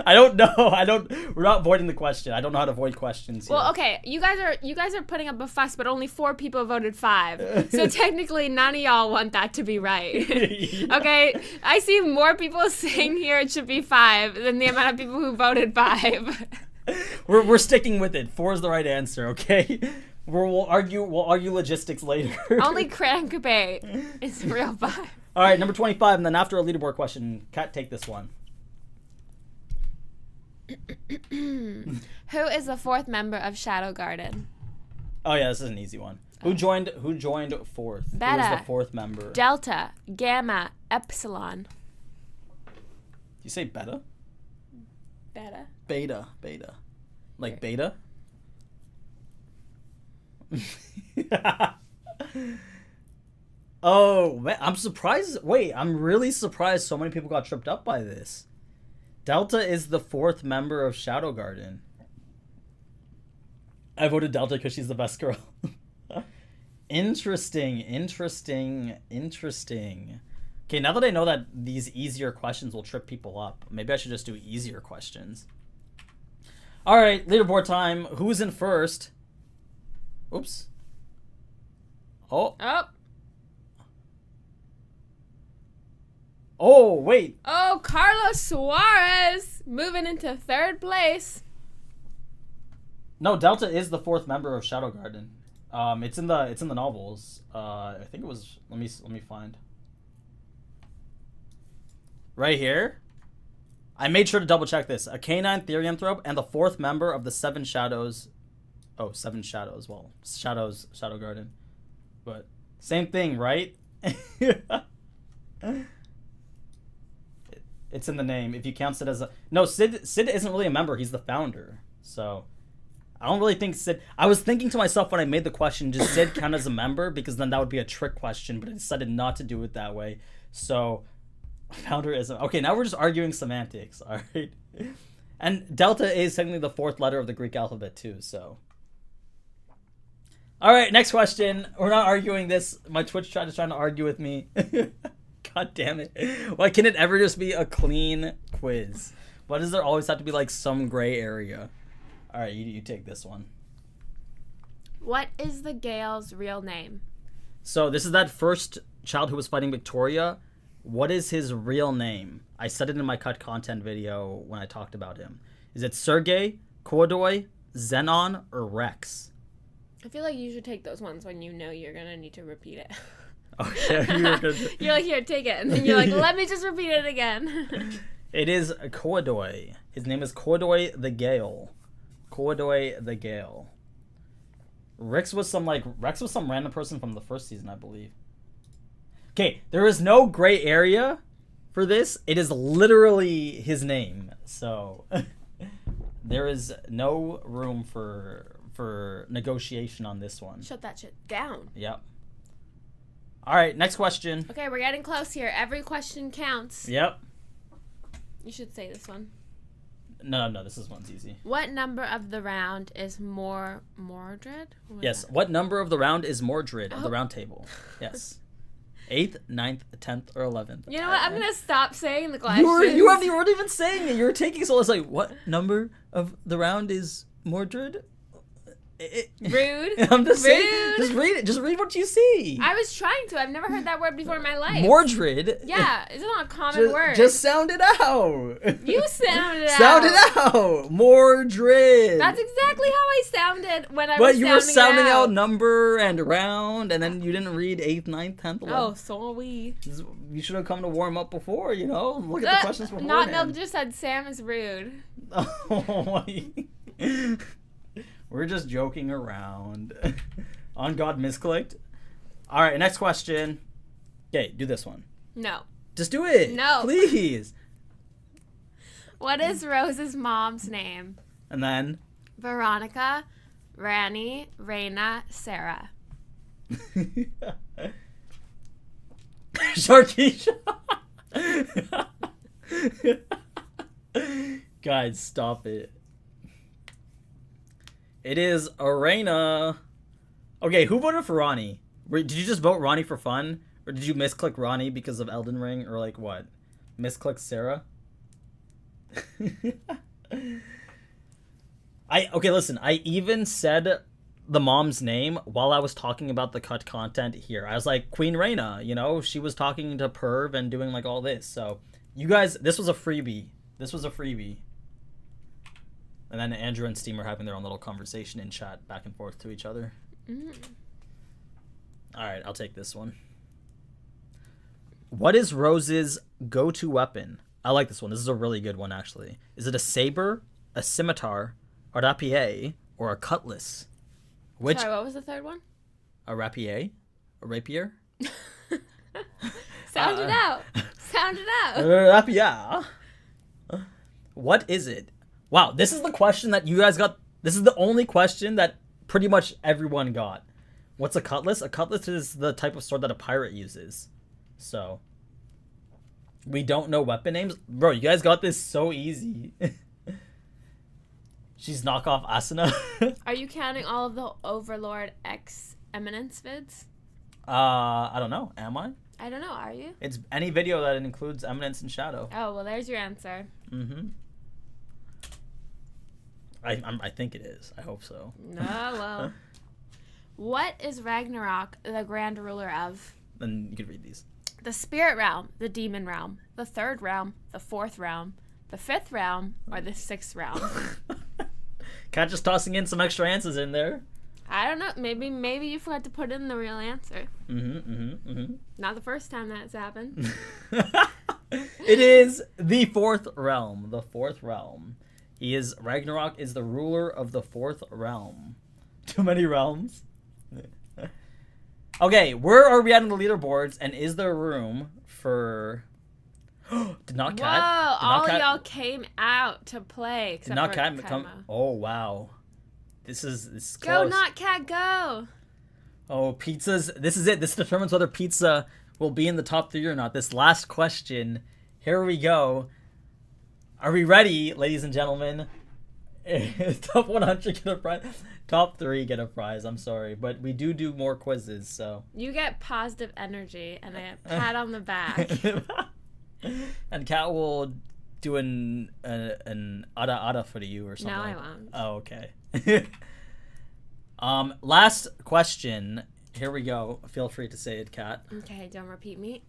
I don't know. We're not voiding the question. I don't know how to void questions here. Well, okay, you guys are putting up a fuss, but only 4 people voted 5. So technically, none of y'all want that to be right. Yeah. Okay, I see more people saying here it should be 5 than the amount of people who voted 5. We're sticking with it. 4 is the right answer. Okay. We'll argue logistics later. Only Crankabe is the real 5. All right, number 25, and then after a leaderboard question, Kat, take this one. Who is the 4th member of Shadow Garden? Oh yeah, this is an easy one. Who joined 4th? Beta. Who is the 4th member? Delta, Gamma, Epsilon. You say beta? Beta. Beta. Like beta? Oh, man, I'm surprised. Wait, I'm really surprised so many people got tripped up by this. Delta is the 4th member of Shadow Garden. I voted Delta because she's the best girl. Interesting. Okay, now that I know that these easier questions will trip people up, maybe I should just do easier questions. All right, leaderboard time. Who's in first? Oops. Oh, wait. Oh, Carlos Suarez moving into 3rd place. No, Delta is the 4th member of Shadow Garden. It's in the novels. I think it was. Let me find. Right here. I made sure to double check this. A canine therianthrope and the 4th member of the 7 Shadows. Oh, 7 Shadows. Well, Shadow Garden. But same thing, right? It's in the name. If you count Sid as a... No, Sid isn't really a member. He's the founder. So, I don't really think Sid... I was thinking to myself when I made the question, does Sid count as a member? Because then that would be a trick question, but I decided not to do it that way. So, founder isn't... Okay, now we're just arguing semantics, alright? And Delta is technically the 4th letter of the Greek alphabet, too, so... Alright, next question. We're not arguing this. My Twitch chat is trying to argue with me. God damn it. Why can it ever just be a clean quiz? Why does there always have to be like some gray area? Alright, you take this one. What is the Gale's real name? So this is that first child who was fighting Victoria. What is his real name? I said it in my cut content video when I talked about him. Is it Sergey, Kodoy, Xenon, or Rex? I feel like you should take those ones when you know you're going to need to repeat it. Okay, You're like, here, take it. And then you're like, let me just repeat it again. It is Kodoy. His name is Kodoy the Gale. Kodoy the Gale. Rex was some random person from the first season, I believe. Okay, there is no gray area for this. It is literally his name. So there is no room for negotiation on this one. Shut that shit down. Yep. All right, next question. Okay, we're getting close here. Every question counts. Yep. You should say this one. No, this one's easy. What number of the round is Mordred? Yes. What number of the round is Mordred of the Oh. round table? Yes. 8th, 9th, 10th, or 11th? You know what? I'm gonna stop saying the questions. You weren't even saying it. You were taking so it's like, what number of the round is Mordred? Rude. I'm just saying. Rude. Just read it. Just read what you see. I was trying to. I've never heard that word before in my life. Mordred. Yeah, it's not a common word. Just sound it out. You sounded out. Sound it out. Mordred. That's exactly how I sounded when I was But you were sounding out. out number and round, and then you didn't read 8th, 9th, 10th, 11th. Oh, so we. You should have come to warm up before, you know? Look at the questions beforehand. Not Milk just said Sam is rude. Oh, we're just joking around. On God misclicked. All right, next question. Okay, do this one. No. Just do it. No. Please. What is Rose's mom's name? And then? Veronica, Rani, Raina, Sarah. Sharkeisha. Guys, stop it. It is Arena. Okay, who voted for Ronnie? Did you just vote Ronnie for fun? Or did you misclick Ronnie because of Elden Ring? Or like what? Misclick Sarah? Okay, listen. I even said the mom's name while I was talking about the cut content here. I was like, Queen Reina, you know? She was talking to Perv and doing like all this. So, you guys, this was a freebie. And then Andrew and Steam are having their own little conversation in chat back and forth to each other. All right, I'll take this one. What is Rose's go-to weapon? I like this one. This is a really good one, actually. Is it a saber, a scimitar, a rapier, or a cutlass? Sorry, what was the third one? A rapier? A rapier? Sound it out. Sound it out. Rapier. What is it? Wow, this is the question that you guys got. This is the only question that pretty much everyone got. What's a cutlass? A cutlass is the type of sword that a pirate uses. So, we don't know weapon names. Bro, you guys got this so easy. She's knockoff Asuna. Are you counting all of the Overlord X Eminence vids? I don't know. Am I? I don't know. Are you? It's any video that includes Eminence and Shadow. Oh, well, there's your answer. Mm-hmm. I think it is. I hope so. No, well. What is Ragnarok the grand ruler of? Then you could read these. The spirit realm, the demon realm, the third realm, the fourth realm, the fifth realm, or the sixth realm? Cat just tossing in some extra answers in there. I don't know. Maybe you forgot to put in the real answer. Mm-hmm. Not the first time that's happened. It is the fourth realm. The fourth realm. Ragnarok is the ruler of the fourth realm. Too many realms. Okay, where are we at on the leaderboards? And is there room for? Did not Cat? Whoa! All y'all came out to play. Except Did not for Cat Kaimo. come? Oh wow, this is Go, close. not Cat, go! Oh, pizzas. This is it. This determines whether pizza will be in the top 3 or not. This last question. Here we go. Are we ready, ladies and gentlemen? Top 100 get a prize. Top 3 get a prize. I'm sorry, but we do more quizzes, so. You get positive energy and a pat on the back. And Kat will do an ada for you or something. No, I won't. Oh, okay. Last question. Here we go. Feel free to say it, Kat. Okay, don't repeat me.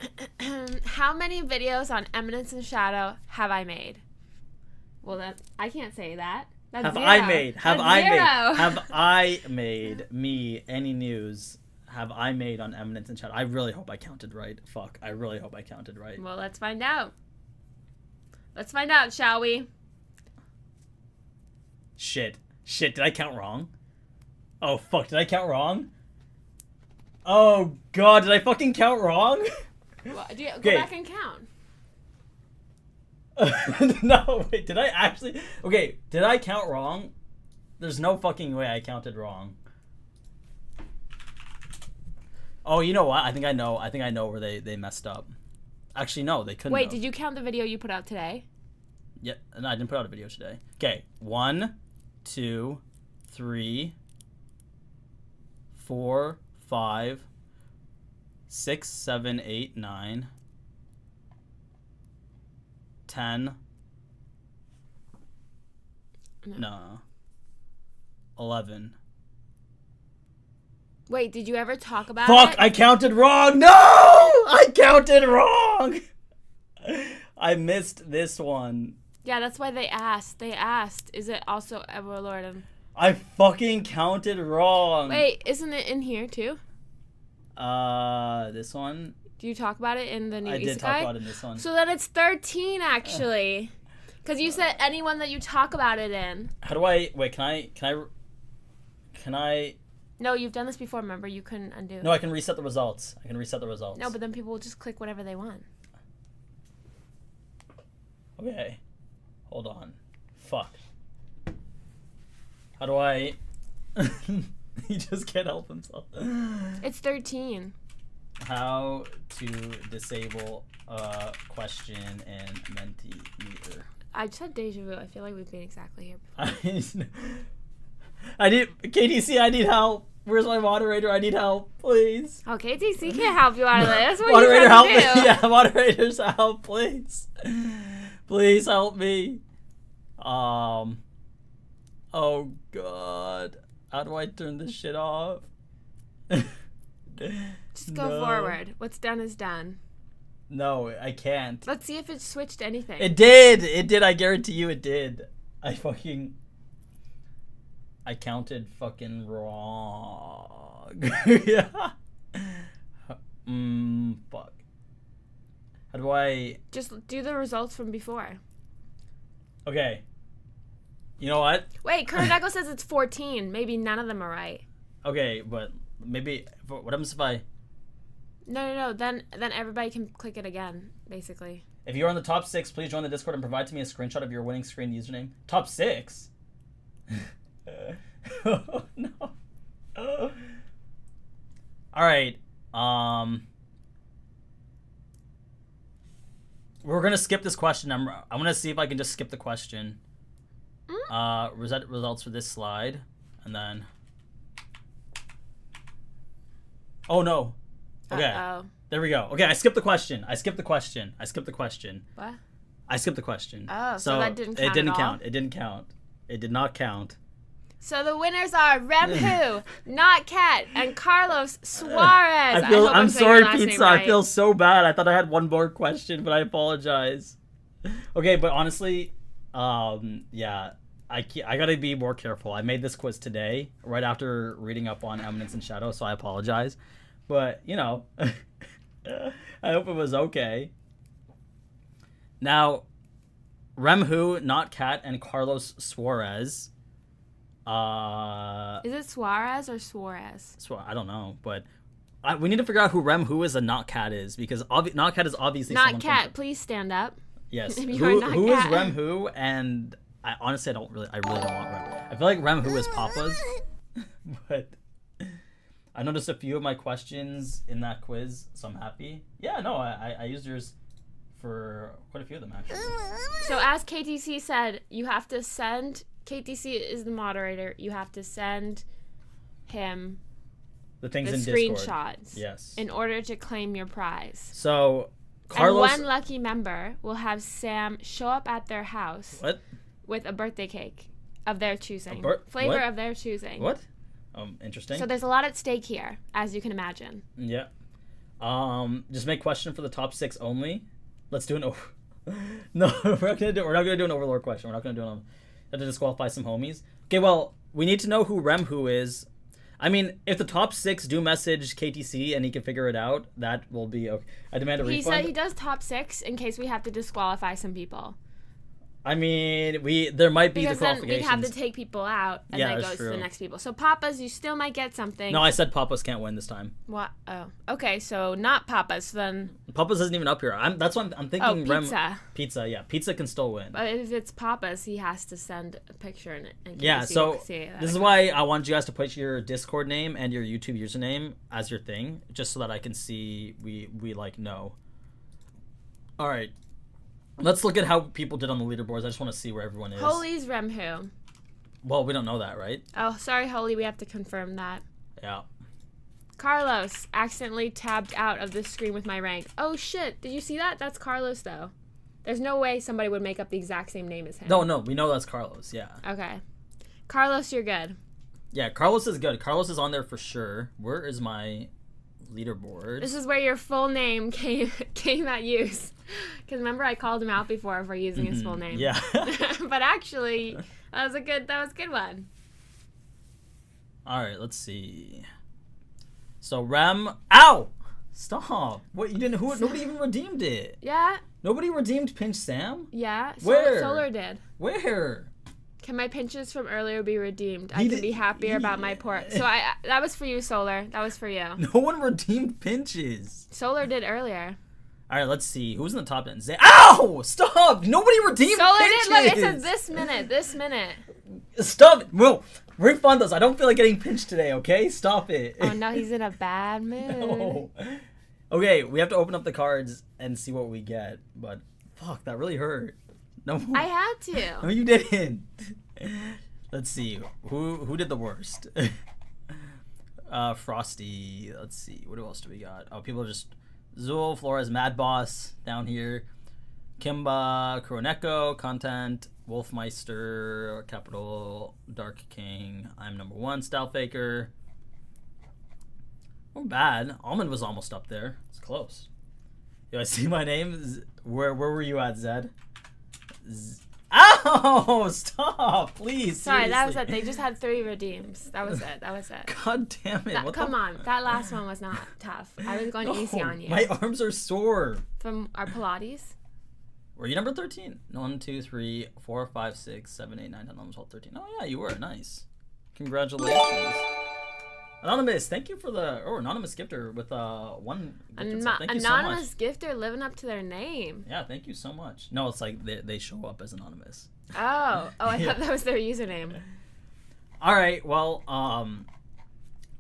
How many videos on Eminence and Shadow have I made? Well, I can't say that. That's Have zero. I made? Have That's I zero. made? Have I made? Me, AniNews. Have I made on Eminence and Shadow? I really hope I counted right. Fuck. I really hope I counted right. Well, let's find out. Let's find out, shall we? Shit. Did I count wrong? Oh, fuck. Did I count wrong? Oh, God. Did I fucking count wrong? Well, go Okay. back and count. No, wait. Did I actually... Okay. Did I count wrong? There's no fucking way I counted wrong. Oh, you know what? I think I know where they messed up. Actually, no, they couldn't. Wait, have. did you count the video you put out today? Yeah, no, I didn't put out a video today. Okay, 1, 2, 3, 4, 5, 6, 7, 8, 9, 10. No. 11. Wait, did you ever talk about Fuck! it? I counted wrong. No, I counted wrong. I missed this one. Yeah, that's why they asked. They asked, is it also Everlord? I fucking counted wrong. Wait, isn't it in here too? This one. Do you talk about it in the new I isekai? did talk about it in this one. So then it's 13 actually. Because you said anyone that you talk about it in. How do I wait? Can I? No, you've done this before. Remember, you couldn't undo. No, I can reset the results. No, but then people will just click whatever they want. Okay, hold on. Fuck. How do I? He just can't help himself. It's 13. How to disable a question in Mentimeter. I just had deja vu. I feel like we've been exactly here before. I need KTC. I need help. Where's my moderator? I need help, please. Oh, KTC can't help you out of this. What Moderator, are help you me. trying to do? Yeah, moderators, help, please. Please help me. Oh God. How do I turn this shit off? Just go forward. What's done is done. No, I can't. Let's see if it switched anything. It did. It did. I guarantee you it did. I counted fucking wrong. Yeah. Fuck. How do I... Just do the results from before. Okay. You know what? Wait, Kuroneko says it's 14. Maybe none of them are right. Okay, but maybe... What happens if I... No. Then everybody can click it again, basically. If you're on the top 6, please join the Discord and provide to me a screenshot of your winning screen username. Top 6? Oh, no. Alright. We're gonna skip this question. I'm gonna see if I can just skip the question. Results for this slide. And then... Oh, no. Okay. Uh-oh. There we go. Okay, I skipped the question. What? I skipped the question. Oh, so that didn't count. It didn't at all? count. It didn't count. It did not count. So the winners are Remhu, Not Cat, and Carlos Suarez. I'm saying sorry, your last name Pizza. right. I feel so bad. I thought I had one more question, but I apologize. Okay, but honestly, yeah, I gotta be more careful. I made this quiz today, right after reading up on Eminence and Shadow, so I apologize. But, you know, I hope it was okay. Now, Remhu, Not Cat, and Carlos Suarez. Is it Suarez or Suarez? I don't know, but we need to figure out who Remhu is and Not Cat is, because Not Cat is obviously Not someone Cat, from... please stand up. Yes. If you are Not who is Cat. Remhu? And I honestly really don't want Rem. I feel like Remhu is Papa's, but I noticed a few of my questions in that quiz, so I'm happy. Yeah, no, I used yours for quite a few of them, actually. So as KTC said, you have to send... KTC is the moderator. You have to send him the things the in screenshots. Discord. Yes. In order to claim your prize. So, Carlos... And one lucky member will have Sam show up at their house. What? With a birthday cake of their choosing. what? Flavor of their choosing. What? Interesting. So there's a lot at stake here, as you can imagine. Yeah. Just make question for the top 6 only. Let's do an over... No, we're not gonna do an Overlord question. We're not gonna do an... to disqualify some homies. Okay, well, we need to know who Remhu is. I mean, if the top 6 do message KTC and he can figure it out, that will be okay. I demand a refund. He said he does top 6 in case we have to disqualify some people. I mean, there might be Because then we'd have disqualifications. to take people out, and Yeah, then it that's goes to the true. next people. So Papa's, you still might get something. No, I said Papas can't win this time. What? Oh, okay. So not Papa's then. Papas isn't even up here. That's what I'm thinking. Oh, pizza. Pizza, yeah. Pizza can still win. But if it's Papa's, he has to send a picture in it. Yeah, so this is why I wanted you guys to put your Discord name and your YouTube username as your thing, just so that I can see we like know. All right, let's look at how people did on the leaderboards. I just want to see where everyone is. Holy's Remhu. Well, we don't know that, right? Oh, sorry, Holy. We have to confirm that. Yeah. Carlos accidentally tabbed out of this screen with my rank. Oh shit! Did you see that? That's Carlos though. There's no way somebody would make up the exact same name as him. No, we know that's Carlos. Yeah. Okay. Carlos, you're good. Yeah, Carlos is good. Carlos is on there for sure. Where is my leaderboard? This is where your full name came at use. Because remember, I called him out before for using his full name. Yeah. But actually, that was a good one. All right, let's see. So Rem, ow! Stop! What you didn't? Nobody even redeemed it. Yeah. Nobody redeemed Pinch Sam. Yeah. Where? Solar did. Where? Can my pinches from earlier be redeemed? I can be happier about my port. So that was for you, Solar. That was for you. No one redeemed pinches. Solar did earlier. All right, let's see. Who's in the top 10? Ow! Stop! Nobody redeemed Solar pinches. did. Look, it says this minute. Stop! Will refund us. I don't feel like getting pinched today. Okay, stop it. Oh no, he's in a bad mood. No. Okay, we have to open up the cards and see what we get. But fuck, that really hurt. No. I had to. No, you didn't. Let's see. Who did the worst? Frosty. Let's see. What else do we got? Oh, people are just Zool, Flores, Mad Boss down here. Kimba, Kuroneko, Content, Wolfmeister, Capital, Dark King. I'm number 1. Style Faker. Not bad. Almond was almost up there. It's close. Yo, I see my name. Where were you at, Zed? Ow! Stop, please. Sorry, that was seriously. it. They just had 3 redeems. That was it. God damn it. That, What come the... on. That last one was not tough. I was going easy on you. My arms are sore. From our Pilates. Were you number 13? 1, 2, 3, 4, 5, 6, 7, 8, 9, 10, 11, 12, 13. Oh, yeah, you were. Nice. Congratulations. Anonymous, thank you for the... Oh, anonymous gifter with 1 gifted sub. Thank you so much. Anonymous gifter living up to their name. Yeah, thank you so much. No, it's like they show up as anonymous. Oh, I thought that was their username. All right, well,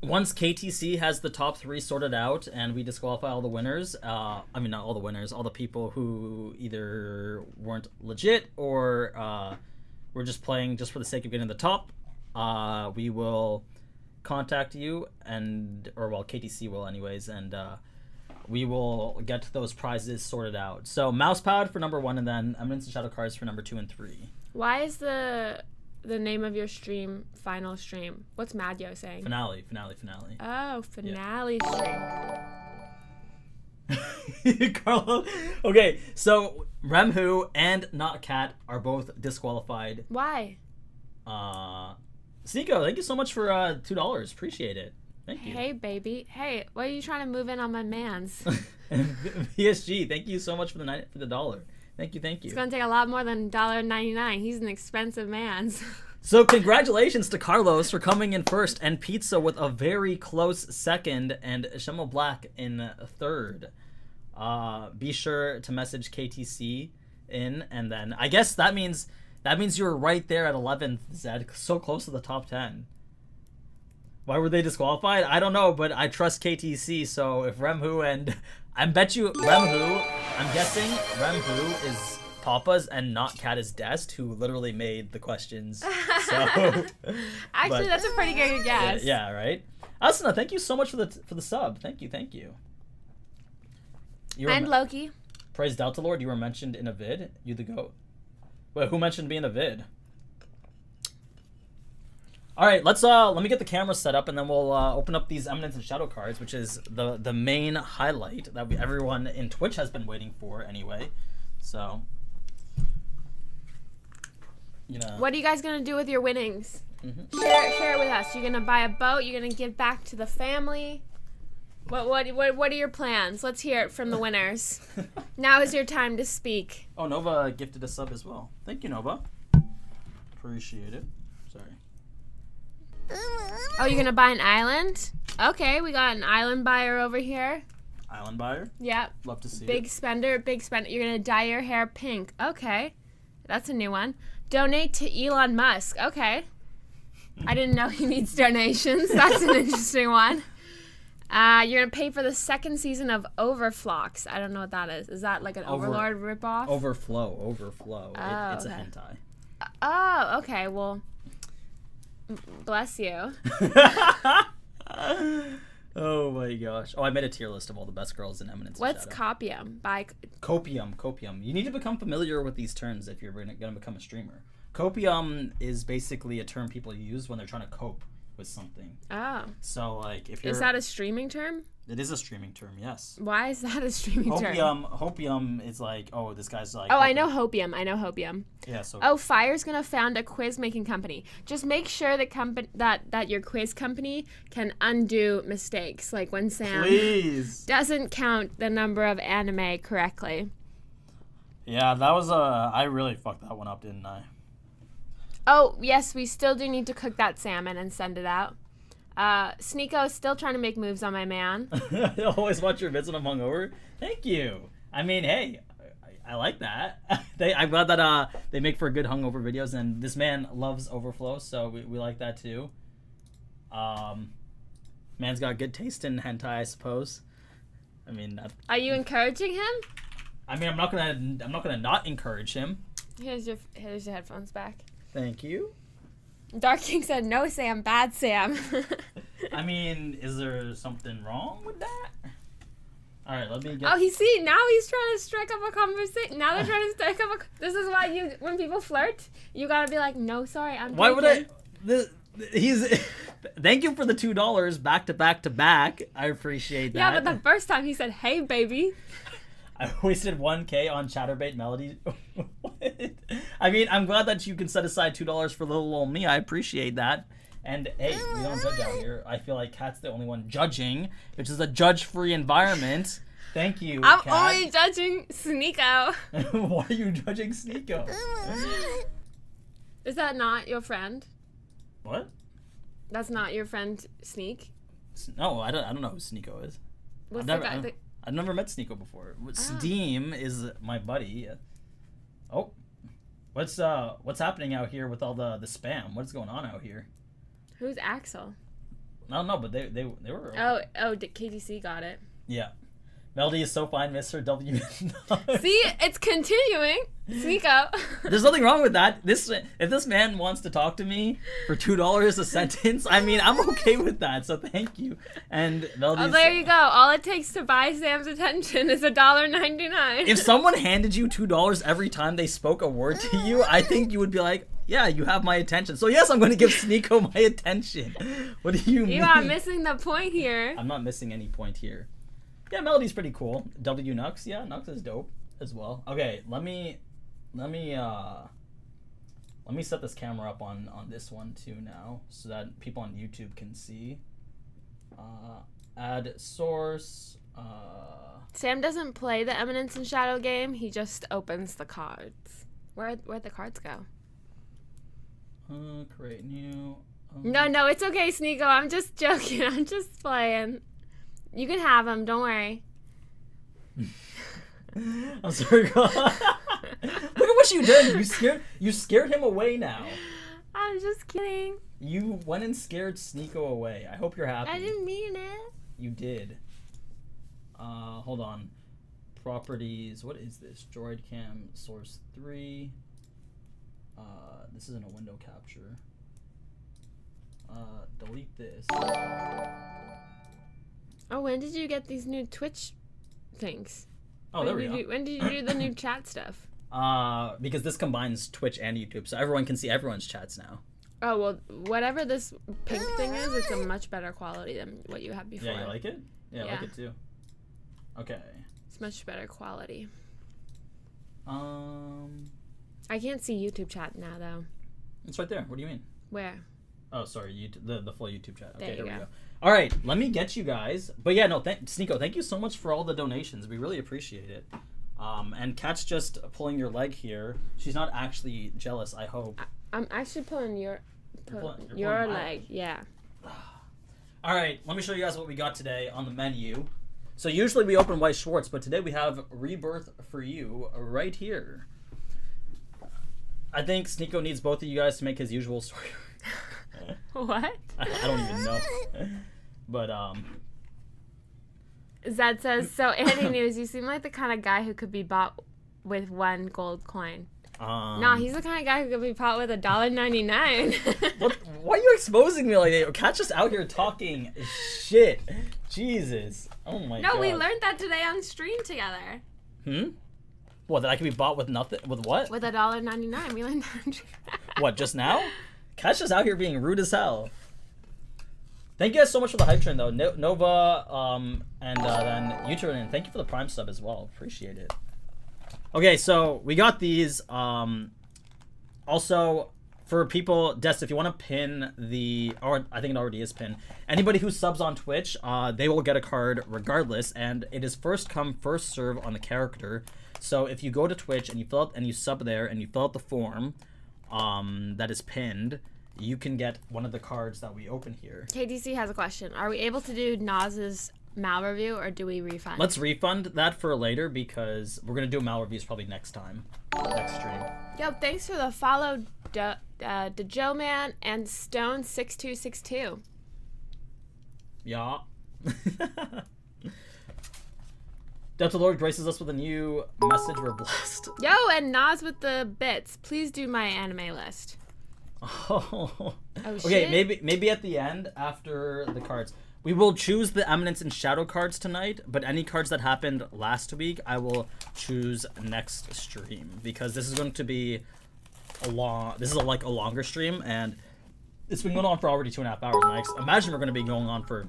once KTC has the top 3 sorted out and we disqualify all the winners, I mean, not all the winners, all the people who either weren't legit or were just playing just for the sake of getting the top, we will contact you KTC will anyways, and we will get those prizes sorted out. So Mousepad for number 1, and then Eminence and Shadow Cards for number 2 and 3. Why is the name of your stream final stream? What's Madyo saying? Finale. Oh, finale stream. Carlo. Okay, so Remhu and Not Cat are both disqualified. Why? Sneeko, thank you so much for $2. Appreciate it. Thank you. Hey, baby. Hey, why are you trying to move in on my mans? PSG, thank you so much for the dollar. Thank you. It's gonna take a lot more than $1.99. He's an expensive mans. So congratulations to Carlos for coming in first, and Pizza with a very close second, and Shemo Black in third. Be sure to message KTC in, and then I guess that means you were right there at 11th, Zed, so close to the top 10. Why were they disqualified? I don't know, but I trust KTC, so if Remhu and... I'm guessing Remhu is Papa's and Not Cat is Dest, who literally made the questions. So... Actually, that's a pretty good guess. Yeah, right? Asuna, thank you so much for the sub. Thank you. And Loki. Praise Delta Lord, you were mentioned in a vid. You the GOAT. Wait, who mentioned me in a vid? All right, let me get the camera set up, and then we'll open up these Eminence and Shadow cards, which is the main highlight that everyone in Twitch has been waiting for anyway. So, What are you guys gonna do with your winnings? Mm-hmm. Share it with us. You're gonna buy a boat. You're gonna give back to the family. What are your plans? Let's hear it from the winners. Now is your time to speak. Oh, Nova gifted a sub as well. Thank you, Nova. Appreciate it. Sorry. Oh, you're gonna buy an island? Okay, we got an island buyer over here. Island buyer. Yep. Love to see Big it. spender, big spender. You're gonna dye your hair pink. Okay, that's a new one. Donate to Elon Musk. Okay. I didn't know he needs donations. That's an interesting one. You're gonna pay for the second season of Overflocks. I don't know what that is. Is that like an Overlord ripoff? Overflow. It's okay. a hentai. Oh, okay. Well, bless you. Oh my gosh. Oh, I made a tier list of all the best girls in Eminence. What's Shadow. copium? By Copium. You need to become familiar with these terms if you're going to become a streamer. Copium is basically a term people use when they're trying to cope with something. Oh. So, like, if you're... Is that a streaming term? It is a streaming term, yes. Why is that a streaming term? Hopium is like, oh, this guy's like... Oh, I know Hopium. Yeah, so... Oh, Fire's gonna found a quiz making company. Just make sure that your quiz company can undo mistakes, like when Sam doesn't count the number of anime correctly. Yeah, that was I really fucked that one up, didn't I? Oh, yes, we still do need to cook that salmon and send it out. Sneeko's still trying to make moves on my man. I always watch your vids when I'm hungover. Thank you. I mean, hey, I like that. I'm glad that they make for good hungover videos, and this man loves overflow, so we like that too. Man's got good taste in hentai, I suppose. I mean, are you encouraging him? I mean, I'm not gonna not encourage him. Here's your headphones back. Thank you. Dark King said, "No, Sam, bad Sam." I mean, is there something wrong with that? All right, let me get... Oh, now he's trying to strike up a conversation. Now they're trying to strike up a... This is why when people flirt, you gotta be like, no, sorry, I'm Why joking. would I... He's... Thank you for the $2 back to back to back. I appreciate that. Yeah, but the first time he said, hey, baby. I wasted 1K on Chatterbait Melody. What? I mean, I'm glad that you can set aside $2 for little old me. I appreciate that. And hey, we don't judge out here. I feel like Kat's the only one judging, which is a judge-free environment. Thank you, I'm Kat. only judging Sneeko. Why are you judging Sneeko? Is that not your friend? What? That's not your friend Sneak? No, I don't know who Sneeko is. What's I've never met Sneeko before. Steam is my buddy. Oh, what's happening out here with all the spam? What's going on out here? Who's Axel? I don't know, but they were. Oh, KTC got it. Yeah. Melody is so fine, Mr. W. See, it's continuing. Sneeko. There's nothing wrong with that. If this man wants to talk to me for $2 a sentence, I mean, I'm okay with that. So thank you. And Melody. Oh, there you go. All it takes to buy Sam's attention is $1.99. If someone handed you $2 every time they spoke a word to you, I think you would be like, yeah, you have my attention. So yes, I'm going to give Sneeko my attention. What do you mean? You are missing the point here. I'm not missing any point here. Yeah, Melody's pretty cool. W Nux, yeah, Nux is dope as well. Okay, let me set this camera up on this one too now, so that people on YouTube can see. Add source. Sam doesn't play the Eminence and Shadow game. He just opens the cards. Where'd the cards go? Create new. No, it's okay, Sneeko. I'm just joking. I'm just playing. You can have him. Don't worry. I'm sorry, God. Look at what you did. You scared him away now. I'm just kidding. You went and scared Sneeko away. I hope you're happy. I didn't mean it. You did. Hold on. Properties. What is this? Droid cam source 3. This isn't a window capture. Delete this. Oh, when did you get these new Twitch things? Oh, there we go. When did you do the new chat stuff? Because this combines Twitch and YouTube, so everyone can see everyone's chats now. Oh, well, whatever this pink thing is, it's a much better quality than what you had before. Yeah, you like it? Yeah, I like it too. Okay. It's much better quality. I I can't see YouTube chat now, though. It's right there. What do you mean? Where? Oh, sorry, the full YouTube chat. Okay, There you here we go. go. All right, let me get you guys. But yeah, no, Sneeko, thank you so much for all the donations. We really appreciate it. And Kat's just pulling your leg here. She's not actually jealous, I hope. I'm actually pulling your pulling leg. Yeah. All right, let me show you guys what we got today on the menu. So usually we open White Schwartz, but today we have Rebirth for you right here. I think Sneeko needs both of you guys to make his usual story. What? I don't even know. But Zed says, so AniNews, you seem like the kind of guy who could be bought with 1 gold coin. Nah, he's the kind of guy who could be bought with $1.99. what? Why are you exposing me like that? Cat's just out here talking shit. Jesus. Oh my god. No, we learned that today on stream together. What, that I could be bought with nothing? With what? With $1.99. We learned that on stream. What, just now? Cat's just out here being rude as hell. Thank you guys so much for the hype train, though. Nova, and then Uterin. Thank you for the Prime sub as well. Appreciate it. Okay, so we got these. Also, for people, Des, if you want to pin the, or I think it already is pinned. Anybody who subs on Twitch, they will get a card regardless, and it is first come, first serve on the character. So if you go to Twitch and you fill out and you sub there and you fill out the form, that is pinned, you can get one of the cards that we open here. KDC has a question. Are we able to do Naz's Mal review or do we refund? Let's refund that for later because we're going to do Mal reviews probably next time. Next stream. Yo, thanks for the follow, Joe Man and Stone6262. Yeah. Delta Lord graces us with a new message. We're blessed. Yo, and Naz with the bits. Please do my anime list. Oh. Shit. Okay, maybe at the end after the cards. We will choose the Eminence and Shadow cards tonight, but any cards that happened last week, I will choose next stream because this is going to be a longer stream, and it's been going on for already 2.5 hours. And I imagine we're going to be going on for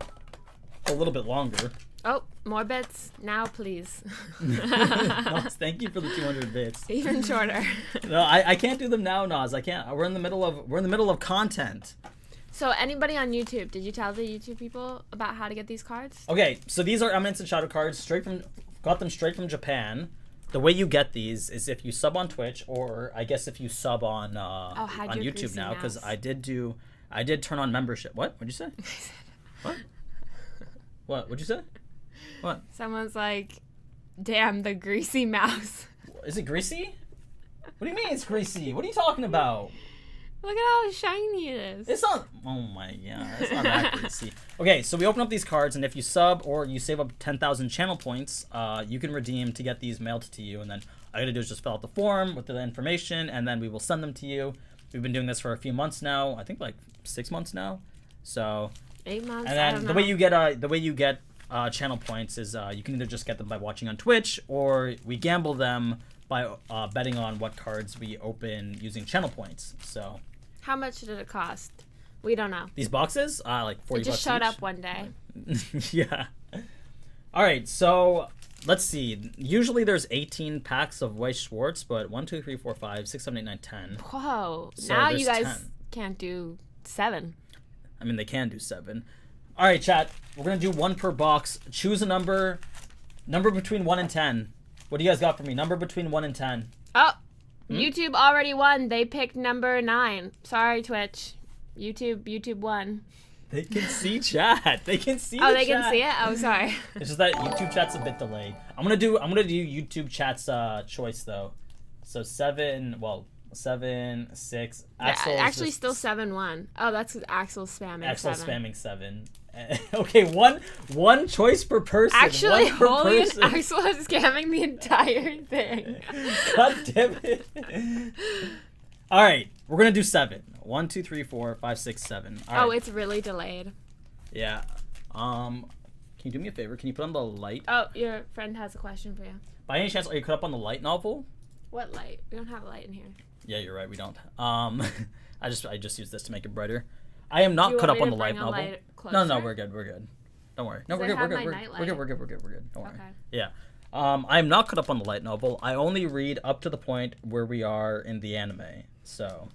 a little bit longer. Oh, more bits now, please. Naz, thank you for the 200 bits. Even shorter. No, I can't do them now, Naz. I can't. We're in the middle of content. So anybody on YouTube, did you tell the YouTube people about how to get these cards? Okay, so these are Eminence and Shadow cards. Got them straight from Japan. The way you get these is if you sub on Twitch, or I guess if you sub on YouTube now, because I did turn on membership. What? What'd you say? What? What? What'd you say? What? Someone's like, damn, the greasy mouse. Is it greasy? What do you mean it's greasy? What are you talking about? Look at how shiny it is. It's not. Oh my god, it's not that greasy. Okay, so we open up these cards, and if you sub or you save up 10,000 channel points, you can redeem to get these mailed to you. And then all you gotta do is just fill out the form with the information, and then we will send them to you. We've been doing this for a few months now. I think like 6 months now. So 8 months. and then the way you get channel points is you can either just get them by watching on Twitch, or we gamble them by betting on what cards we open using channel points. So how much did it cost? We don't know. these boxes, like 40 It just bucks showed each. up one day. Yeah. All right, so let's see. Usually there's 18 packs of White Schwartz, but 1, 2, 3, 4, 5, 6, 7, 8, 9, 10. Whoa. So now there's you guys 10. can't do 7. I mean, they can do 7. All right, chat. We're gonna do 1 per box. Choose a number between 1 and 10. What do you guys got for me? Number between 1 and 10. Oh, YouTube already won. They picked number 9. Sorry, Twitch. YouTube won. They can see chat. They can see. Oh, the they chat. can see it. Oh, sorry. It's just that YouTube chat's a bit delayed. I'm gonna do YouTube chat's choice though. So 7, 6. Axel's Actually, just- still 7-1. Oh, that's Axel's spamming. Axel's 7. spamming 7. Okay, one choice per person. Actually, one per Holy and person. Axel are scamming the entire thing. God damn it. All right, we're gonna do 7. 1, 2, 3, 4, 5, 6, 7. All right. Oh, it's really delayed. Yeah. Can you do me a favor? Can you put on the light? Oh, your friend has a question for you. By any chance, are you caught up on the light novel? What light? We don't have a light in here. Yeah, you're right. We don't. I just used this to make it brighter. I am not caught up on the light novel. No, we're good. We're good. Don't worry. No, we're good. We're good. We're good. We're good. We're good. We're good. Don't worry. Okay. Yeah. I am not caught up on the light novel. I only read up to the point where we are in the anime. So.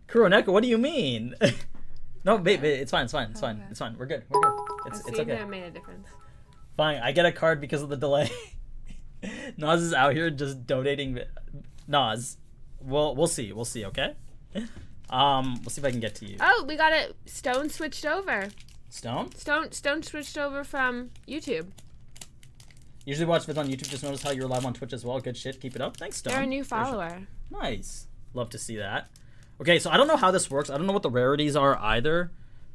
Kuroneko, what do you mean? No, babe, it's fine. It's fine. It's fine. Okay. It's fine. We're good. We're good. It's See if okay. it made a difference. Fine. I get a card because of the delay. Nas is out here just donating. Nas, we'll see. We'll see. Okay. We'll see if I can get to you. Oh, we got it. Stone switched over. Stone? Stone switched over from YouTube. Usually watch vids on YouTube. Just notice how you're live on Twitch as well. Good shit. Keep it up. Thanks, Stone. They're a new follower. Nice. Love to see that. Okay, so I don't know how this works. I don't know what the rarities are either.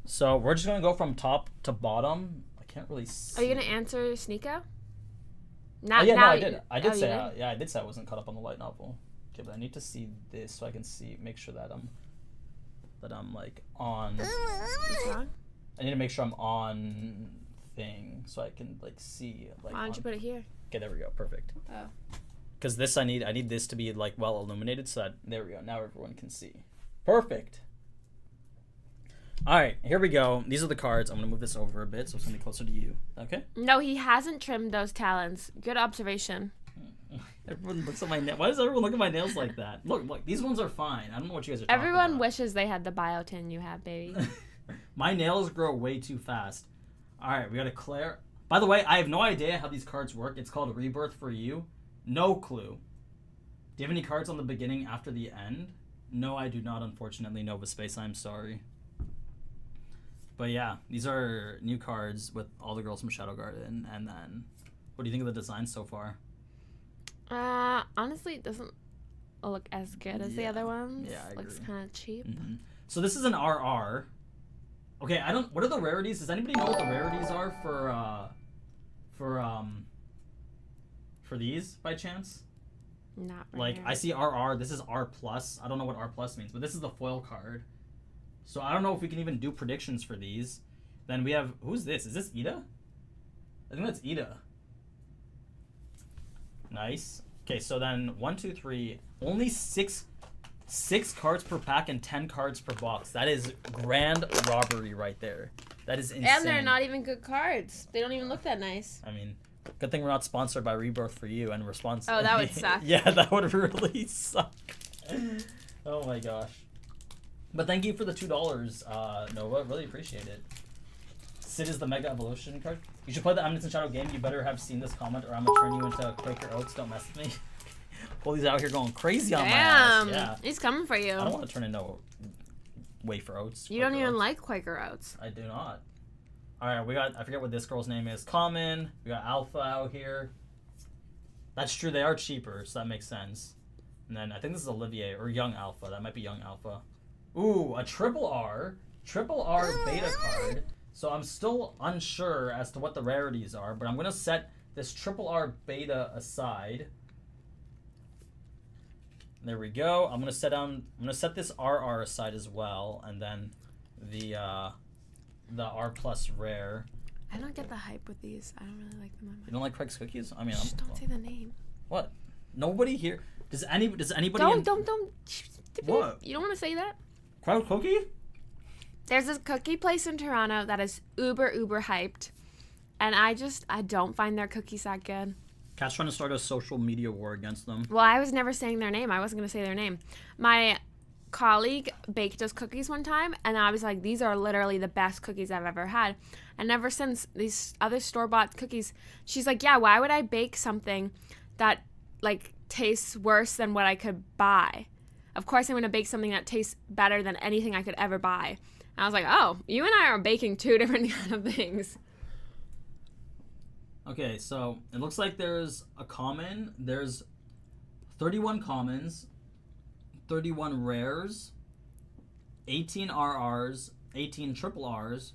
So we're just gonna go from top to bottom. I can't really see. Are you gonna answer Sneeko? Oh, yeah, no, I did. I did oh, say, you did? yeah, I did say I wasn't caught up on the light novel. Okay, but I need to see this so I can make sure that I'm like on. What's wrong? I need to make sure I'm on thing so I can like see. Like, Why don't you put it here? Okay, there we go. Perfect. Oh. Because this, I need this to be like well illuminated so that there we go. Now everyone can see. Perfect. All right, here we go. These are the cards. I'm gonna move this over a bit so it's gonna be closer to you. Okay. No, he hasn't trimmed those talons. Good observation. Everyone looks at my nails. Why does everyone look at my nails like that? Look, these ones are fine. I don't know what you guys are talking Everyone about. wishes they had the biotin you have, baby. My nails grow way too fast. All right, we got a Claire. By the way, I have no idea how these cards work. It's called Rebirth for You. No clue. Do you have any cards on the beginning after the end? No, I do not, unfortunately. Nova Space, I'm sorry. But yeah, these are new cards with all the girls from Shadow Garden. And then, what do you think of the design so far? Honestly, it doesn't look as good as the other ones. Yeah, I Looks agree. kind of cheap. Mm-hmm. So this is an RR. Okay, what are the rarities? Does anybody know what the rarities are for these by chance? Not Like, rare. I see RR. This is R+. I don't know what R+ means, but this is the foil card. So I don't know if we can even do predictions for these. Then we have... Who's this? Is this Ida? I think that's Ida. Nice. Okay, so then 1, 2, 3. Only six cards per pack and 10 cards per box. That is grand robbery right there. That is insane. And they're not even good cards. They don't even look that nice. I mean, good thing we're not sponsored by Rebirth for You and response. Oh, that would suck. Yeah, that would really suck. Oh my gosh. But thank you for the $2, Nova. Really appreciate it. Sid is the Mega Evolution card. You should play the Eminence and Shadow game. You better have seen this comment or I'm going to turn you into Quaker Oats. Don't mess with me. Bully's out here going crazy on my ass. Yeah. He's coming for you. I don't want to turn into Wafer Oats. You don't Quaker even Oats. like Quaker Oats. I do not. Alright, we got, I forget what this girl's name is. Common. We got Alpha out here. That's true, they are cheaper, so that makes sense. And then I think this is Olivier or Young Alpha. That might be Young Alpha. Ooh, a triple R beta card. So I'm still unsure as to what the rarities are, but I'm gonna set this triple R beta aside. There we go. I'm gonna set this RR aside as well, and then the R+ rare. I don't get the hype with these. I don't really like them. You don't like Craig's cookies? I mean, Shh, don't say the name. What? Nobody here. Does anybody? Don't. What? You don't want to say that? Craig cookie? There's this cookie place in Toronto that is uber hyped, and I don't find their cookies that good. Cat's trying to start a social media war against them. Well, I was never saying their name. I wasn't going to say their name. My colleague baked us cookies one time, and I was like, these are literally the best cookies I've ever had. And ever since, these other store-bought cookies, she's like, yeah, why would I bake something that, like, tastes worse than what I could buy? Of course I'm going to bake something that tastes better than anything I could ever buy. And I was like, oh, you and I are baking two different kind of things. Okay, so it looks like there's a common. There's 31 commons, 31 rares, 18 RRs, 18 triple Rs,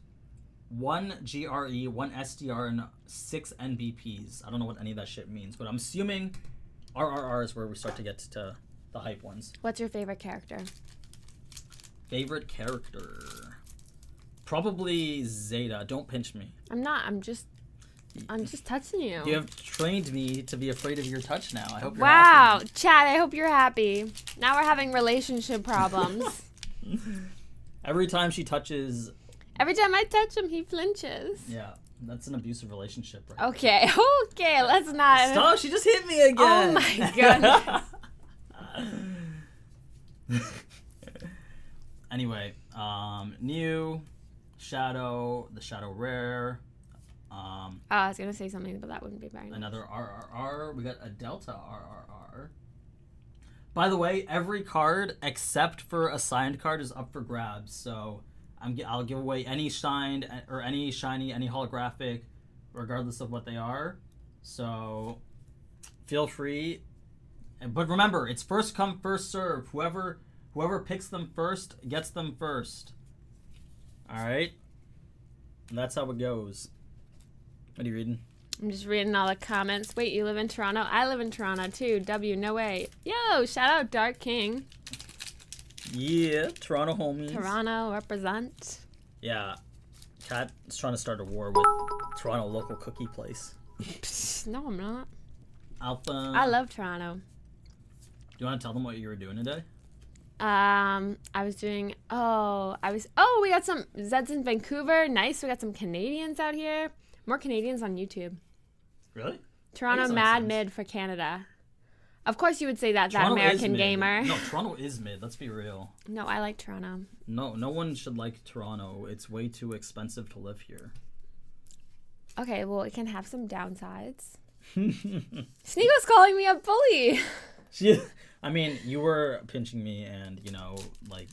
1 GRE, 1 SDR, and 6 NBPs. I don't know what any of that shit means, but I'm assuming RRR is where we start to get to the hype ones. What's your favorite character? Favorite character? Probably Zeta. Don't pinch me. I'm not. I'm just touching you. You have trained me to be afraid of your touch now. I hope you're Wow, happy. Chad, I hope you're happy. Now we're having relationship problems. Every time she touches... Every time I touch him, he flinches. Yeah, that's an abusive relationship, right? Okay, let's not. Stop, she just hit me again. Oh my goodness. Anyway, new shadow, the shadow rare. I was gonna say something, but that wouldn't be very nice. Another RRR. We got a Delta RRR. By the way, every card except for a signed card is up for grabs. So I'll give away any signed or any shiny, any holographic, regardless of what they are. So feel free. But remember, it's first come, first serve. Whoever picks them first gets them first. All right. And that's how it goes. What are you reading? I'm just reading all the comments. Wait, you live in Toronto? I live in Toronto too. W, no way. Yo, shout out Dark King. Yeah, Toronto homies. Toronto represent. Yeah, Kat is trying to start a war with Toronto local cookie place. No, I'm not. Alpha. I love Toronto. Do you want to tell them what you were doing today? I was doing. We got some Zeds in Vancouver. Nice. We got some Canadians out here. More Canadians on YouTube. Really? Toronto mad mid for Canada. Of course you would say that Toronto American is mid. gamer. No, Toronto is mid. Let's be real. No, I like Toronto. No one should like Toronto. It's way too expensive to live here. Okay, well, it can have some downsides. Sneako's calling me a bully. I mean, you were pinching me and, like...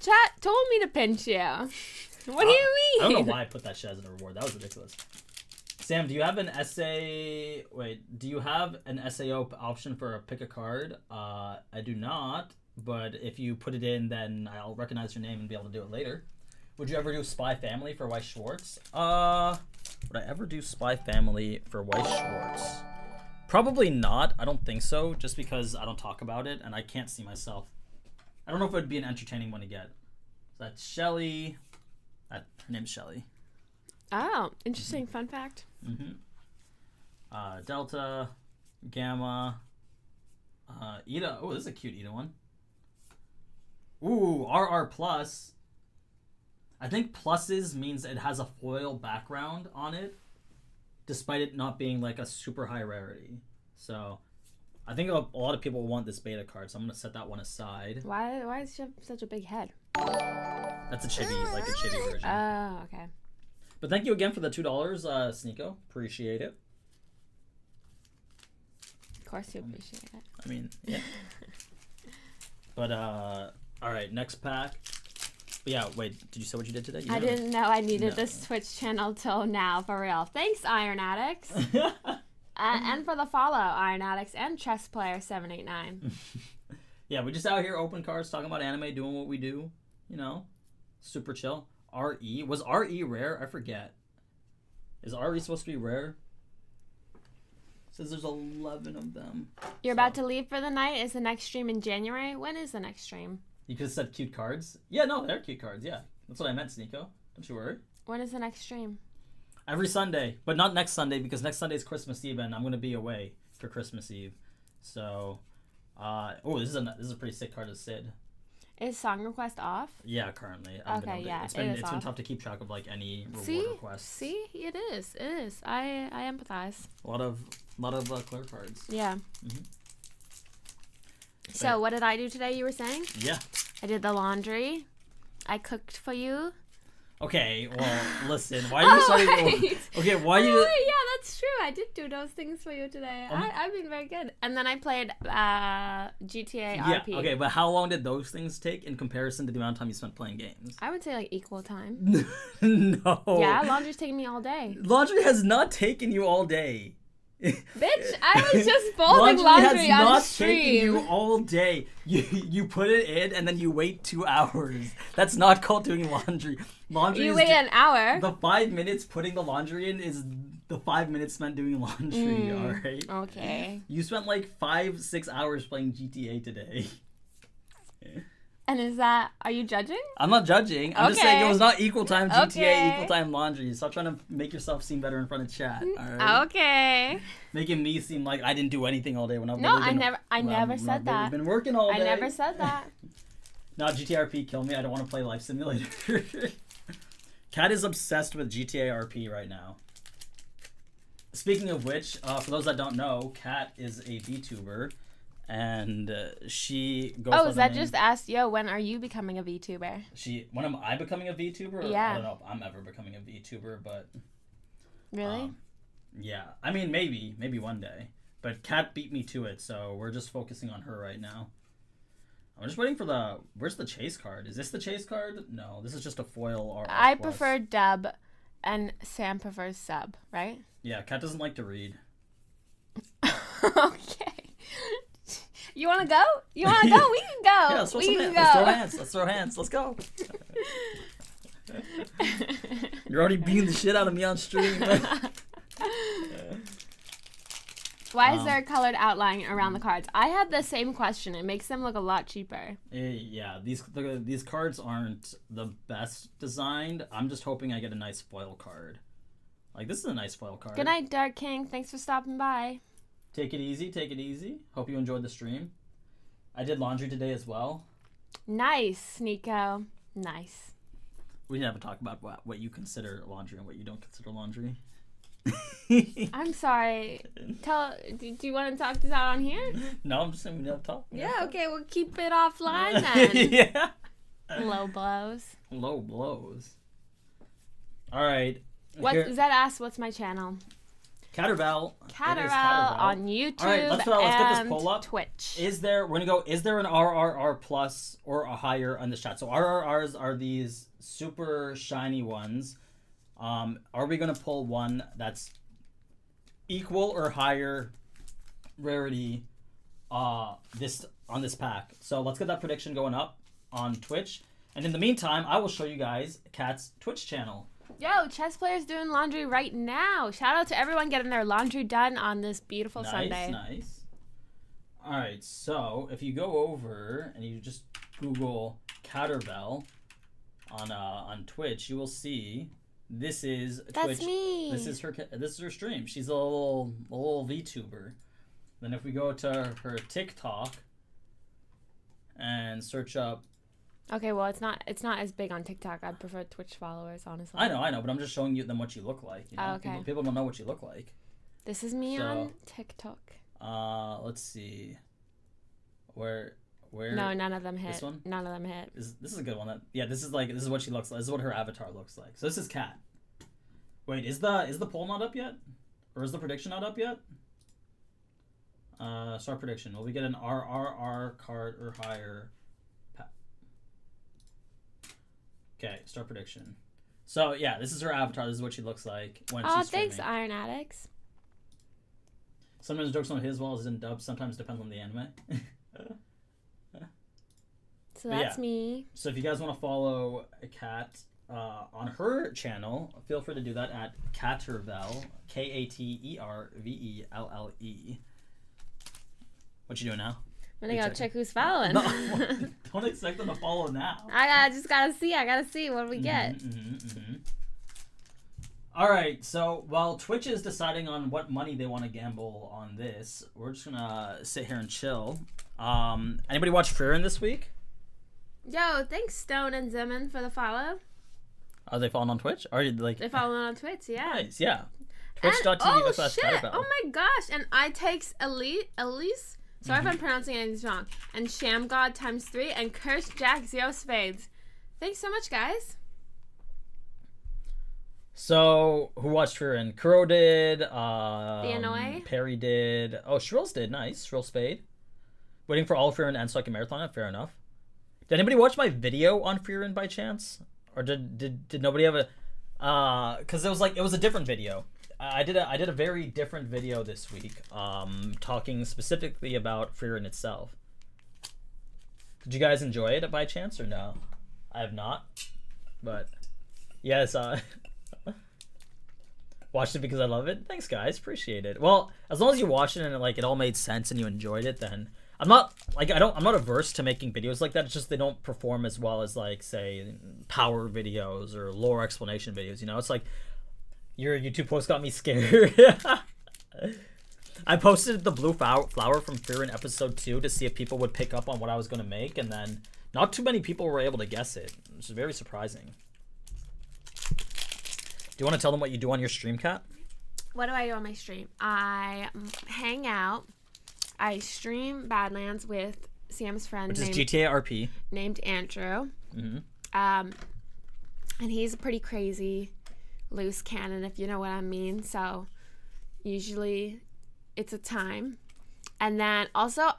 Chat told me to pinch you. What do you mean? I don't know why I put that shit as a reward. That was ridiculous. Sam, do you have an essay... Wait, do you have an SAO option for a pick a card? I do not, but if you put it in, then I'll recognize your name and be able to do it later. Would you ever do Spy Family for Weiss Schwartz? Would I ever do Spy Family for Weiss Schwartz? Probably not. I don't think so, just because I don't talk about it, and I can't see myself. I don't know if it would be an entertaining one to get. So that's Shelly. Her name's Shelly. Oh, interesting fun fact. Delta, Gamma, Ida. Oh, this is a cute Ida one. Ooh, RR plus. I think pluses means it has a foil background on it, despite it not being like a super high rarity. So I think a lot of people want this beta card, so I'm going to set that one aside. Why is she have such a big head? That's a chibi, like a chibi version. Oh, okay. But thank you again for the $2, Sneeko. Appreciate it. Of course you appreciate it. I mean, yeah. But, all right, next pack. But yeah, wait, did you say what you did today? I didn't know I needed this Twitch channel till now, for real. Thanks, Iron Addicts. And for the follow, Iron Addicts and Chess Player 789. Yeah, we just out here open cards, talking about anime, doing what we do. Super chill. RE. Was RE rare? I forget. Is RE supposed to be rare? It says there's 11 of them. You're about to leave for the night? Is the next stream in January? When is the next stream? You could have said cute cards. Yeah, no, they're cute cards. Yeah, that's what I meant, Sneeko. Don't you worry. When is the next stream? Every Sunday, but not next Sunday because next Sunday is Christmas Eve and I'm gonna be away for Christmas Eve. So, this is a pretty sick card of Sid. Is song request off? Yeah, currently. It's been tough to keep track of like any reward requests. See, it is. I empathize. A lot of clear cards. Yeah. So what did I do today? You were saying? Yeah. I did the laundry. I cooked for you. Okay, well, listen. Why are you starting? Okay, why you? Yeah, that's true. I did do those things for you today. I've been very good. And then I played GTA RP. Yeah. Okay, but how long did those things take in comparison to the amount of time you spent playing games? I would say like equal time. No. Yeah, laundry's taking me all day. Laundry has not taken you all day. Bitch, I was just folding laundry has on not stream. taken you all day. You put it in and then you wait 2 hours. That's not called doing laundry. Laundry. You wait an hour. The 5 minutes putting the laundry in is the 5 minutes spent doing laundry. All right. Okay. You spent like 5-6 hours playing GTA today. And are you judging? I'm not judging. I'm just saying it was not equal time GTA, Okay. equal time laundry. Stop trying to make yourself seem better in front of chat. All right? Okay. Making me seem like I didn't do anything all day when I've No, I never said that. I've been working all day. I never said that. No, GTRP, kill me. I don't want to play Life Simulator. Kat is obsessed with GTA RP right now. Speaking of which, for those that don't know, Kat is a VTuber. and she goes. Oh, by is the that name- just asked? Yo, when are you becoming a VTuber? When am I becoming a VTuber? Yeah. I don't know if I'm ever becoming a VTuber, but Really? yeah. I mean, maybe one day. But Kat beat me to it, so we're just focusing on her right now. I'm just waiting for where's the chase card? Is this the chase card? No, this is just a foil RR+. I prefer dub, and Sam prefers sub, right? Yeah, Kat doesn't like to read. Okay. You want to go? You want to go? We can go. Yeah, let's throw we some can hands. go. Let's throw hands. Let's go. You're already beating the shit out of me on stream. Why is there a colored outline around the cards? I had the same question. It makes them look a lot cheaper. Yeah, these cards aren't the best designed. I'm just hoping I get a nice foil card. Like, this is a nice foil card. Good night, Dark King. Thanks for stopping by. Take it easy. Take it easy. Hope you enjoyed the stream. I did laundry today as well. Nice, Nico. Nice. We didn't have a talk about what you consider laundry and what you don't consider laundry. I'm sorry. Do you want to talk this out on here? No, I'm just saying we never talk. Yeah, okay, we'll keep it offline then. Yeah. Low blows. Low blows. All right. Is that asked? What's my channel? Catterval. Catterval on YouTube All right, let's get this and poll up. Twitch. Is there an RRR plus or a higher on this chat? So RRRs are these super shiny ones. Are we gonna pull one that's equal or higher rarity on this pack? So let's get that prediction going up on Twitch. And in the meantime, I will show you guys Kat's Twitch channel. Yo, chess players doing laundry right now. Shout out to everyone getting their laundry done on this beautiful Sunday. Nice. All right, so if you go over and you just Google Catterval on Twitch, you will see this is That's Twitch. me. This is her stream. She's a little VTuber. Then if we go to her TikTok and search up. Okay, well it's not as big on TikTok. I'd prefer Twitch followers, honestly. I know, but I'm just showing them what you look like. You know? Oh, okay. People don't know what you look like. This is me on TikTok. Let's see. Where? No, none of them hit. This one? None of them hit. This is a good one. This is what she looks like. This is what her avatar looks like. So this is Kat. Wait, is the poll not up yet? Or is the prediction not up yet? Start prediction. Will we get an RRR card or higher? Okay, start prediction. So yeah, this is her avatar. This is what she looks like when she's streaming. Thanks, Iron Addicts. Sometimes jokes on his wall is in dub. Sometimes depends on the anime. So that's me. So if you guys want to follow Kat on her channel, feel free to do that at Cattervel, Katervelle. What you doing now? I'm gonna go check who's following. No, don't expect them to follow now. I just gotta see. What do we get? All right. So while Twitch is deciding on what money they want to gamble on this, we're just gonna sit here and chill. Anybody watch Fearin' this week? Yo, thanks Stone and Zeman for the follow. Are they following on Twitch? Are you like? They follow on Twitch, yeah. Nice, yeah. And, Twitch.tv/Catterval. Oh my gosh! And I takes Elise. Sorry if I'm pronouncing anything wrong. And Sham God ×3 and Curse Jack 0 Spades. Thanks so much, guys. So who watched Fearin'? Kuro did. Annoy. Perry did. Oh, Shrill's did. Nice. Shrill Spade. Waiting for all of Fearin' and so I can marathon it. Fair enough. Did anybody watch my video on Fearin' by chance? Or did nobody have a? Because it was a different video. I did a very different video this week, talking specifically about Fearin' itself. Did you guys enjoy it by chance or no? I have not, but yes, watched it because I love it. Thanks, guys, appreciate it. Well, as long as you watched it and it all made sense and you enjoyed it, then I'm not averse to making videos like that. It's just they don't perform as well as say power videos or lore explanation videos. You know, it's like. Your YouTube post got me scared. I posted the blue flower from Fearin' episode 2 to see if people would pick up on what I was going to make, and then not too many people were able to guess it, which is very surprising. Do you want to tell them what you do on your stream, Kat? What do I do on my stream? I hang out I stream Badlands with Sam's friend Which is GTA RP. named Andrew. Mm-hmm. And he's a pretty crazy loose cannon, if you know what I mean. So usually it's a time. And then also,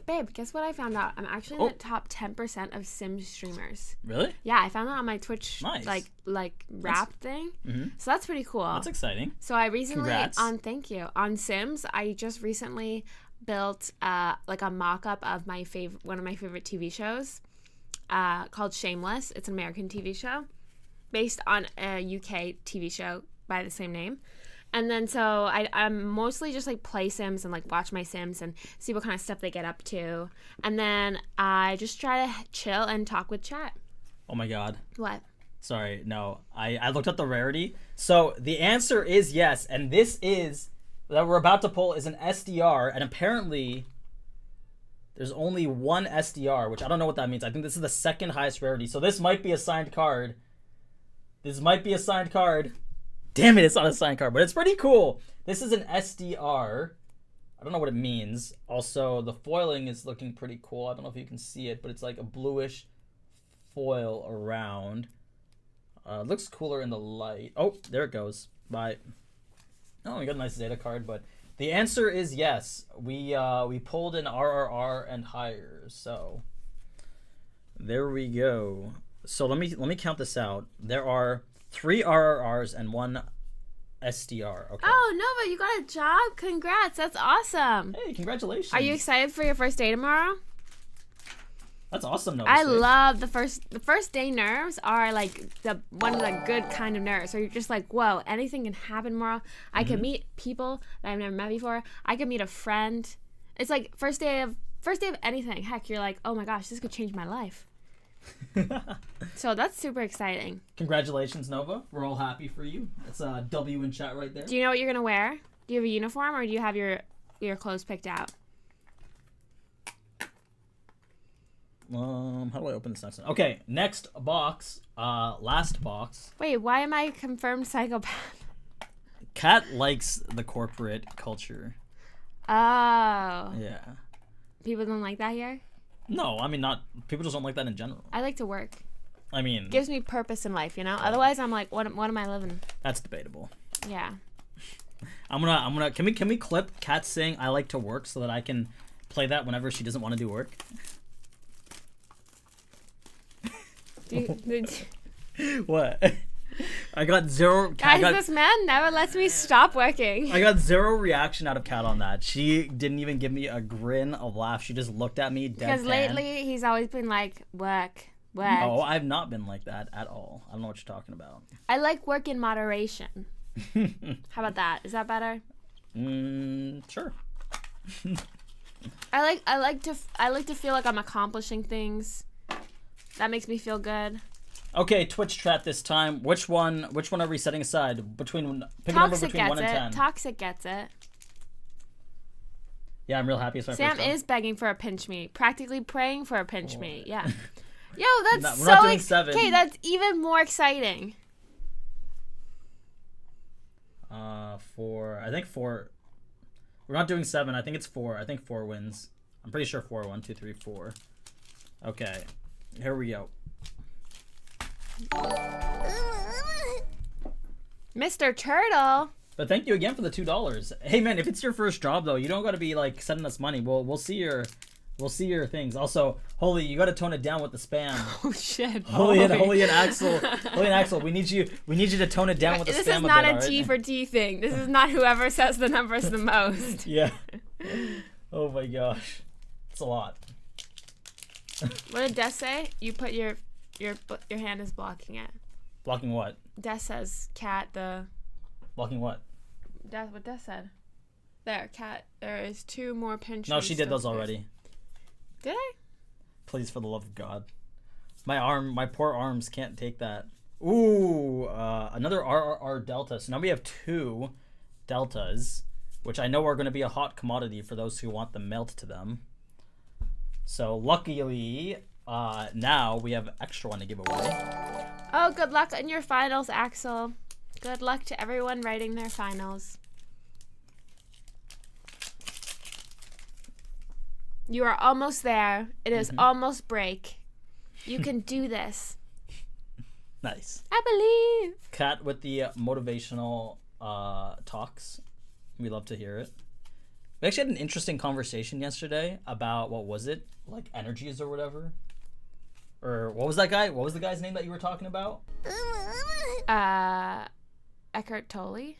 babe, guess what I found out? I'm actually in the top 10% of Sims streamers. Really? Yeah, I found that on my Twitch, Nice. like rap thing. Mm-hmm. So that's pretty cool. That's exciting. So I recently, Congrats. thank you, on Sims, I just recently built like a mock-up of one of my favorite TV shows called Shameless. It's an American TV show based on a UK TV show by the same name. And then so I'm mostly just like play Sims and like watch my Sims and see what kind of stuff they get up to. And then I just try to chill and talk with chat. Oh my god. What? Sorry, no. I looked up the rarity. So the answer is yes, and this is that we're about to pull is an SDR, and apparently there's only one SDR, which I don't know what that means. I think this is the second highest rarity. So this might be a signed card. Damn it, it's not a signed card, but it's pretty cool. This is an SDR. I don't know what it means. Also, the foiling is looking pretty cool. I don't know if you can see it, but it's like a bluish foil around. It looks cooler in the light. Oh, there it goes. Bye. Oh, we got a nice Zeta card, but the answer is yes. We pulled an RRR and higher, so there we go. So let me count this out. There are 3 RRRs and 1 SDR. Okay. Oh, Nova, you got a job? Congrats. That's awesome. Hey, congratulations. Are you excited for your first day tomorrow? That's awesome, Nova. I love the first day nerves are like one of the good kind of nerves. So you're just like, whoa, anything can happen tomorrow. I can meet people that I've never met before. I can meet a friend. It's like first day of anything. Heck, you're like, oh my gosh, this could change my life. So that's super exciting. Congratulations, Nova. We're all happy for you. That's a W in chat right there. Do you know what you're gonna wear? Do you have a uniform or do you have your clothes picked out? How do I open this next one? Okay, next box. Last box. Wait, why am I confirmed psychopath? Kat likes the corporate culture. Oh. Yeah. People don't like that here? No, I mean not. People just don't like that in general. I like to work. I mean, Gives me purpose in life, you know? Otherwise, I'm like, what am I living? that's debatable. Yeah. I'm gonna. Can we clip Kat saying I like to work so that I can play that whenever she doesn't want to do work? What? I got zero. Guys, this man never lets me stop working. I got zero reaction out of Kat on that. She didn't even give me a grin, a laugh. She just looked at me dead. Because lately, he's always been like, work. No, I've not been like that at all. I don't know what you're talking about. I like work in moderation. How about that? Is that better? Sure. I like to feel like I'm accomplishing things. That makes me feel good. Okay, Twitch chat this time. Which one are we setting aside? Pick a number between 1 and 10. Toxic gets it. Yeah, I'm real happy. It's my Sam first time. is begging for a pinch me, practically praying for a pinch me. Yeah. Yo, that's we're not doing 7. Okay, that's even more exciting. 4. I think 4. We're not doing 7. I think it's 4. I think 4 wins. I'm pretty sure 4. 1, 2, 3, 4. Okay, here we go. Mr. Turtle. But thank you again for the $2. Hey man, if it's your first job though, you don't got to be like sending us money. We'll see your things. Also, Holy, you got to tone it down with the spam. Oh shit. Holy and Axel, we need you to tone it down with the spam. This is not a T for T thing. This is not whoever says the numbers the most. Yeah. Oh my gosh, it's a lot. What did Des say? You put your hand is blocking it. Blocking what? Des says cat the. Blocking what? That's what Des said. There, cat. There is 2 more pinch. No, she did those already. Did I? Please, for the love of God. My poor arms can't take that. Ooh, another RRR Delta. So now we have 2 Deltas, which I know are going to be a hot commodity for those who want the melt to them. So luckily, now we have extra one to give away. Oh, good luck in your finals, Axel. Good luck to everyone writing their finals. You are almost there. It is almost break. You can do this. Nice. I believe. Kat with the motivational talks. We love to hear it. We actually had an interesting conversation yesterday about, what was it? Like energies or whatever? Or what was that guy? What was the guy's name that you were talking about? Eckhart Tolle?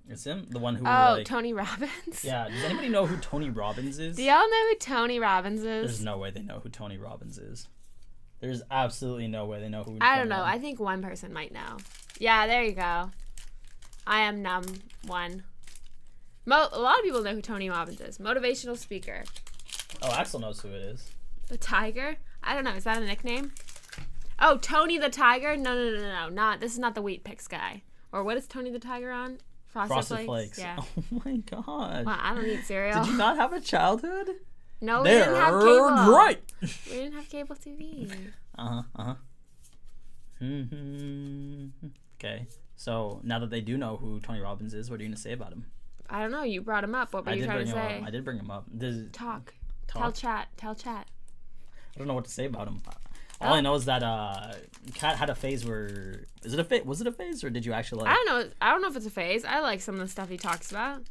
It's him? The one who Tony Robbins? Yeah, does anybody know who Tony Robbins is? Do y'all know who Tony Robbins is? There's no way they know who Tony Robbins is. There's absolutely no way they know who I don't know. I think one person might know. Yeah, there you go. I am numb one. A lot of people know who Tony Robbins is. Motivational speaker. Oh, Axel knows who it is. The Tiger? I don't know. Is that a nickname? Oh, Tony the Tiger? No. This is not the Wheat Pix guy. Or what is Tony the Tiger on? Frosted Flakes. Yeah. Oh my god. Well, I don't eat cereal. Did you not have a childhood? No, we didn't have cable. Great. We didn't have cable TV. Okay. So now that they do know who Tony Robbins is, what are you gonna say about him? I don't know. You brought him up. What were you trying to say? I did bring him up. Talk. Tell chat. I don't know what to say about him. All I know is that Kat had a phase where was it a phase or did you actually like? I don't know if it's a phase. I like some of the stuff he talks about.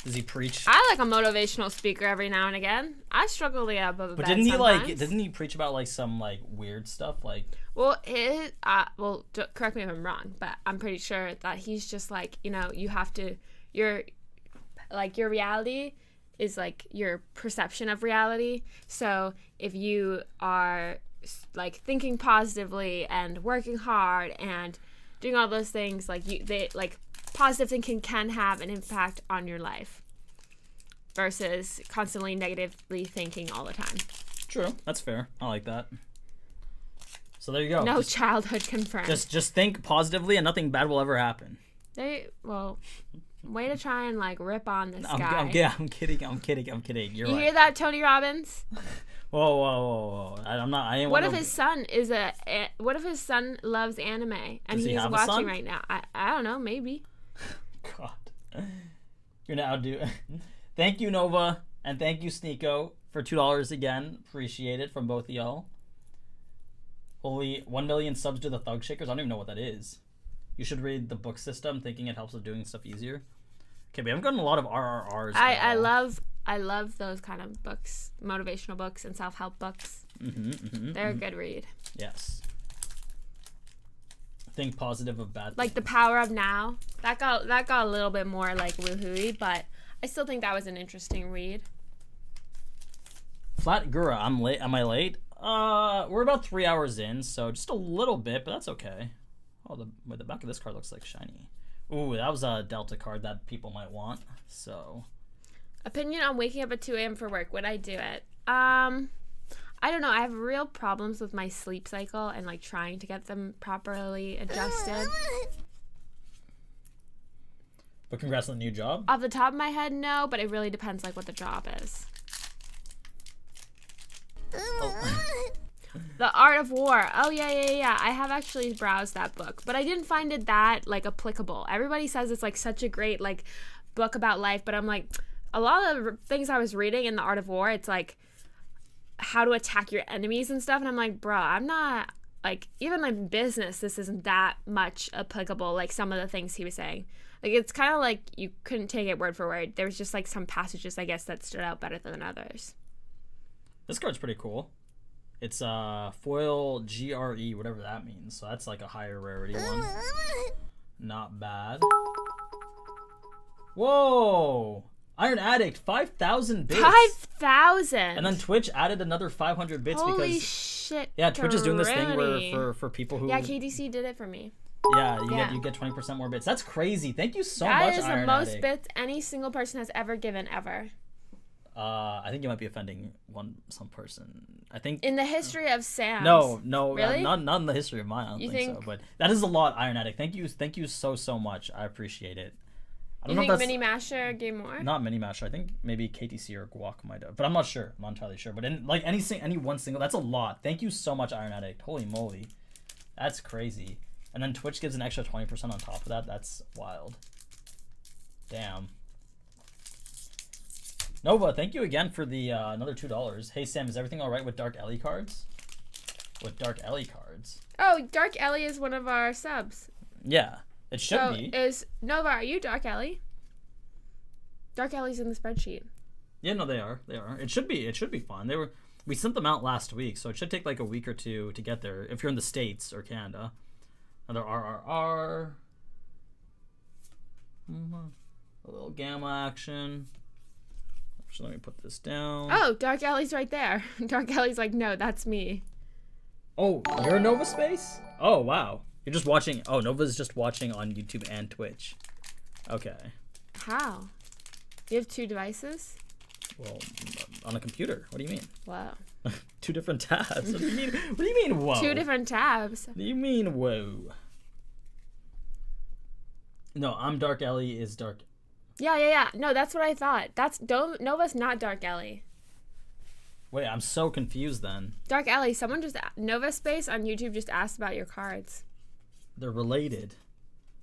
Does he preach? I like a motivational speaker every now and again. I struggle to get up above But bed didn't he sometimes. didn't he preach about like some like weird stuff like? Well, correct me if I'm wrong, but I'm pretty sure that he's just like, you have to, your reality is like your perception of reality. So if you are like thinking positively and working hard and doing all those things, positive thinking can have an impact on your life versus constantly negatively thinking all the time. True, that's fair. I like that. So there you go. No childhood confirmed. Just think positively and nothing bad will ever happen. Way to try and like rip on this guy. I'm kidding. You're You right. hear that, Tony Robbins? Whoa. I'm not. I ain't. What if his son loves anime and Does he he's have a watching son? right now? I don't know, maybe. God. You're gonna outdo. Thank you, Nova, and thank you, Sneeko, for $2 again. Appreciate it from both of y'all. Holy 1 million subs to the Thug Shakers. I don't even know what that is. You should read the book system, thinking it helps with doing stuff easier. Okay, we haven't gotten a lot of RRRs. I love those kind of books, motivational books and self-help books. They're a good read. Yes. Think positive of bad. Like The Power of Now. That got a little bit more like woohooey, but I still think that was an interesting read. Flat Gura, I'm late. Am I late? We're about 3 hours in, so just a little bit, but that's okay. Oh, the back of this card looks like shiny. Ooh, that was a Delta card that people might want. So, opinion on waking up at 2 a.m. for work. Would I do it? I don't know. I have real problems with my sleep cycle and like trying to get them properly adjusted. But congrats on the new job. Off the top of my head, no, but it really depends like what the job is. Oh. The Art of War. Oh, yeah. I have actually browsed that book, but I didn't find it that, like, applicable. Everybody says it's, like, such a great, like, book about life, but I'm like, a lot of the things I was reading in The Art of War, it's, like, how to attack your enemies and stuff, and I'm like, bro, I'm not, like, even in business, this isn't that much applicable, like, some of the things he was saying. Like, it's kind of like you couldn't take it word for word. There was just, like, some passages, I guess, that stood out better than others. This card's pretty cool. It's foil GRE, whatever that means. So that's like a higher rarity one. Not bad. Whoa! Iron Addict, 5,000 bits. 5,000. And then Twitch added another 500 bits Holy because shit. yeah, Twitch is doing this thing Tony. where for people who KDC did it for me. Yeah, you get 20% more bits. That's crazy. Thank you so much, That is Iron the most Addict. bits any single person has ever given ever. I think you might be offending some person. I think In the history of Sam's. No, Really? not in the history of mine. I don't think so. But that is a lot, Iron Addict. Thank you so much. I appreciate it. I don't You know think if that's Mini Masher gave more? not Mini Masher. I think maybe KTC or Guac might have, but I'm not sure. I'm not entirely sure. But in like any one single, that's a lot. Thank you so much, Iron Addict. Holy moly, that's crazy. And then Twitch gives an extra 20% on top of that. That's wild. Damn. Nova, thank you again for the another $2. Hey Sam, is everything all right with Dark Ellie cards? With Dark Ellie cards. Oh, Dark Ellie is one of our subs. Yeah, it should So be. is Nova? Are you Dark Ellie? Dark Ellie's in the spreadsheet. Yeah, no, they are. They are. It should be. It should be fine. We sent them out last week, so it should take like a week or two to get there if you're in the States or Canada. Another RRR. A little gamma action. Actually, let me put this down. Oh, Dark Ellie's right there. Dark Ellie's like, no, that's me. Oh, you're Nova Space? Oh, wow. You're just watching. Oh, Nova's just watching on YouTube and Twitch. Okay. How? You have 2 devices? Well, on a computer. What do you mean? Wow. 2 different tabs. What do you mean? What do you mean? Whoa. 2 different tabs. What do you mean? Whoa. No, I'm Dark Ellie is Dark. Yeah. No, that's what I thought. Nova's not Dark Ellie. Wait, I'm so confused then. Dark Ellie, someone just Nova Space on YouTube just asked about your cards. They're related.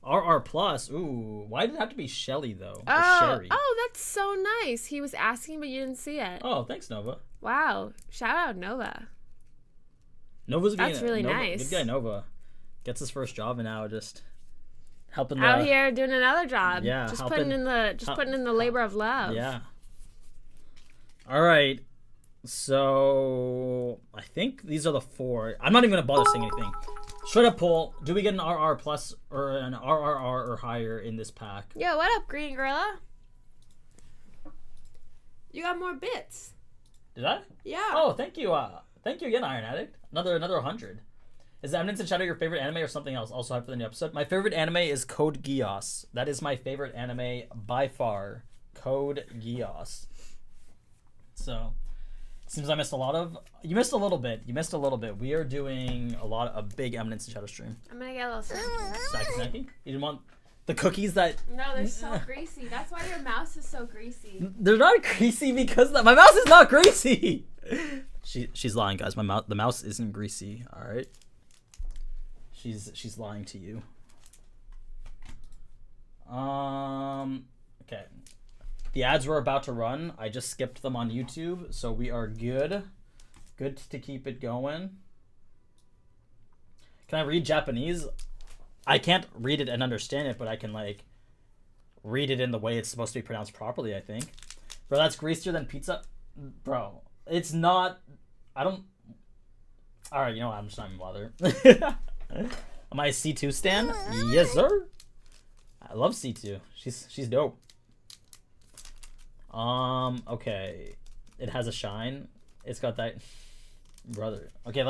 RR plus. Ooh, why did it have to be Shelly though? Or Oh, Sherry? that's so nice. He was asking, but you didn't see it. Oh, thanks Nova. Wow. Shout out Nova. Nova's being That's really Nova, nice. Good guy Nova. Gets his first job and now just helping Out here doing another job. Yeah, Just helping- putting in the labor of love. Yeah. All right. So I think these are the 4. I'm not even gonna bother saying anything. Straight up poll: do we get an RR plus or an RRR or higher in this pack? Yo, what up, Green Gorilla? You got more bits. Did I? Yeah. Oh, thank you. Thank you again, Iron Addict. Another 100. Is Eminence and Shadow your favorite anime or something else? Also hype for the new episode. My favorite anime is Code Geass. That is my favorite anime by far. Code Geass. So, seems I missed a lot of. You missed a little bit. We are doing a big Eminence and Shadow stream. I'm gonna get a little snacky. Snacky. You didn't want the cookies that. No, they're so greasy. That's why your mouse is so greasy. They're not greasy because my mouse is not greasy. She's lying, guys. The mouse isn't greasy. All right. She's lying to you. Okay. The ads were about to run. I just skipped them on YouTube, so we are good. Good to keep it going. Can I read Japanese? I can't read it and understand it, but I can like read it in the way it's supposed to be pronounced properly, I think. Bro, that's greasier than pizza. Bro, it's not. I don't. All right, you know what? I'm just not even bother. Am I a C2 stan? Yes, sir. I love C2. She's dope. Okay. It has a shine. It's got that. Brother. Okay,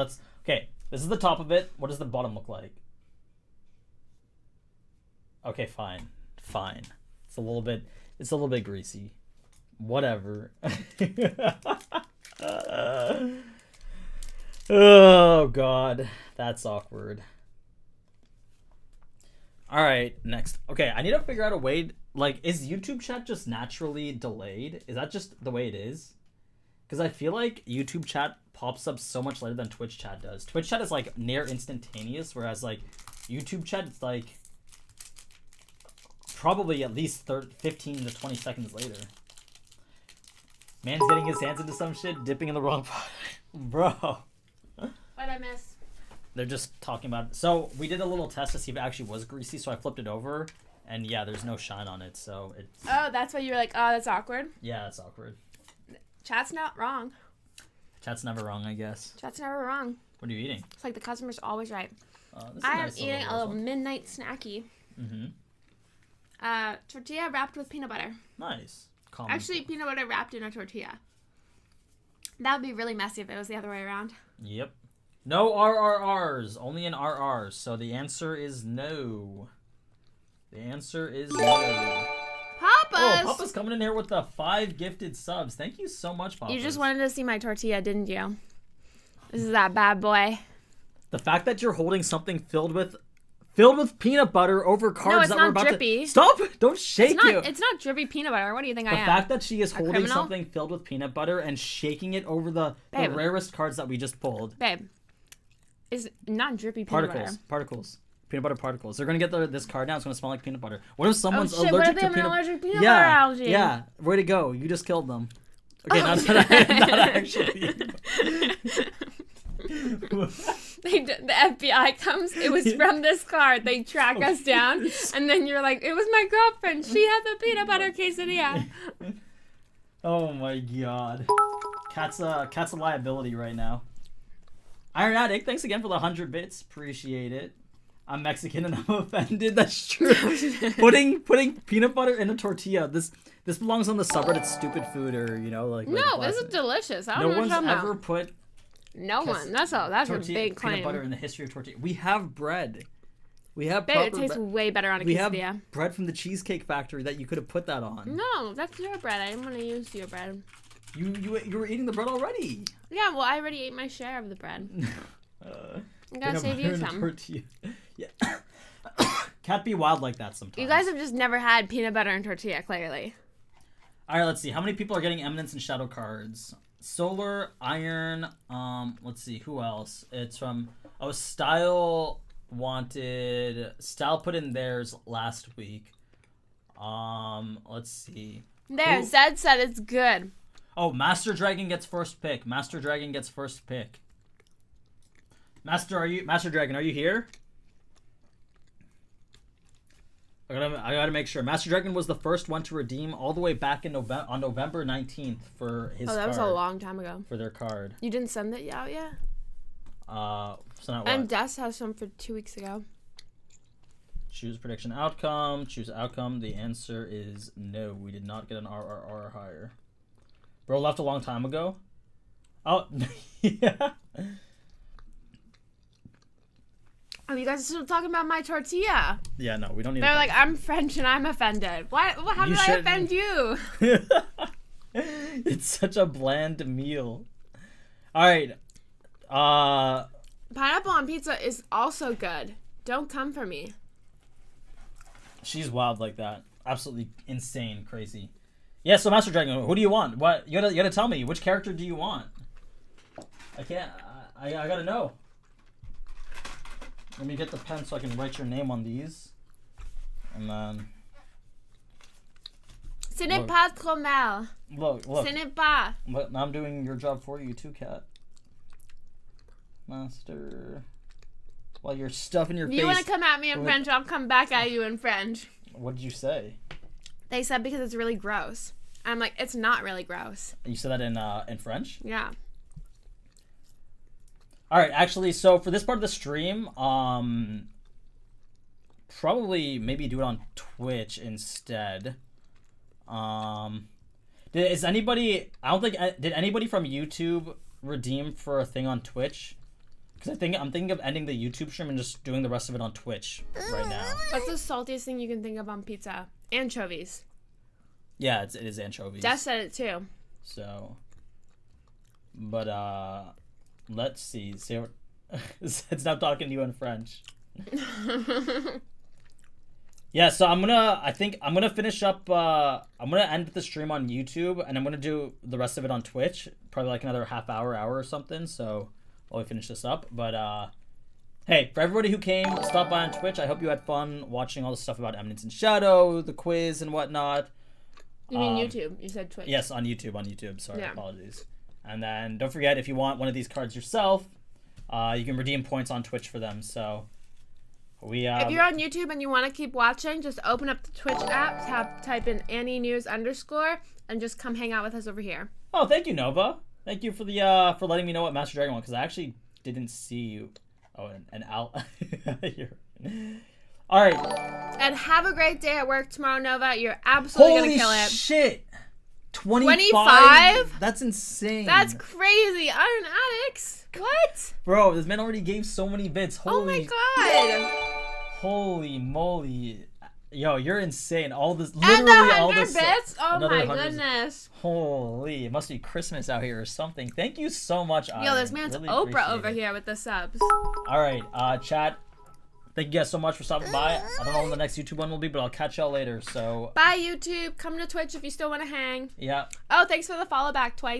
okay, this is the top of it. What does the bottom look like? Okay, fine. It's a little bit greasy. Whatever. Oh god, that's awkward. All right, next. Okay, I need to figure out a way. Like, is YouTube chat just naturally delayed? Is that just the way it is? Because I feel like YouTube chat pops up so much later than Twitch chat does. Twitch chat is like near instantaneous, whereas like YouTube chat, it's like probably at least 15 to 20 seconds later. Man's getting his hands into some shit, dipping in the wrong pot. Bro. What'd I miss? They're just talking about it. So we did a little test to see if it actually was greasy, so I flipped it over, and yeah, there's no shine on it, so it's... Oh, that's why you were like, oh, that's awkward? Yeah, it's awkward. Chat's not wrong. Chat's never wrong, I guess. Chat's never wrong. What are you eating? It's like the customer's always right. This is I am nice eating a little midnight snacky. Mm-hmm. Tortilla wrapped with peanut butter. Nice. Actually, peanut butter wrapped in a tortilla. That would be really messy if it was the other way around. Yep. No RRRs, only in RRs. So the answer is no. The answer is no. Papa's! Oh, Papa's coming in here with the 5 gifted subs. Thank you so much, Papa. You just wanted to see my tortilla, didn't you? This is that bad boy. The fact that you're holding something filled with peanut butter over cards that we're about drippy. to... Stop! Don't shake it. It's not drippy peanut butter. What do you think I am? The fact that she is holding criminal? something filled with peanut butter and shaking it over the rarest cards that we just pulled. Babe. It's not drippy peanut butter. Particles. Peanut butter particles. They're going to get this card now. It's going to smell like peanut butter. What if someone's what if allergic they to have an peanut allergic peanut butter allergy? Yeah. Way to go. You just killed them. Okay, not actually. The FBI comes. It was from this card. They track us down, and then you're like, "It was my girlfriend. She had the peanut butter quesadilla." Oh my god. Cat's a liability right now. Iron Addict, thanks again for the 100 bits. Appreciate it. I'm Mexican and I'm offended. That's true. putting peanut butter in a tortilla. This belongs on the subreddit stupid food, or like. No, this is delicious. I don't know what No you're one's talking ever about. put. No one. That's a big claim. Peanut butter in the history of tortilla. We have bread. We have Babe, proper it tastes way better on a We quesadilla. have bread from the Cheesecake Factory that you could have put that on. No, that's your bread. I didn't want to use your bread. You were eating the bread already. Yeah, well, I already ate my share of the bread. I gotta save you some. Yeah. Can't be wild like that sometimes. You guys have just never had peanut butter and tortilla, clearly. All right, let's see. How many people are getting Eminence and Shadow cards? Solar, Iron, let's see. Who else? It's from... Oh, Style wanted... Style put in theirs last week. Let's see. There, Zed said it's good. Oh, Master Dragon gets first pick. Master Dragon gets first pick. Master Dragon, are you here? I gotta make sure. Master Dragon was the first one to redeem all the way back in November 19th for his. Oh, that was card, a long time ago. for their card. You didn't send it out yet? So not And what? Des has some for 2 weeks ago. Choose prediction outcome. Choose outcome. The answer is no. We did not get an RRR or higher. Bro left a long time ago. Oh, yeah. Oh, you guys are still talking about my tortilla. Yeah, no, we don't need. They're like, I'm French and I'm offended. What? How did I offend you? It's such a bland meal. All right. Pineapple on pizza is also good. Don't come for me. She's wild like that. Absolutely insane, crazy. Yeah. So Master Dragon, who do you want? What you gotta tell me. Which character do you want? I can't. I gotta know. Let me get the pen so I can write your name on these. And then... Ce n'est pas trop mal. Look. Ce n'est pas. But I'm doing your job for you too, Kat. Master... While you're stuffing your face... You want to come at me in French, I'll come back at you in French. What did you say? They said because it's really gross. I'm like, it's not really gross. You said that in French? Yeah. All right, actually, so for this part of the stream, probably maybe do it on Twitch instead. Is anybody? I don't think did anybody from YouTube redeem for a thing on Twitch? Because I'm thinking of ending the YouTube stream and just doing the rest of it on Twitch right now. What's the saltiest thing you can think of on pizza? Anchovies. Yeah, it is anchovies. Jess said it too. So, but let's see. It's not talking to you in French. Yeah, so I think I'm gonna finish up. I'm gonna end the stream on YouTube, and I'm gonna do the rest of it on Twitch. Probably like another half hour or something. So while we finish this up, but hey, for everybody who came, stop by on Twitch. I hope you had fun watching all the stuff about Eminence and Shadow, the quiz and whatnot. You mean YouTube? You said Twitch. Yes, on YouTube. Sorry, Yeah. apologies. And then don't forget, if you want one of these cards yourself, you can redeem points on Twitch for them. So we if you're on YouTube and you want to keep watching, just open up the Twitch app, type in AniNews _, and just come hang out with us over here. Oh, thank you, Nova. Thank you for the for letting me know what Master Dragon was, because I actually didn't see you. Oh, and Al. All right. And have a great day at work tomorrow, Nova. You're absolutely Holy gonna kill it. Shit! 25? 25? That's insane. That's crazy. Iron Addicts. What? Bro, this man already gave so many bits. Oh my god. Holy moly. Yo, you're insane. All this, And literally the all 100 this. bits? Oh another my 100. goodness. Holy, it must be Christmas out here or something. Thank you so much, Iron. Yo, this man's Really Oprah appreciate over it. here with the subs. All right, chat. Thank you guys so much for stopping by. I don't know when the next YouTube one will be, but I'll catch y'all later. So, Bye, YouTube. Come to Twitch if you still want to hang. yeah. Oh, thanks for the follow back twice.